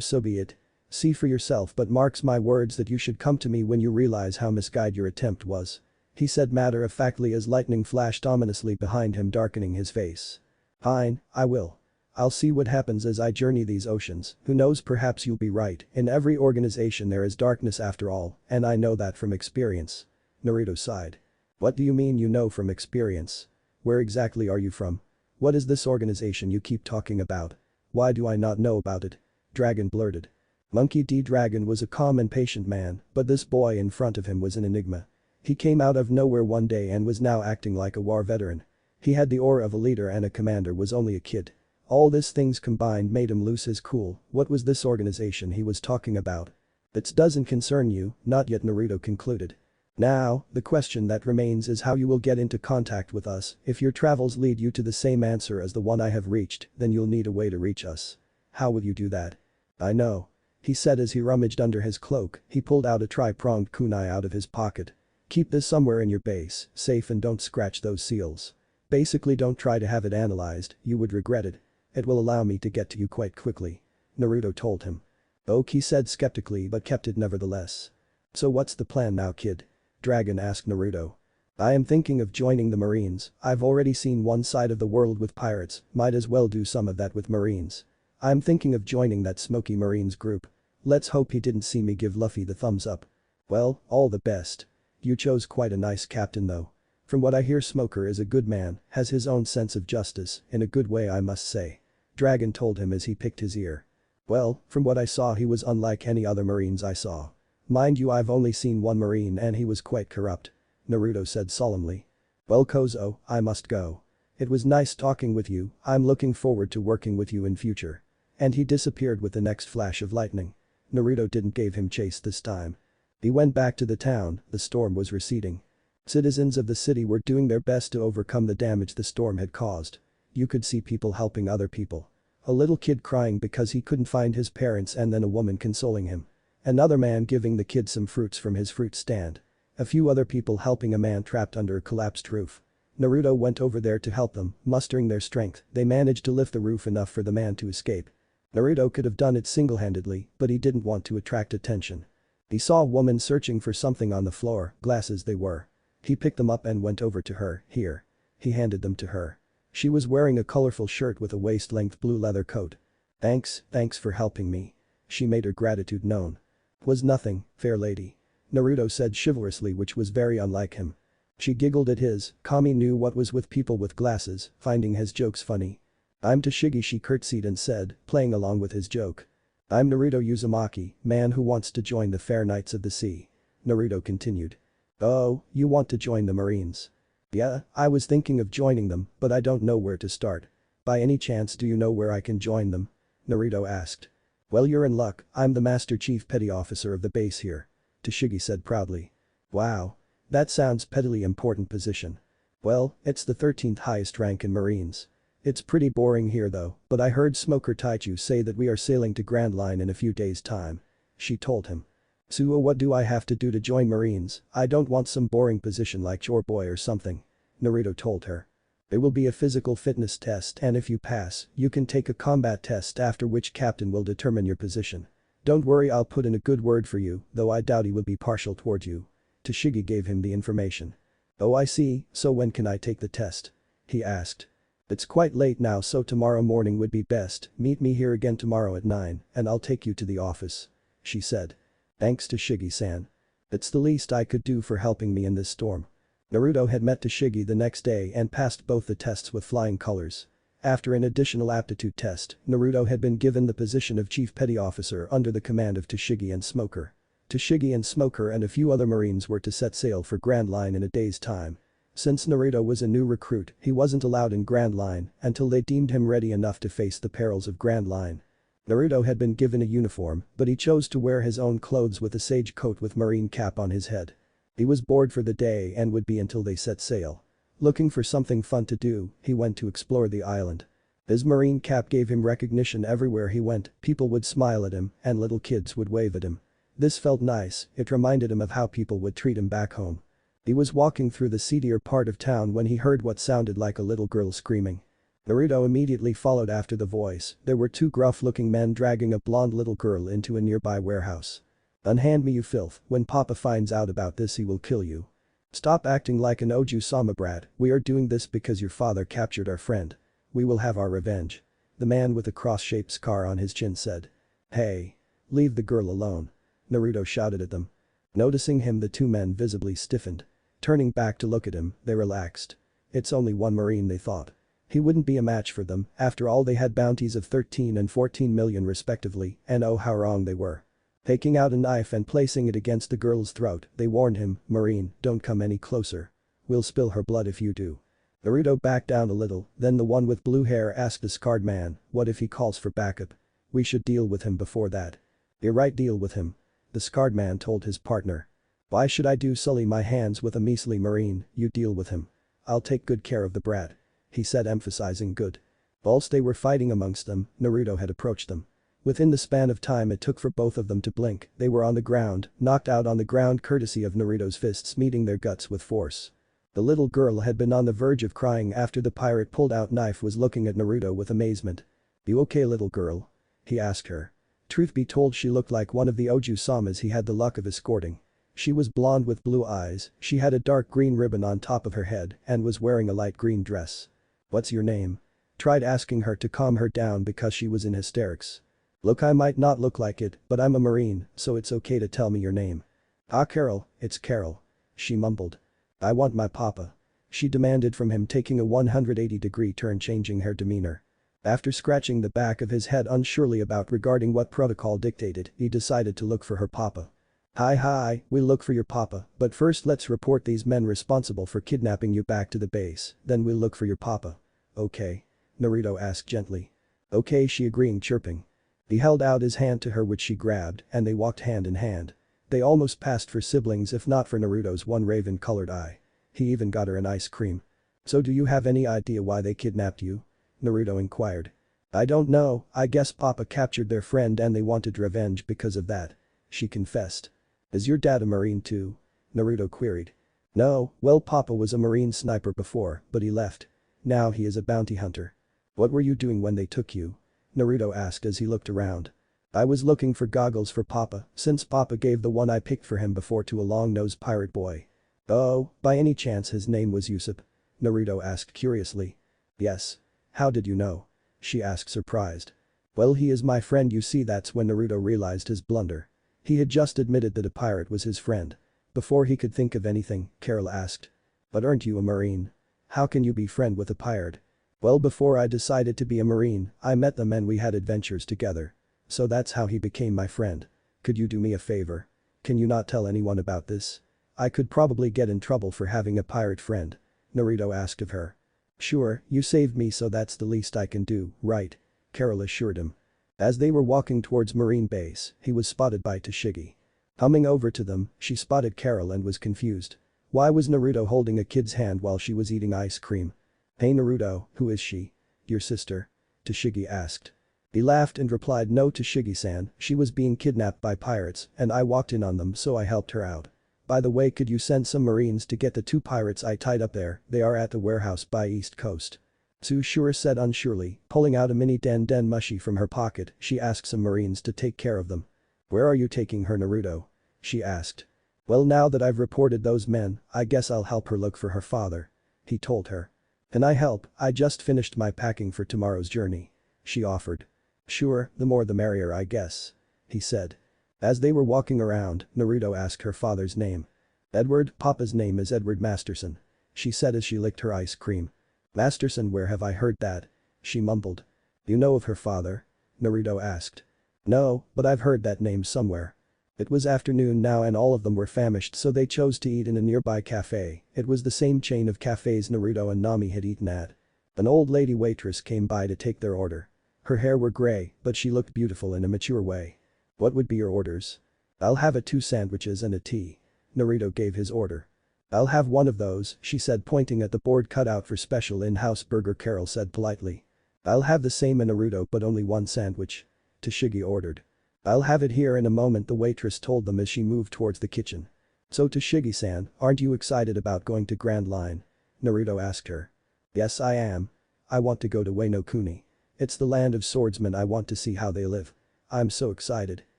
So be it. See for yourself but marks my words that you should come to me when you realize how misguided your attempt was. He said matter-of-factly as lightning flashed ominously behind him darkening his face. Fine, I will. I'll see what happens as I journey these oceans, who knows perhaps you'll be right, in every organization there is darkness after all, and I know that from experience. Naruto sighed. What do you mean you know from experience? Where exactly are you from? What is this organization you keep talking about? Why do I not know about it? Dragon blurted. Monkey D. Dragon was a calm and patient man, but this boy in front of him was an enigma. He came out of nowhere one day and was now acting like a war veteran. He had the aura of a leader and a commander was only a kid. All these things combined made him lose his cool. What was this organization he was talking about? That doesn't concern you, not yet, Naruto concluded. Now, the question that remains is how you will get into contact with us. If your travels lead you to the same answer as the one I have reached, then you'll need a way to reach us. How will you do that? I know. He said as he rummaged under his cloak, he pulled out a tri-pronged kunai out of his pocket. Keep this somewhere in your base, safe and don't scratch those seals. Basically don't try to have it analyzed, you would regret it. It will allow me to get to you quite quickly. Naruto told him. Ok, he said skeptically but kept it nevertheless. So what's the plan now, kid? Dragon asked Naruto. I am thinking of joining the Marines. I've already seen one side of the world with pirates, might as well do some of that with Marines. I'm thinking of joining that Smoky Marines group. Let's hope he didn't see me give Luffy the thumbs up. Well, all the best. You chose quite a nice captain though. From what I hear Smoker is a good man, has his own sense of justice, in a good way I must say. Dragon told him as he picked his ear. Well, from what I saw he was unlike any other Marines I saw. Mind you, I've only seen one Marine and he was quite corrupt. Naruto said solemnly. Well Kozo, I must go. It was nice talking with you, I'm looking forward to working with you in future. And he disappeared with the next flash of lightning. Naruto didn't give him chase this time. He went back to the town, the storm was receding. Citizens of the city were doing their best to overcome the damage the storm had caused. You could see people helping other people. A little kid crying because he couldn't find his parents and then a woman consoling him. Another man giving the kid some fruits from his fruit stand. A few other people helping a man trapped under a collapsed roof. Naruto went over there to help them, mustering their strength, they managed to lift the roof enough for the man to escape. Naruto could have done it single-handedly, but he didn't want to attract attention. He saw a woman searching for something on the floor, glasses they were. He picked them up and went over to her, here. He handed them to her. She was wearing a colorful shirt with a waist-length blue leather coat. Thanks for helping me. She made her gratitude known. Was nothing, fair lady. Naruto said chivalrously, which was very unlike him. She giggled at his, Kami knew what was with people with glasses, finding his jokes funny. I'm Tashigi, she curtsied and said, playing along with his joke. I'm Naruto Uzumaki, man who wants to join the Fair Knights of the Sea. Naruto continued. Oh, you want to join the Marines? Yeah, I was thinking of joining them, but I don't know where to start. By any chance do you know where I can join them? Naruto asked. Well, you're in luck, I'm the Master Chief Petty Officer of the base here. Tashigi said proudly. Wow. That sounds pettily important position. Well, it's the 13th highest rank in Marines. It's pretty boring here though, but I heard Smoker Taichu say that we are sailing to Grand Line in a few days' time. She told him. Suo, what do I have to do to join Marines? I don't want some boring position like chore boy or something. Naruto told her. There will be a physical fitness test and if you pass, you can take a combat test after which captain will determine your position. Don't worry, I'll put in a good word for you, though I doubt he will be partial toward you. Tashigi gave him the information. Oh, I see, so when can I take the test? He asked. It's quite late now, so tomorrow morning would be best. Meet me here again tomorrow at 9 and I'll take you to the office. She said. Thanks Tashigi-san. It's the least I could do for helping me in this storm. Naruto had met Tashigi the next day and passed both the tests with flying colors. After an additional aptitude test, Naruto had been given the position of Chief Petty Officer under the command of Tashigi and Smoker. Tashigi and Smoker and a few other Marines were to set sail for Grand Line in a day's time. Since Naruto was a new recruit, he wasn't allowed in Grand Line until they deemed him ready enough to face the perils of Grand Line. Naruto had been given a uniform, but he chose to wear his own clothes with a sage coat with marine cap on his head. He was bored for the day and would be until they set sail. Looking for something fun to do, he went to explore the island. His marine cap gave him recognition everywhere he went, people would smile at him and little kids would wave at him. This felt nice, it reminded him of how people would treat him back home. He was walking through the seedier part of town when he heard what sounded like a little girl screaming. Naruto immediately followed after the voice. There were two gruff-looking men dragging a blonde little girl into a nearby warehouse. "Unhand me, you filth, when Papa finds out about this he will kill you. Stop acting like an Oju-sama brat, we are doing this because your father captured our friend. We will have our revenge." The man with a cross-shaped scar on his chin said. "Hey. Leave the girl alone." Naruto shouted at them. Noticing him, the two men visibly stiffened. Turning back to look at him, they relaxed. It's only one Marine, they thought. He wouldn't be a match for them, after all they had bounties of 13 and 14 million respectively, and oh how wrong they were. Taking out a knife and placing it against the girl's throat, they warned him, "Marine, don't come any closer. We'll spill her blood if you do." Naruto backed down a little, then the one with blue hair asked the scarred man, "What if he calls for backup? We should deal with him before that." "You're right, deal with him," the scarred man told his partner. "Why should I sully my hands with a measly Marine, you deal with him. I'll take good care of the brat," he said, emphasizing good. Whilst they were fighting amongst them, Naruto had approached them. Within the span of time it took for both of them to blink, they were on the ground, knocked out on the ground courtesy of Naruto's fists meeting their guts with force. The little girl had been on the verge of crying after the pirate pulled out knife was looking at Naruto with amazement. "You okay, little girl?" he asked her. Truth be told, she looked like one of the Oju-samas he had the luck of escorting. She was blonde with blue eyes, she had a dark green ribbon on top of her head and was wearing a light green dress. "What's your name?" Tried asking her to calm her down because she was in hysterics. "Look, I might not look like it, but I'm a Marine, so it's okay to tell me your name." "Ah, Carol, it's Carol," she mumbled. "I want my papa," she demanded from him, taking a 180-degree turn, changing her demeanor. After scratching the back of his head unsurely about regarding what protocol dictated, he decided to look for her papa. Hi, we'll look for your papa, but first let's report these men responsible for kidnapping you back to the base, then we'll look for your papa." "Okay?" Naruto asked gently. "Okay," she agreeing, chirping. He held out his hand to her, which she grabbed, and they walked hand in hand. They almost passed for siblings if not for Naruto's one raven-colored eye. He even got her an ice cream. "So do you have any idea why they kidnapped you?" Naruto inquired. "I don't know, I guess Papa captured their friend and they wanted revenge because of that," she confessed. "Is your dad a Marine too?" Naruto queried. "No, well, Papa was a Marine sniper before, but he left. Now he is a bounty hunter." "What were you doing when they took you?" Naruto asked as he looked around. "I was looking for goggles for Papa, since Papa gave the one I picked for him before to a long-nosed pirate boy." "Oh, by any chance his name was Usopp?" Naruto asked curiously. "Yes. How did you know?" she asked, surprised. "Well, he is my friend, you see." That's when Naruto realized his blunder. He had just admitted that a pirate was his friend. Before he could think of anything, Carol asked. "But aren't you a Marine? How can you be friend with a pirate?" "Well, before I decided to be a Marine, I met them and we had adventures together. So that's how he became my friend. Could you do me a favor? Can you not tell anyone about this? I could probably get in trouble for having a pirate friend," Naruto asked of her. "Sure, you saved me, so that's the least I can do, right?" Carol assured him. As they were walking towards Marine Base, he was spotted by Tashigi. Coming over to them, she spotted Carol and was confused. Why was Naruto holding a kid's hand while she was eating ice cream? "Hey Naruto, who is she?" "Your sister?" Tashigi asked. He laughed and replied, "No, Tashigi-san, she was being kidnapped by pirates and I walked in on them, so I helped her out. By the way, could you send some Marines to get the two pirates I tied up there? They are at the warehouse by East Coast." Sue sure said unsurely, pulling out a mini den mushi from her pocket. She asked some Marines to take care of them. "Where are you taking her, Naruto?" she asked. "Well, now that I've reported those men, I guess I'll help her look for her father," he told her. "Can I help? I just finished my packing for tomorrow's journey," she offered. "Sure, the more the merrier, I guess," he said. As they were walking around, Naruto asked her father's name. Edward, Papa's name is Edward Masterson, she said as she licked her ice cream. Masterson, where have I heard that? She mumbled. You know of her father? Naruto asked. No, but I've heard that name somewhere. It was afternoon now and all of them were famished, so they chose to eat in a nearby cafe. It was the same chain of cafes Naruto and Nami had eaten at. An old lady waitress came by to take their order. Her hair were gray, but she looked beautiful in a mature way. What would be your orders? I'll have 2 sandwiches and a tea. Naruto gave his order. I'll have one of those, she said, pointing at the board cut out for special in-house burger. Carol said politely. I'll have the same, Naruto, but only 1 sandwich. Tashigi ordered. I'll have it here in a moment, the waitress told them as she moved towards the kitchen. So Tashigi-san, aren't you excited about going to Grand Line? Naruto asked her. Yes, I am. I want to go to Wano Kuni. It's the land of swordsmen. I want to see how they live. I'm so excited.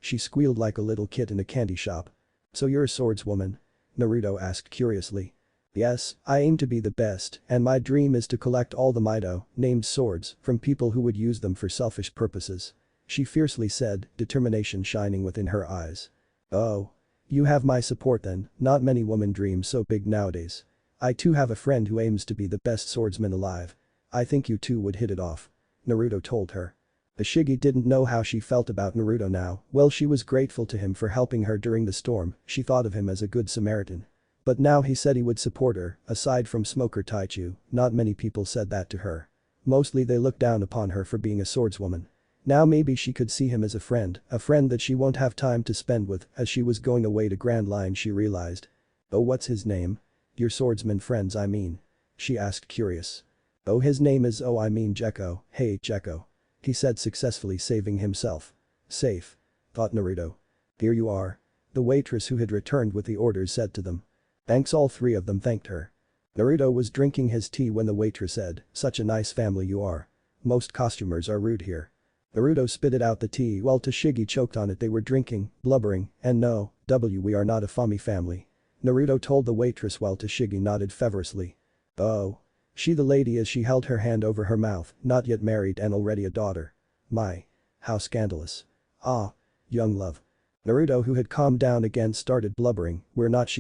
She squealed like a little kid in a candy shop. So you're a swordswoman? Naruto asked curiously. Yes, I aim to be the best, and my dream is to collect all the Mido, named swords, from people who would use them for selfish purposes. She fiercely said, determination shining within her eyes. Oh. You have my support then, not many women dream so big nowadays. I too have a friend who aims to be the best swordsman alive. I think you two would hit it off. Naruto told her. Tashigi didn't know how she felt about Naruto now. Well, she was grateful to him for helping her during the storm, she thought of him as a good Samaritan. But now he said he would support her, aside from Smoker Taichu, not many people said that to her. Mostly they looked down upon her for being a swordswoman. Now maybe she could see him as a friend that she won't have time to spend with. As she was going away to Grand Line, she realized. Oh, what's his name? Your swordsman friends, I mean. She asked, curious. Oh, his name is Jekko. Hey, Jekko. He said, successfully saving himself. Safe. Thought Naruto. Here you are. The waitress who had returned with the orders said to them. Thanks. All 3 of them thanked her. Naruto was drinking his tea when the waitress said, such a nice family you are. Most costumers are rude here. Naruto spitted out the tea while Tashigi choked on it. They were drinking, blubbering, and no, we are not a Fami family. Naruto told the waitress while Tashigi nodded feverishly. Oh. She the lady as she held her hand over her mouth, not yet married and already a daughter. My. How scandalous. Ah. Young love. Naruto, who had calmed down again, started blubbering. We're not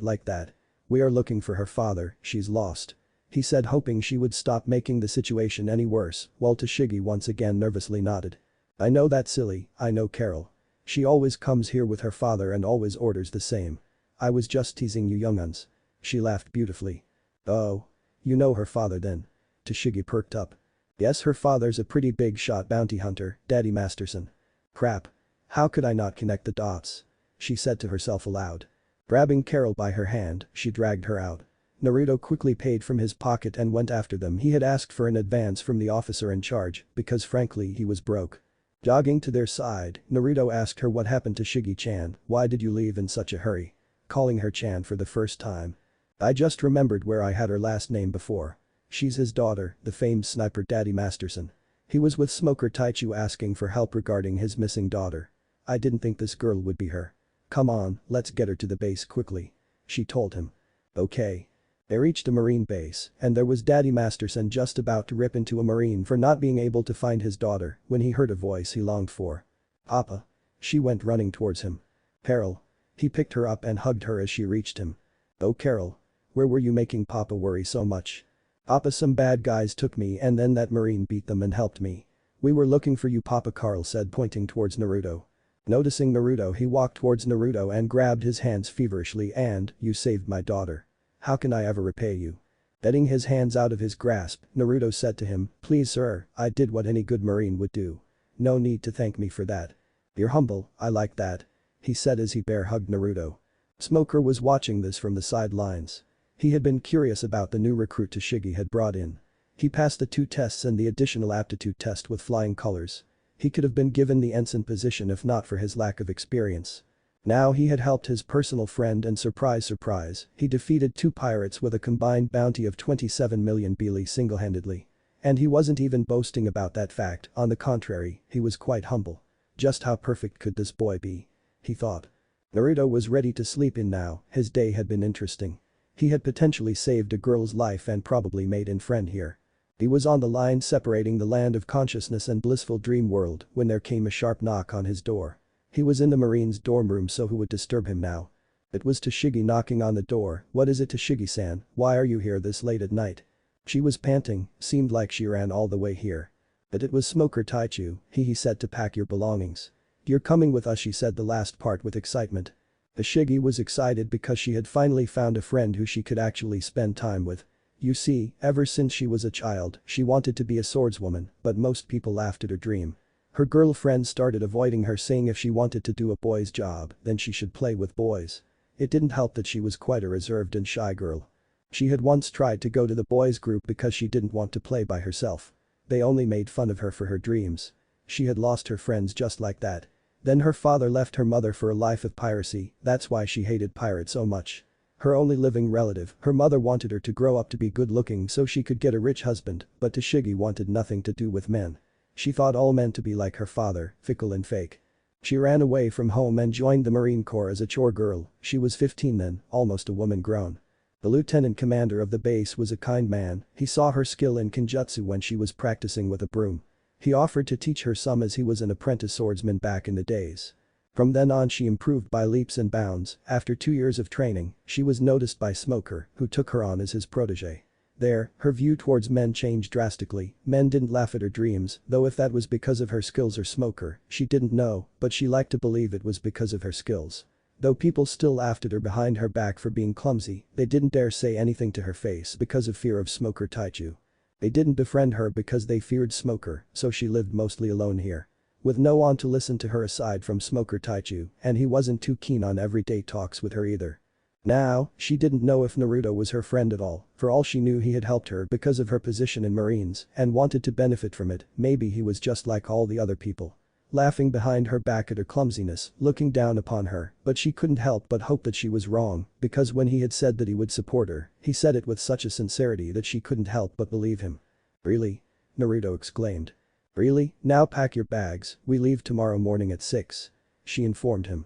like that. We are looking for her father, she's lost. He said, hoping she would stop making the situation any worse, while Tashigi once again nervously nodded. I know that's silly, I know Carol. She always comes here with her father and always orders the same. I was just teasing you younguns. She laughed beautifully. Oh. You know her father then? Tashigi perked up. Yes, her father's a pretty big shot bounty hunter, Daddy Masterson. Crap. How could I not connect the dots? She said to herself aloud. Grabbing Carol by her hand, she dragged her out. Naruto quickly paid from his pocket and went after them. He had asked for an advance from the officer in charge because frankly he was broke. Jogging to their side, Naruto asked her what happened to Shigi-chan. Why did you leave in such a hurry? Calling her Chan for the first time. I just remembered where I had her last name before. She's his daughter, the famed sniper Daddy Masterson. He was with Smoker Taichu asking for help regarding his missing daughter. I didn't think this girl would be her. Come on, let's get her to the base quickly. She told him. Okay. They reached a marine base, and there was Daddy Masterson just about to rip into a marine for not being able to find his daughter when he heard a voice he longed for. Papa. She went running towards him. Carol. He picked her up and hugged her as she reached him. Oh, Carol. Where were you making Papa worry so much? Papa, some bad guys took me and then that marine beat them and helped me. We were looking for you, Papa, Carl said, pointing towards Naruto. Noticing Naruto, he walked towards Naruto and grabbed his hands feverishly. And, you saved my daughter. How can I ever repay you? Getting his hands out of his grasp, Naruto said to him, please sir, I did what any good marine would do. No need to thank me for that. You're humble, I like that. He said as he bear hugged Naruto. Smoker was watching this from the sidelines. He had been curious about the new recruit Tashigi had brought in. He passed the 2 tests and the additional aptitude test with flying colors. He could have been given the ensign position if not for his lack of experience. Now he had helped his personal friend and surprise, he defeated 2 pirates with a combined bounty of 27 million Beely single-handedly. And he wasn't even boasting about that fact, on the contrary, he was quite humble. Just how perfect could this boy be? He thought. Naruto was ready to sleep in now, his day had been interesting. He had potentially saved a girl's life and probably made a friend here. He was on the line separating the land of consciousness and blissful dream world when there came a sharp knock on his door. He was in the Marine's dorm room, so who would disturb him now? It was Tashigi knocking on the door. "What is it, Tashigi-san? Why are you here this late at night?" She was panting, seemed like she ran all the way here. But it was Smoker Taichu, he said to pack your belongings. "You're coming with us," she said the last part with excitement. Tashigi was excited because she had finally found a friend who she could actually spend time with. You see, ever since she was a child, she wanted to be a swordswoman, but most people laughed at her dream. Her girlfriends started avoiding her, saying if she wanted to do a boy's job, then she should play with boys. It didn't help that she was quite a reserved and shy girl. She had once tried to go to the boys' group because she didn't want to play by herself. They only made fun of her for her dreams. She had lost her friends just like that. Then her father left her mother for a life of piracy, that's why she hated pirates so much. Her only living relative, her mother wanted her to grow up to be good looking so she could get a rich husband, but Tashigi wanted nothing to do with men. She thought all men to be like her father, fickle and fake. She ran away from home and joined the Marine Corps as a chore girl. She was 15 then, almost a woman grown. The lieutenant commander of the base was a kind man. He saw her skill in Kenjutsu when she was practicing with a broom. He offered to teach her some as he was an apprentice swordsman back in the days. From then on she improved by leaps and bounds. After 2 years of training, she was noticed by Smoker, who took her on as his protege. There, her view towards men changed drastically. Men didn't laugh at her dreams, though if that was because of her skills or Smoker, she didn't know, but she liked to believe it was because of her skills. Though people still laughed at her behind her back for being clumsy, they didn't dare say anything to her face because of fear of Smoker Taichu. They didn't befriend her because they feared Smoker, so she lived mostly alone here. With no one to listen to her aside from Smoker Taichu, and he wasn't too keen on everyday talks with her either. Now, she didn't know if Naruto was her friend at all. For all she knew, he had helped her because of her position in Marines and wanted to benefit from it. Maybe he was just like all the other people. Laughing behind her back at her clumsiness, looking down upon her, but she couldn't help but hope that she was wrong, because when he had said that he would support her, he said it with such a sincerity that she couldn't help but believe him. "Really?" Naruto exclaimed. "Really? Now pack your bags, we leave tomorrow morning at 6. She informed him.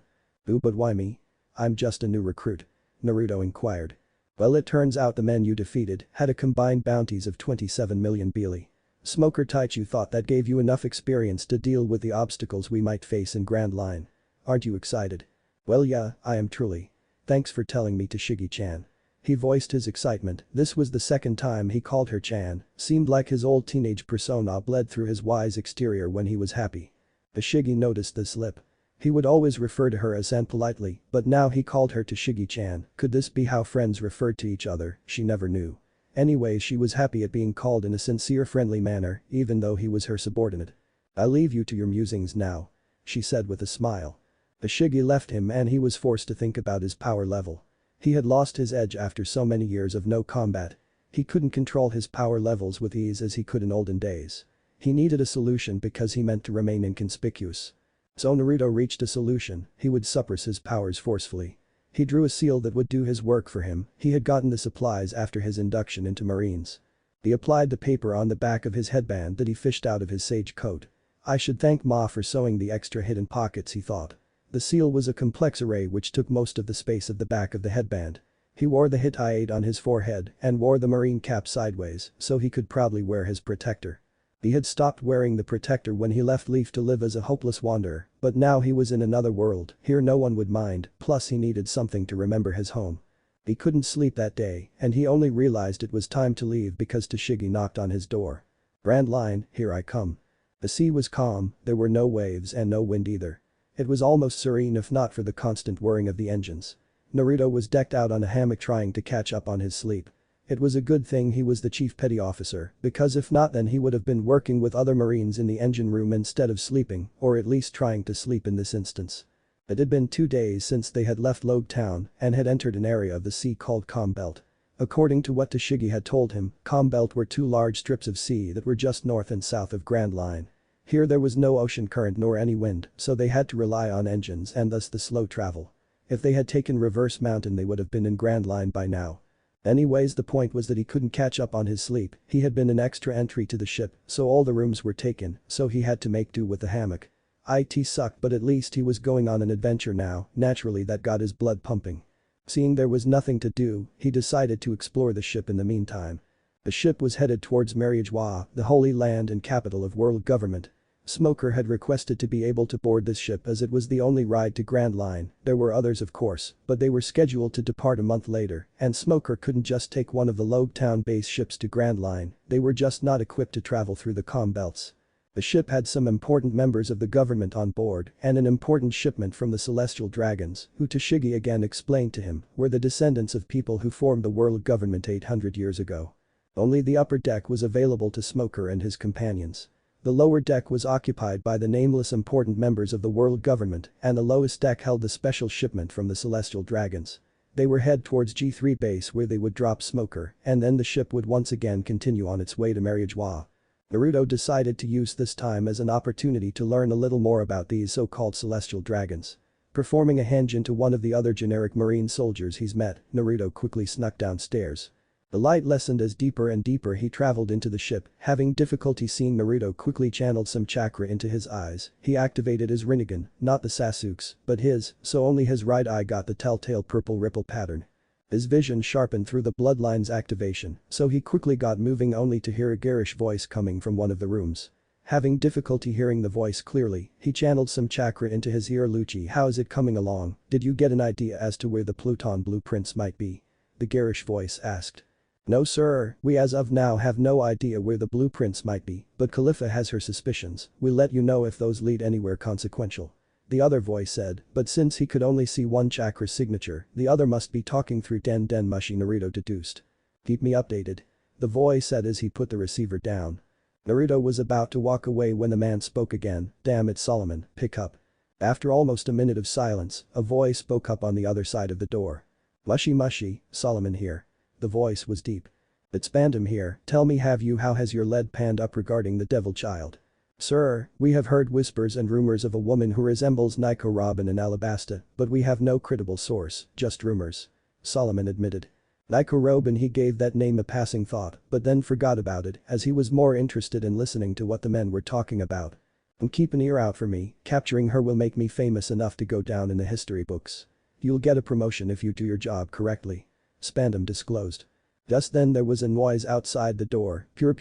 "Ooh, but why me? I'm just a new recruit," Naruto inquired. "Well, it turns out the men you defeated had a combined bounties of 27 million Beely. Smoker Taichu thought that gave you enough experience to deal with the obstacles we might face in Grand Line. Aren't you excited?" "Well yeah, I am truly. Thanks for telling me, Tashigi-chan." He voiced his excitement. This was the second time he called her Chan. Seemed like his old teenage persona bled through his wise exterior when he was happy. Tashigi noticed the slip. He would always refer to her as San politely, but now he called her Tashigi-chan. Could this be how friends referred to each other? She never knew. Anyway, she was happy at being called in a sincere, friendly manner, even though he was her subordinate. "I'll leave you to your musings now," she said with a smile. Tashigi left him and he was forced to think about his power level. He had lost his edge after so many years of no combat. He couldn't control his power levels with ease as he could in olden days. He needed a solution because he meant to remain inconspicuous. So Naruto reached a solution. He would suppress his powers forcefully. He drew a seal that would do his work for him. He had gotten the supplies after his induction into Marines. He applied the paper on the back of his headband that he fished out of his sage coat. "I should thank Ma for sewing the extra hidden pockets," he thought. The seal was a complex array which took most of the space of the back of the headband. He wore the Hittite on his forehead and wore the marine cap sideways so he could proudly wear his protector. He had stopped wearing the protector when he left Leaf to live as a hopeless wanderer, but now he was in another world. Here no one would mind, plus he needed something to remember his home. He couldn't sleep that day, and he only realized it was time to leave because Tashigi knocked on his door. "Grand Line, here I come." The sea was calm, there were no waves and no wind either. It was almost serene if not for the constant whirring of the engines. Naruto was decked out on a hammock trying to catch up on his sleep. It was a good thing he was the chief petty officer, because if not then he would have been working with other Marines in the engine room instead of sleeping, or at least trying to sleep in this instance. It had been 2 days since they had left Loguetown and had entered an area of the sea called Calm Belt. According to what Tashigi had told him, Calm Belt were 2 large strips of sea that were just north and south of Grand Line. Here there was no ocean current nor any wind, so they had to rely on engines and thus the slow travel. If they had taken Reverse Mountain they would have been in Grand Line by now. Anyways, the point was that he couldn't catch up on his sleep. He had been an extra entry to the ship, so all the rooms were taken, so he had to make do with the hammock. It sucked, but at least he was going on an adventure now. Naturally that got his blood pumping. Seeing there was nothing to do, he decided to explore the ship in the meantime. The ship was headed towards Mariajwa, the holy land and capital of world government. Smoker had requested to be able to board this ship as it was the only ride to Grand Line. There were others of course, but they were scheduled to depart a month later, and Smoker couldn't just take one of the Loguetown base ships to Grand Line, they were just not equipped to travel through the comm belts. The ship had some important members of the government on board and an important shipment from the Celestial Dragons, who Tashigi again explained to him were the descendants of people who formed the world government 800 years ago. Only the upper deck was available to Smoker and his companions. The lower deck was occupied by the nameless important members of the world government and the lowest deck held the special shipment from the Celestial Dragons. They were head towards G3 base where they would drop Smoker and then the ship would once again continue on its way to Mariagewa. Naruto decided to use this time as an opportunity to learn a little more about these so-called Celestial Dragons. Performing a henge into one of the other generic marine soldiers he's met, Naruto quickly snuck downstairs. The light lessened as deeper and deeper he traveled into the ship, having difficulty seeing. Naruto quickly channeled some chakra into his eyes. He activated his Rinnegan, not the Sasuke's, but his, so only his right eye got the telltale purple ripple pattern. His vision sharpened through the bloodline's activation, so he quickly got moving only to hear a garish voice coming from one of the rooms. Having difficulty hearing the voice clearly, he channeled some chakra into his ear. Lucci, how's it coming along? Did you get an idea as to where the Pluton blueprints might be? The garish voice asked. No sir, we as of now have no idea where the blueprints might be, but Khalifa has her suspicions, we'll let you know if those lead anywhere consequential. The other voice said, but since he could only see one chakra signature, the other must be talking through Den Mushi. Naruto deduced. Keep me updated. The voice said as he put the receiver down. Naruto was about to walk away when the man spoke again, damn it Solomon, pick up. After almost a minute of silence, a voice spoke up on the other side of the door. Mushi, Solomon here. The voice was deep. It's Bandam here, tell me how has your lead panned up regarding the devil child? Sir, we have heard whispers and rumors of a woman who resembles Nico Robin in Alabasta, but we have no credible source, just rumors. Solomon admitted. Nico Robin, he gave that name a passing thought, but then forgot about it as he was more interested in listening to what the men were talking about. And keep an ear out for me, capturing her will make me famous enough to go down in the history books. You'll get a promotion if you do your job correctly. Spandam disclosed. Just then there was a noise outside the door, pure.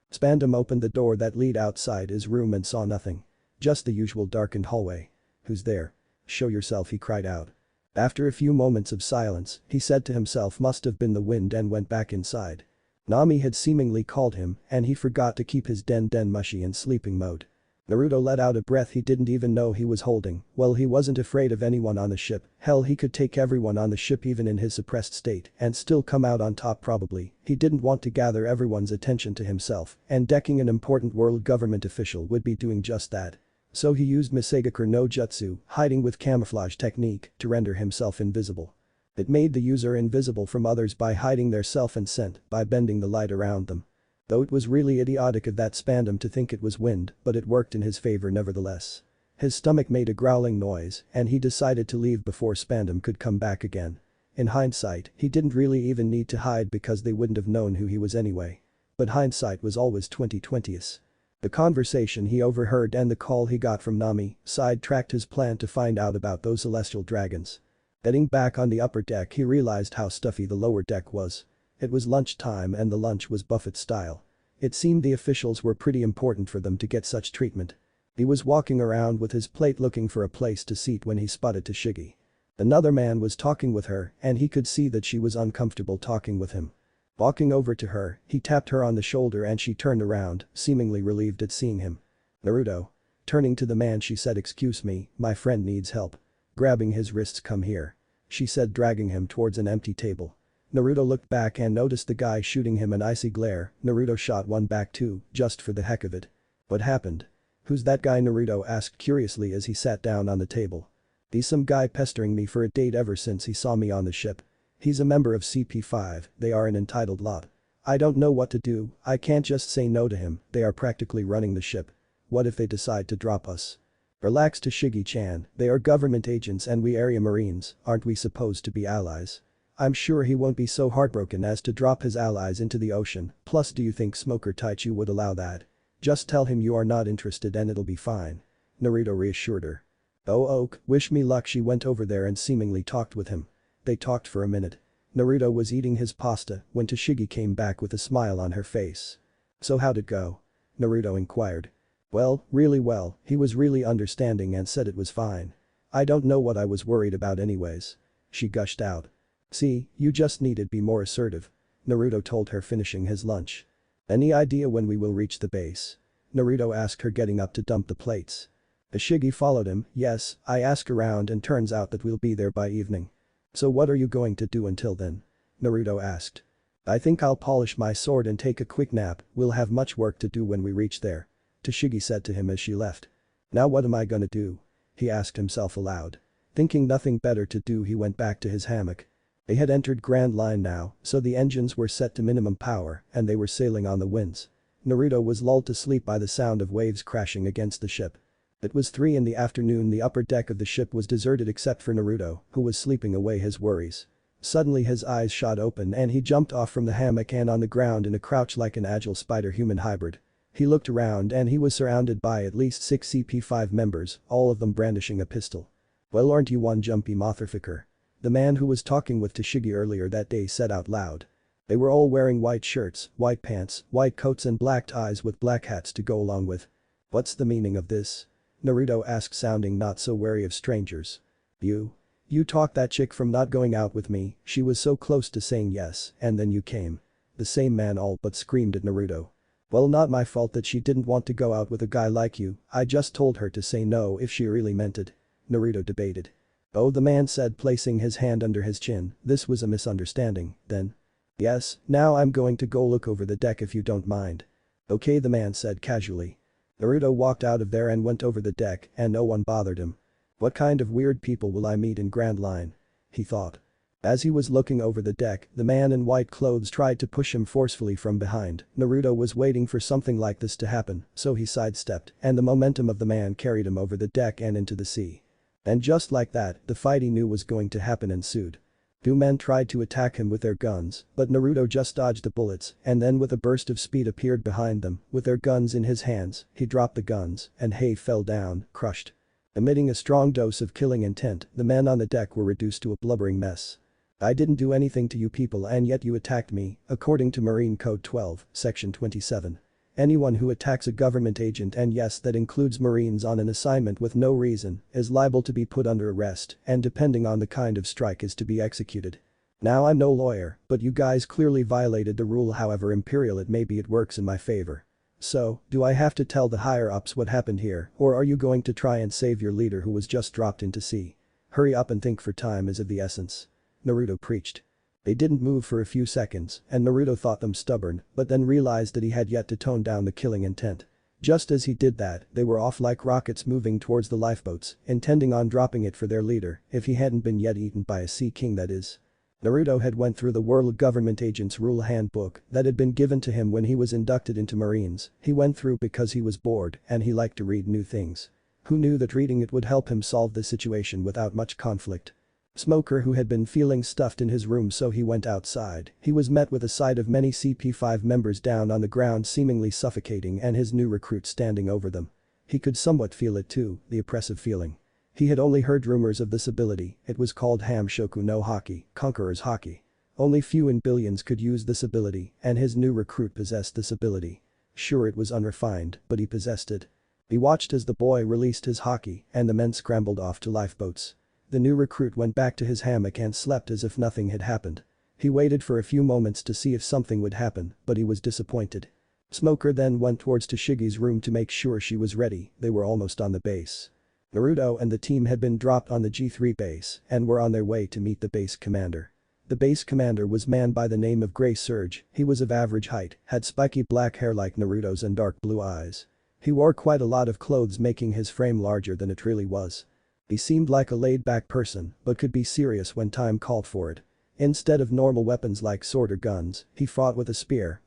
Spandam opened the door that led outside his room and saw nothing. Just the usual darkened hallway. Who's there? Show yourself, he cried out. After a few moments of silence, he said to himself must have been the wind and went back inside. Nami had seemingly called him and he forgot to keep his Den Mushi in sleeping mode. Naruto let out a breath he didn't even know he was holding. Well, he wasn't afraid of anyone on the ship, hell he could take everyone on the ship even in his suppressed state and still come out on top probably. He didn't want to gather everyone's attention to himself and decking an important world government official would be doing just that. So he used Misegakure no Jutsu, hiding with camouflage technique, to render himself invisible. It made the user invisible from others by hiding their self and scent by bending the light around them. Though it was really idiotic of that Spandam to think it was wind, but it worked in his favor nevertheless. His stomach made a growling noise and he decided to leave before Spandam could come back again. In hindsight, he didn't really even need to hide because they wouldn't have known who he was anyway. But hindsight was always 20/20. The conversation he overheard and the call he got from Nami sidetracked his plan to find out about those celestial dragons. Getting back on the upper deck he realized how stuffy the lower deck was. It was lunchtime and the lunch was buffet style. It seemed the officials were pretty important for them to get such treatment. He was walking around with his plate looking for a place to seat when he spotted Tashigi. Another man was talking with her and he could see that she was uncomfortable talking with him. Walking over to her, he tapped her on the shoulder and she turned around, seemingly relieved at seeing him. Naruto. Turning to the man she said, excuse me, my friend needs help. Grabbing his wrists, come here. She said, dragging him towards an empty table. Naruto looked back and noticed the guy shooting him an icy glare. Naruto shot one back too, just for the heck of it. What happened? Who's that guy? Naruto asked curiously as he sat down on the table. He's some guy pestering me for a date ever since he saw me on the ship. He's a member of CP5, they are an entitled lot. I don't know what to do, I can't just say no to him, they are practically running the ship. What if they decide to drop us? Relax Tashigi-chan, they are government agents and we area marines, aren't we supposed to be allies? I'm sure he won't be so heartbroken as to drop his allies into the ocean, plus do you think Smoker Taichu would allow that? Just tell him you are not interested and it'll be fine. Naruto reassured her. Oh Oak, wish me luck. She went over there and seemingly talked with him. They talked for a minute. Naruto was eating his pasta when Tashigi came back with a smile on her face. So how'd it go? Naruto inquired. Well, really well, he was really understanding and said it was fine. I don't know what I was worried about anyways. She gushed out. See, you just needed be more assertive. Naruto told her finishing his lunch. Any idea when we will reach the base? Naruto asked her getting up to dump the plates. Tashigi followed him. Yes, I asked around and turns out that we'll be there by evening. So what are you going to do until then? Naruto asked. I think I'll polish my sword and take a quick nap, we'll have much work to do when we reach there. Tashigi said to him as she left. Now what am I gonna do? He asked himself aloud. Thinking nothing better to do he went back to his hammock. They had entered Grand Line now, so the engines were set to minimum power and they were sailing on the winds. Naruto was lulled to sleep by the sound of waves crashing against the ship. It was 3 in the afternoon. The upper deck of the ship was deserted except for Naruto, who was sleeping away his worries. Suddenly his eyes shot open and he jumped off from the hammock and on the ground in a crouch like an agile spider-human hybrid. He looked around and he was surrounded by at least 6 CP5 members, all of them brandishing a pistol. Well, aren't you one jumpy motherfucker? The man who was talking with Tashigi earlier that day said out loud. They were all wearing white shirts, white pants, white coats and black ties with black hats to go along with. What's the meaning of this? Naruto asked, sounding not so wary of strangers. You talked that chick from not going out with me, she was so close to saying yes, and then you came. The same man all but screamed at Naruto. Well, not my fault that she didn't want to go out with a guy like you, I just told her to say no if she really meant it. Naruto debated. Oh, the man said, placing his hand under his chin, this was a misunderstanding, then. Yes, now I'm going to go look over the deck if you don't mind. Okay, the man said casually. Naruto walked out of there and went over the deck and no one bothered him. What kind of weird people will I meet in Grand Line? He thought. As he was looking over the deck, the man in white clothes tried to push him forcefully from behind. Naruto was waiting for something like this to happen, so he sidestepped and the momentum of the man carried him over the deck and into the sea. And just like that, the fight he knew was going to happen ensued. 2 men tried to attack him with their guns, but Naruto just dodged the bullets and then with a burst of speed appeared behind them, with their guns in his hands, he dropped the guns and Hei fell down, crushed. Emitting a strong dose of killing intent, the men on the deck were reduced to a blubbering mess. I didn't do anything to you people and yet you attacked me, according to Marine Code 12, Section 27. Anyone who attacks a government agent, and yes that includes Marines on an assignment with no reason, is liable to be put under arrest and depending on the kind of strike is to be executed. Now I'm no lawyer, but you guys clearly violated the rule, however imperial it may be it works in my favor. So, do I have to tell the higher-ups what happened here or are you going to try and save your leader who was just dropped into sea? Hurry up and think, for time is of the essence. Naruto preached. They didn't move for a few seconds and Naruto thought them stubborn but then realized that he had yet to tone down the killing intent. Just as he did that, they were off like rockets moving towards the lifeboats, intending on dropping it for their leader if he hadn't been yet eaten by a sea king, that is. Naruto had went through the World Government Agents Rule Handbook that had been given to him when he was inducted into Marines. He went through because he was bored and he liked to read new things. Who knew that reading it would help him solve the situation without much conflict? Smoker, who had been feeling stuffed in his room, so he went outside. He was met with a sight of many CP5 members down on the ground seemingly suffocating and his new recruit standing over them. He could somewhat feel it too, the oppressive feeling. He had only heard rumors of this ability, it was called Hamshoku no Haki, Conqueror's Haki. Only few in billions could use this ability and his new recruit possessed this ability. Sure, it was unrefined, but he possessed it. He watched as the boy released his Haki and the men scrambled off to lifeboats. The new recruit went back to his hammock and slept as if nothing had happened. He waited for a few moments to see if something would happen, but he was disappointed. Smoker then went towards Tashigi's room to make sure she was ready. They were almost on the base. Naruto and the team had been dropped on the G3 base and were on their way to meet the base commander. The base commander was a man by the name of Grey Surge. He was of average height, had spiky black hair like Naruto's and dark blue eyes. He wore quite a lot of clothes, making his frame larger than it really was. He seemed like a laid-back person but could be serious when time called for it. Instead of normal weapons like sword or guns, he fought with a spear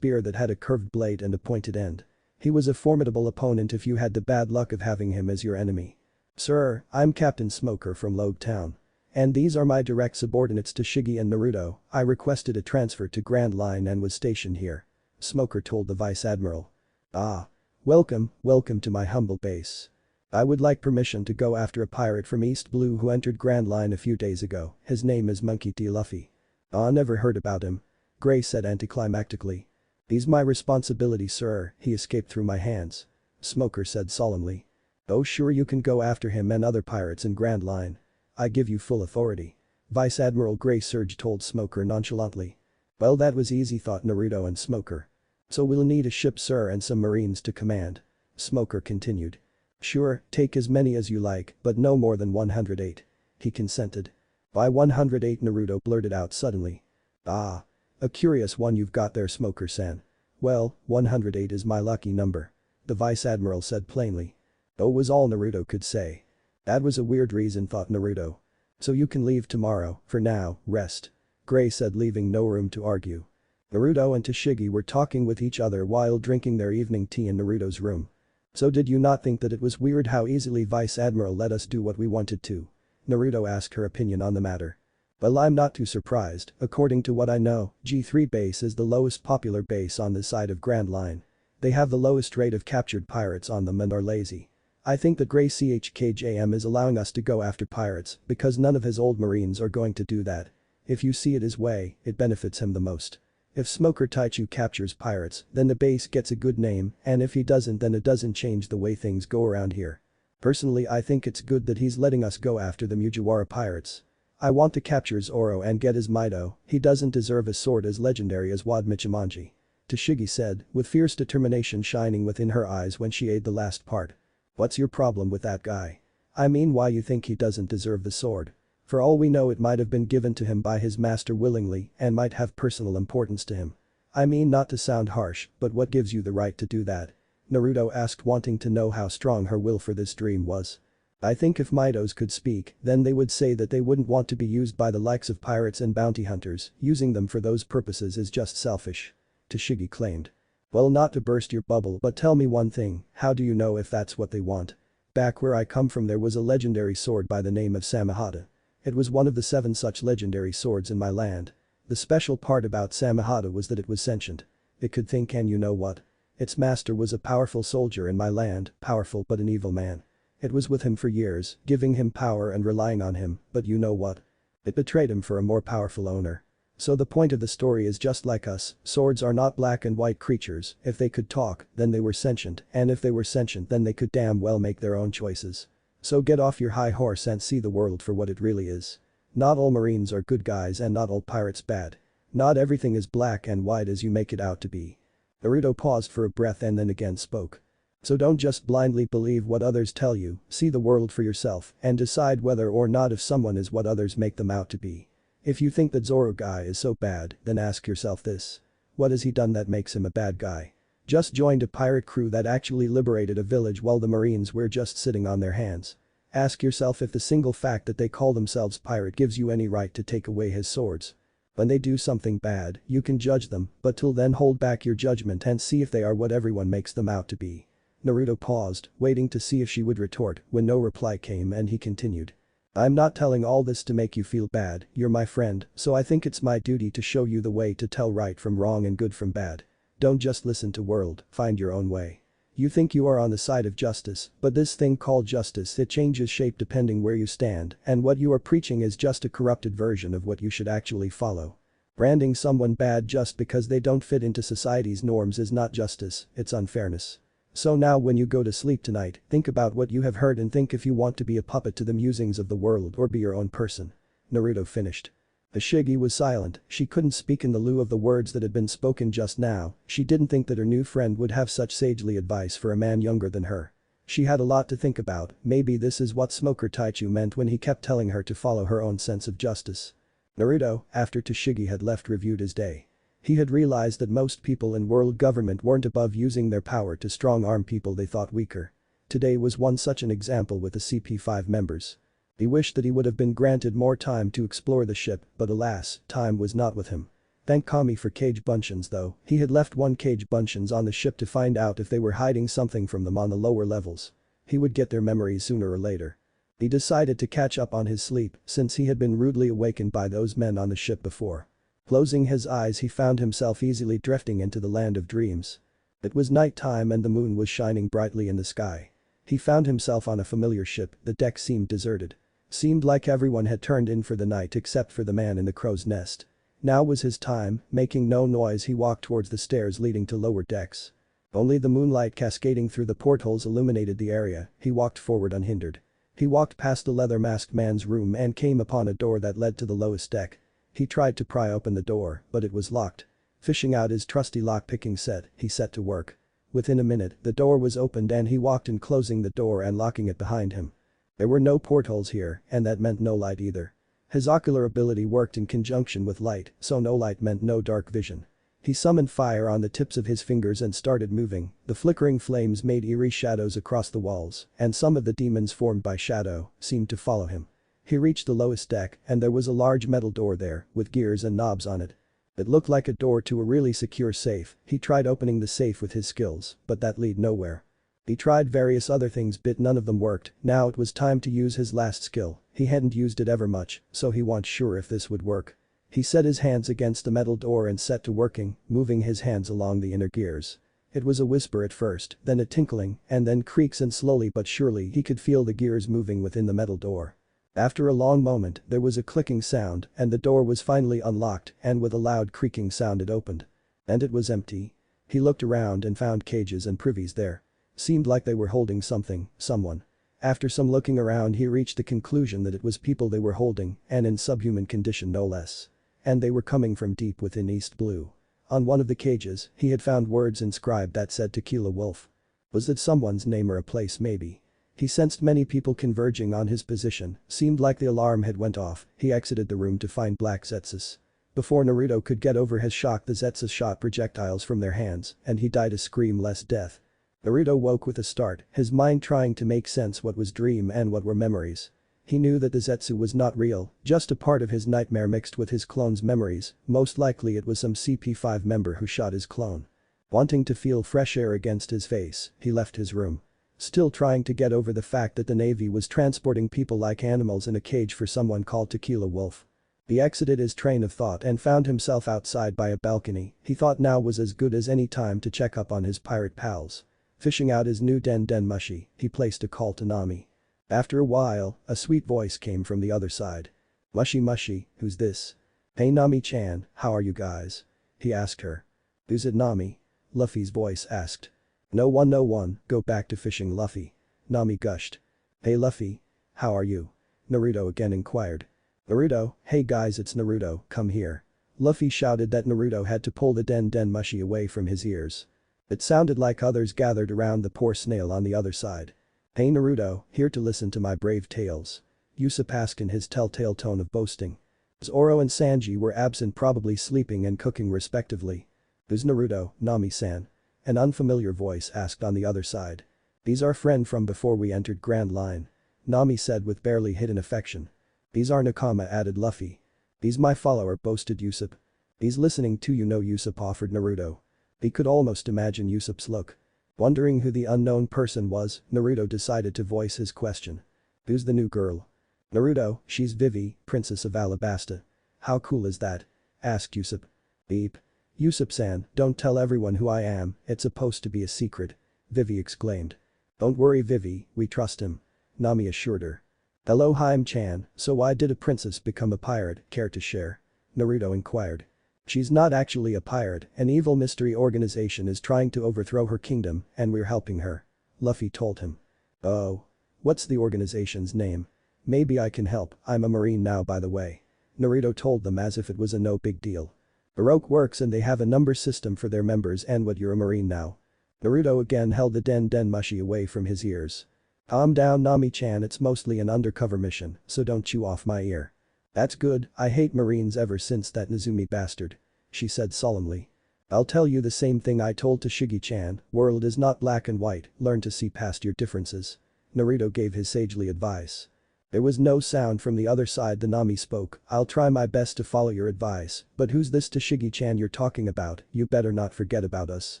that had a curved blade and a pointed end. He was a formidable opponent if you had the bad luck of having him as your enemy. Sir, I'm Captain Smoker from Loguetown. And these are my direct subordinates Tashigi and Naruto. I requested a transfer to Grand Line and was stationed here. Smoker told the Vice Admiral. Ah. Welcome to my humble base. I would like permission to go after a pirate from East Blue who entered Grand Line a few days ago. His name is Monkey D. Luffy. Ah, never heard about him. Gray said anticlimactically. "He's my responsibility, sir, he escaped through my hands," Smoker said solemnly. "Oh sure, you can go after him and other pirates in Grand Line. I give you full authority," Vice Admiral Grey Surge told Smoker nonchalantly. Well, that was easy, thought Naruto and Smoker. "So we'll need a ship, sir, and some marines to command," Smoker continued. "Sure, take as many as you like, but no more than 108. He consented. "Why 108?" Naruto blurted out suddenly. "Ah. A curious one you've got there, Smoker-san. Well, 108 is my lucky number," the Vice Admiral said plainly. Oh, was all Naruto could say. That was a weird reason, thought Naruto. "So you can leave tomorrow, for now, rest," Grey said, leaving no room to argue. Naruto and Tashigi were talking with each other while drinking their evening tea in Naruto's room. "So did you not think that it was weird how easily Vice Admiral let us do what we wanted to?" Naruto asked her opinion on the matter. "Well, I'm not too surprised. According to what I know, G3 base is the lowest popular base on this side of Grand Line. They have the lowest rate of captured pirates on them and are lazy. I think that Grey CHKJM is allowing us to go after pirates because none of his old marines are going to do that. If you see it his way, it benefits him the most. If Smoker Taichu captures pirates, then the base gets a good name, and if he doesn't, then it doesn't change the way things go around here. Personally, I think it's good that he's letting us go after the Mugiwara pirates. I want to capture Zoro and get his Mido. He doesn't deserve a sword as legendary as Wad Michimanji," Tashigi said, with fierce determination shining within her eyes when she ate the last part. "What's your problem with that guy? I mean, why you think he doesn't deserve the sword? For all we know, it might have been given to him by his master willingly and might have personal importance to him. I mean, not to sound harsh, but what gives you the right to do that?" Naruto asked, wanting to know how strong her will for this dream was. "I think if Midos could speak, then they would say that they wouldn't want to be used by the likes of pirates and bounty hunters. Using them for those purposes is just selfish," Tashigi claimed. "Well, not to burst your bubble, but tell me one thing, how do you know if that's what they want? Back where I come from, there was a legendary sword by the name of Samehada. It was one of the 7 such legendary swords in my land. The special part about Samehada was that it was sentient. It could think, and you know what? Its master was a powerful soldier in my land, powerful but an evil man. It was with him for years, giving him power and relying on him, but you know what? It betrayed him for a more powerful owner. So the point of the story is just like us, swords are not black and white creatures. If they could talk, then they were sentient, and if they were sentient, then they could damn well make their own choices. So get off your high horse and see the world for what it really is. Not all marines are good guys and not all pirates bad. Not everything is black and white as you make it out to be." Naruto paused for a breath and then again spoke. "So don't just blindly believe what others tell you, see the world for yourself and decide whether or not if someone is what others make them out to be. If you think that Zoro guy is so bad, then ask yourself this. What has he done that makes him a bad guy? Just joined a pirate crew that actually liberated a village while the marines were just sitting on their hands. Ask yourself if the single fact that they call themselves pirate gives you any right to take away his swords. When they do something bad, you can judge them, but till then hold back your judgment and see if they are what everyone makes them out to be." Naruto paused, waiting to see if she would retort, when no reply came and he continued. "I'm not telling all this to make you feel bad, you're my friend, so I think it's my duty to show you the way to tell right from wrong and good from bad. Don't just listen to world, find your own way. You think you are on the side of justice, but this thing called justice, it changes shape depending where you stand, and what you are preaching is just a corrupted version of what you should actually follow. Branding someone bad just because they don't fit into society's norms is not justice, it's unfairness. So now when you go to sleep tonight, think about what you have heard and think if you want to be a puppet to the musings of the world or be your own person." Naruto finished. Tashigi was silent, she couldn't speak in the lieu of the words that had been spoken just now. She didn't think that her new friend would have such sagely advice for a man younger than her. She had a lot to think about, maybe this is what Smoker Taichu meant when he kept telling her to follow her own sense of justice. Naruto, after Tashigi had left, reviewed his day. He had realized that most people in world government weren't above using their power to strong-arm people they thought weaker. Today was one such an example with the CP5 members. He wished that he would have been granted more time to explore the ship, but alas, time was not with him. Thank Kami for cage buncheons though, he had left 1 cage buncheons on the ship to find out if they were hiding something from them on the lower levels. He would get their memories sooner or later. He decided to catch up on his sleep since he had been rudely awakened by those men on the ship before. Closing his eyes, he found himself easily drifting into the land of dreams. It was night time and the moon was shining brightly in the sky. He found himself on a familiar ship, the deck seemed deserted. Seemed like everyone had turned in for the night except for the man in the crow's nest. Now was his time, making no noise he walked towards the stairs leading to lower decks. Only the moonlight cascading through the portholes illuminated the area, he walked forward unhindered. He walked past the leather-masked man's room and came upon a door that led to the lowest deck. He tried to pry open the door, but it was locked. Fishing out his trusty lock-picking set, he set to work. Within a minute, the door was opened and he walked in, closing the door and locking it behind him. There were no portholes here, and that meant no light either. His ocular ability worked in conjunction with light, so no light meant no dark vision. He summoned fire on the tips of his fingers and started moving. The flickering flames made eerie shadows across the walls, and some of the demons formed by shadow seemed to follow him. He reached the lowest deck, and there was a large metal door there, with gears and knobs on it. It looked like a door to a really secure safe. He tried opening the safe with his skills, but that led nowhere. He tried various other things but none of them worked. Now it was time to use his last skill. He hadn't used it ever much, so he wasn't sure if this would work. He set his hands against the metal door and set to working, moving his hands along the inner gears. It was a whisper at first, then a tinkling, and then creaks, and slowly but surely he could feel the gears moving within the metal door. After a long moment, there was a clicking sound, and the door was finally unlocked, and with a loud creaking sound it opened. And it was empty. He looked around and found cages and privies there. Seemed like they were holding something, someone. After some looking around he reached the conclusion that it was people they were holding, and in subhuman condition no less. And they were coming from deep within East Blue. On one of the cages, he had found words inscribed that said Tequila Wolf. Was it someone's name or a place maybe? He sensed many people converging on his position, seemed like the alarm had went off. He exited the room to find Black Zetsus. Before Naruto could get over his shock, the Zetsus shot projectiles from their hands, and he died a screamless death. Naruto woke with a start, his mind trying to make sense what was dream and what were memories. He knew that the Zetsu was not real, just a part of his nightmare mixed with his clone's memories. Most likely it was some CP5 member who shot his clone. Wanting to feel fresh air against his face, he left his room. Still trying to get over the fact that the Navy was transporting people like animals in a cage for someone called Tequila Wolf. He exited his train of thought and found himself outside by a balcony. He thought now was as good as any time to check up on his pirate pals. Fishing out his new den mushi, he placed a call to Nami. After a while, a sweet voice came from the other side. Mushi, who's this? Hey Nami-chan, how are you guys? He asked her. Who's it, Nami? Luffy's voice asked. No one, go back to fishing, Luffy. Nami gushed. Hey Luffy. How are you? Naruto again inquired. Naruto, hey guys, it's Naruto, come here. Luffy shouted that Naruto had to pull the den mushi away from his ears. It sounded like others gathered around the poor snail on the other side. Hey Naruto, here to listen to my brave tales. Usopp asked in his telltale tone of boasting. Zoro and Sanji were absent, probably sleeping and cooking respectively. Who's Naruto, Nami-san? An unfamiliar voice asked on the other side. He's our friend from before we entered Grand Line. Nami said with barely hidden affection. He's our Nakama, added Luffy. He's my follower, boasted Usopp. He's listening to you, know, Usopp offered Naruto. He could almost imagine Usopp's look. Wondering who the unknown person was, Naruto decided to voice his question. Who's the new girl? Naruto, she's Vivi, Princess of Alabasta. How cool is that? Asked Usopp. Beep. Usopp-san, don't tell everyone who I am, it's supposed to be a secret. Vivi exclaimed. Don't worry Vivi, we trust him. Nami assured her. Hello Haim-chan, so why did a princess become a pirate, care to share? Naruto inquired. She's not actually a pirate, an evil mystery organization is trying to overthrow her kingdom and we're helping her. Luffy told him. Oh. What's the organization's name? Maybe I can help, I'm a marine now by the way. Naruto told them as if it was a no big deal. Baroque works and they have a number system for their members, and what, you're a marine now? Naruto again held the den mushi away from his ears. Calm down Nami-chan, it's mostly an undercover mission, so don't chew off my ear. That's good, I hate marines ever since that Nezumi bastard. She said solemnly. I'll tell you the same thing I told Tashigi-chan, world is not black and white, learn to see past your differences. Naruto gave his sagely advice. There was no sound from the other side. The Nami spoke. I'll try my best to follow your advice, but who's this Tashigi-chan you're talking about? You better not forget about us.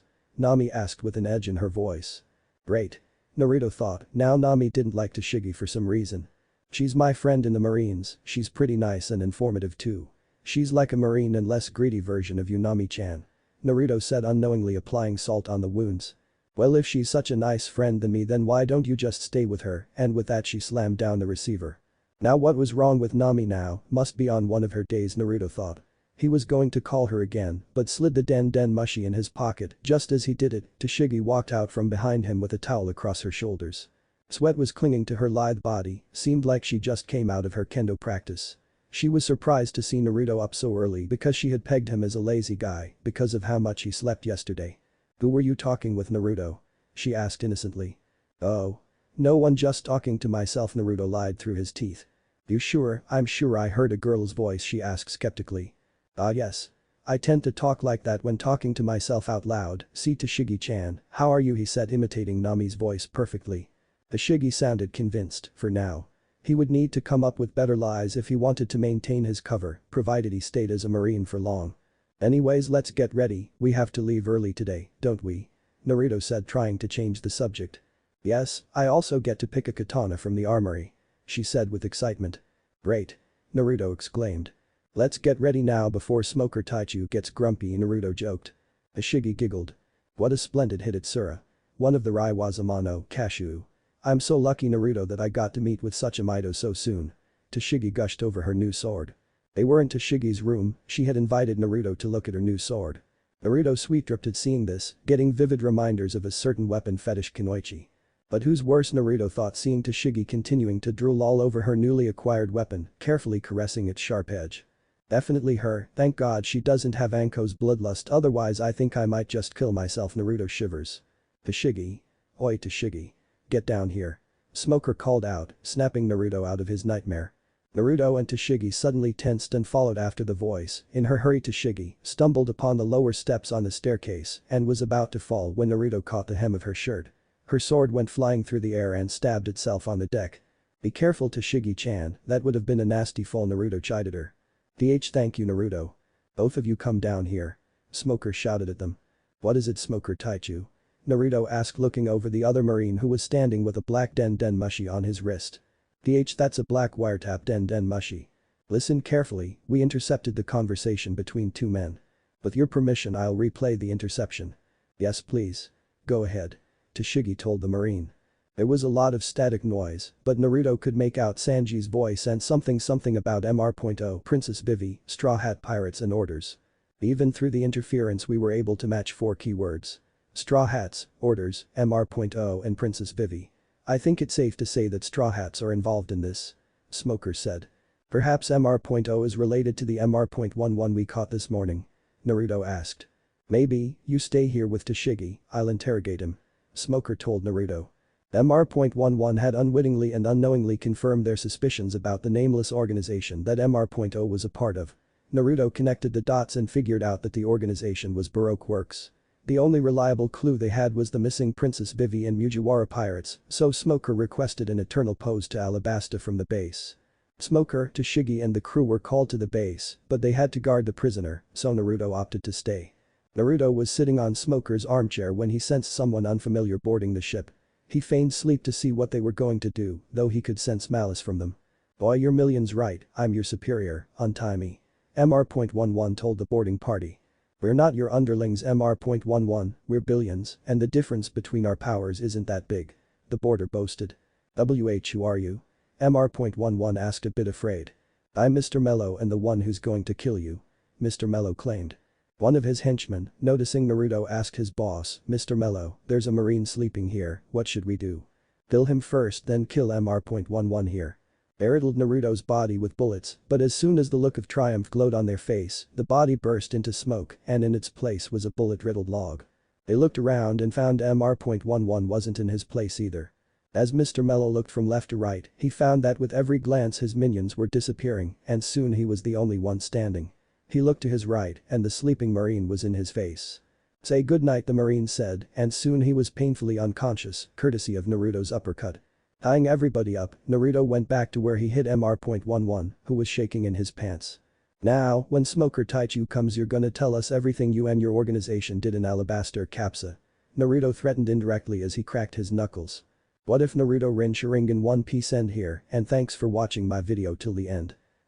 Nami asked with an edge in her voice. Great. Naruto thought, now Nami didn't like Tashigi for some reason. She's my friend in the Marines, she's pretty nice and informative too. She's like a marine and less greedy version of you Nami-chan. Naruto said, unknowingly applying salt on the wounds. Well, if she's such a nice friend than me, then why don't you just stay with her? And with that she slammed down the receiver. Now what was wrong with Nami now, must be on one of her days, Naruto thought. He was going to call her again, but slid the den mushi in his pocket. Just as he did it, Tashigi walked out from behind him with a towel across her shoulders. Sweat was clinging to her lithe body, seemed like she just came out of her kendo practice. She was surprised to see Naruto up so early because she had pegged him as a lazy guy because of how much he slept yesterday. "Who were you talking with, Naruto?" she asked innocently. "Oh. No one, just talking to myself," Naruto lied through his teeth. "You sure?" "I'm sure I heard a girl's voice," she asked skeptically. "Ah yes. I tend to talk like that when talking to myself out loud. See, Tashigi-chan, how are you?" he said, imitating Nami's voice perfectly. Tashigi sounded convinced, for now. He would need to come up with better lies if he wanted to maintain his cover, provided he stayed as a marine for long. "Anyways, let's get ready, we have to leave early today, don't we?" Naruto said, trying to change the subject. "Yes, I also get to pick a katana from the armory," she said with excitement. "Great!" Naruto exclaimed. "Let's get ready now before Smoker Taichu gets grumpy," Naruto joked. Tashigi giggled. "What a splendid hit, Itsura. One of the Raiwazamano, Kashu. I'm so lucky, Naruto, that I got to meet with such a Mido so soon." Tashigi gushed over her new sword. They were in Tashigi's room, she had invited Naruto to look at her new sword. Naruto sweet-dripped at seeing this, getting vivid reminders of a certain weapon fetish Kunoichi. But who's worse, Naruto thought, seeing Tashigi continuing to drool all over her newly acquired weapon, carefully caressing its sharp edge. "Definitely her, thank God she doesn't have Anko's bloodlust, otherwise I think I might just kill myself." Naruto shivers. "Tashigi. Oi Tashigi. Get down here." Smoker called out, snapping Naruto out of his nightmare. Naruto and Tashigi suddenly tensed and followed after the voice. In her hurry, Tashigi stumbled upon the lower steps on the staircase and was about to fall when Naruto caught the hem of her shirt. Her sword went flying through the air and stabbed itself on the deck. "Be careful, Tashigi-chan, that would have been a nasty fall," Naruto chided her. Thank you, Naruto. Both of you come down here." Smoker shouted at them. "What is it, Smoker Taichu?" Naruto asked, looking over the other marine who was standing with a black den mushi on his wrist. That's a black wiretap den mushi. Listen carefully, we intercepted the conversation between two men. With your permission, I'll replay the interception." "Yes please. Go ahead." Tashigi told the marine. There was a lot of static noise, but Naruto could make out Sanji's voice and something about MR.0, Princess Vivi, Straw Hat Pirates and orders. Even through the interference we were able to match 4 keywords. Straw Hats, orders, MR.0 and Princess Vivi. "I think it's safe to say that Straw Hats are involved in this," Smoker said. "Perhaps MR.0 is related to the MR.11 we caught this morning?" Naruto asked. "Maybe, you stay here with Tashigi, I'll interrogate him," Smoker told Naruto. MR.11 had unwittingly and unknowingly confirmed their suspicions about the nameless organization that MR.0 was a part of. Naruto connected the dots and figured out that the organization was Baroque Works. The only reliable clue they had was the missing Princess Vivi and Mujiwara pirates, so Smoker requested an eternal pose to Alabasta from the base. Smoker, Tashigi and the crew were called to the base, but they had to guard the prisoner, so Naruto opted to stay. Naruto was sitting on Smoker's armchair when he sensed someone unfamiliar boarding the ship. He feigned sleep to see what they were going to do, though he could sense malice from them. "Boy, you're millions right, I'm your superior, untie me," MR.11 told the boarding party. "We're not your underlings, MR.11, we're billions, and the difference between our powers isn't that big," the boarder boasted. "Who are you?" MR.11 asked, a bit afraid. "I'm Mr. Mello and the one who's going to kill you," Mr. Mello claimed. One of his henchmen, noticing Naruto, asked his boss, "Mr. Mello, there's a marine sleeping here, what should we do?" "Kill him first, then kill MR.11 here." They riddled Naruto's body with bullets, but as soon as the look of triumph glowed on their face, the body burst into smoke and in its place was a bullet-riddled log. They looked around and found MR.11 wasn't in his place either. As Mr. Mello looked from left to right, he found that with every glance his minions were disappearing and soon he was the only one standing. He looked to his right and the sleeping marine was in his face. "Say goodnight," the marine said, and soon he was painfully unconscious, courtesy of Naruto's uppercut. Tying everybody up, Naruto went back to where he hid MR.11, who was shaking in his pants. "Now, when Smoker Taichu comes, you're gonna tell us everything you and your organization did in Alabaster Capsa," Naruto threatened indirectly as he cracked his knuckles. What if Naruto Rinne Sharingan One Piece end here, and thanks for watching my video till the end.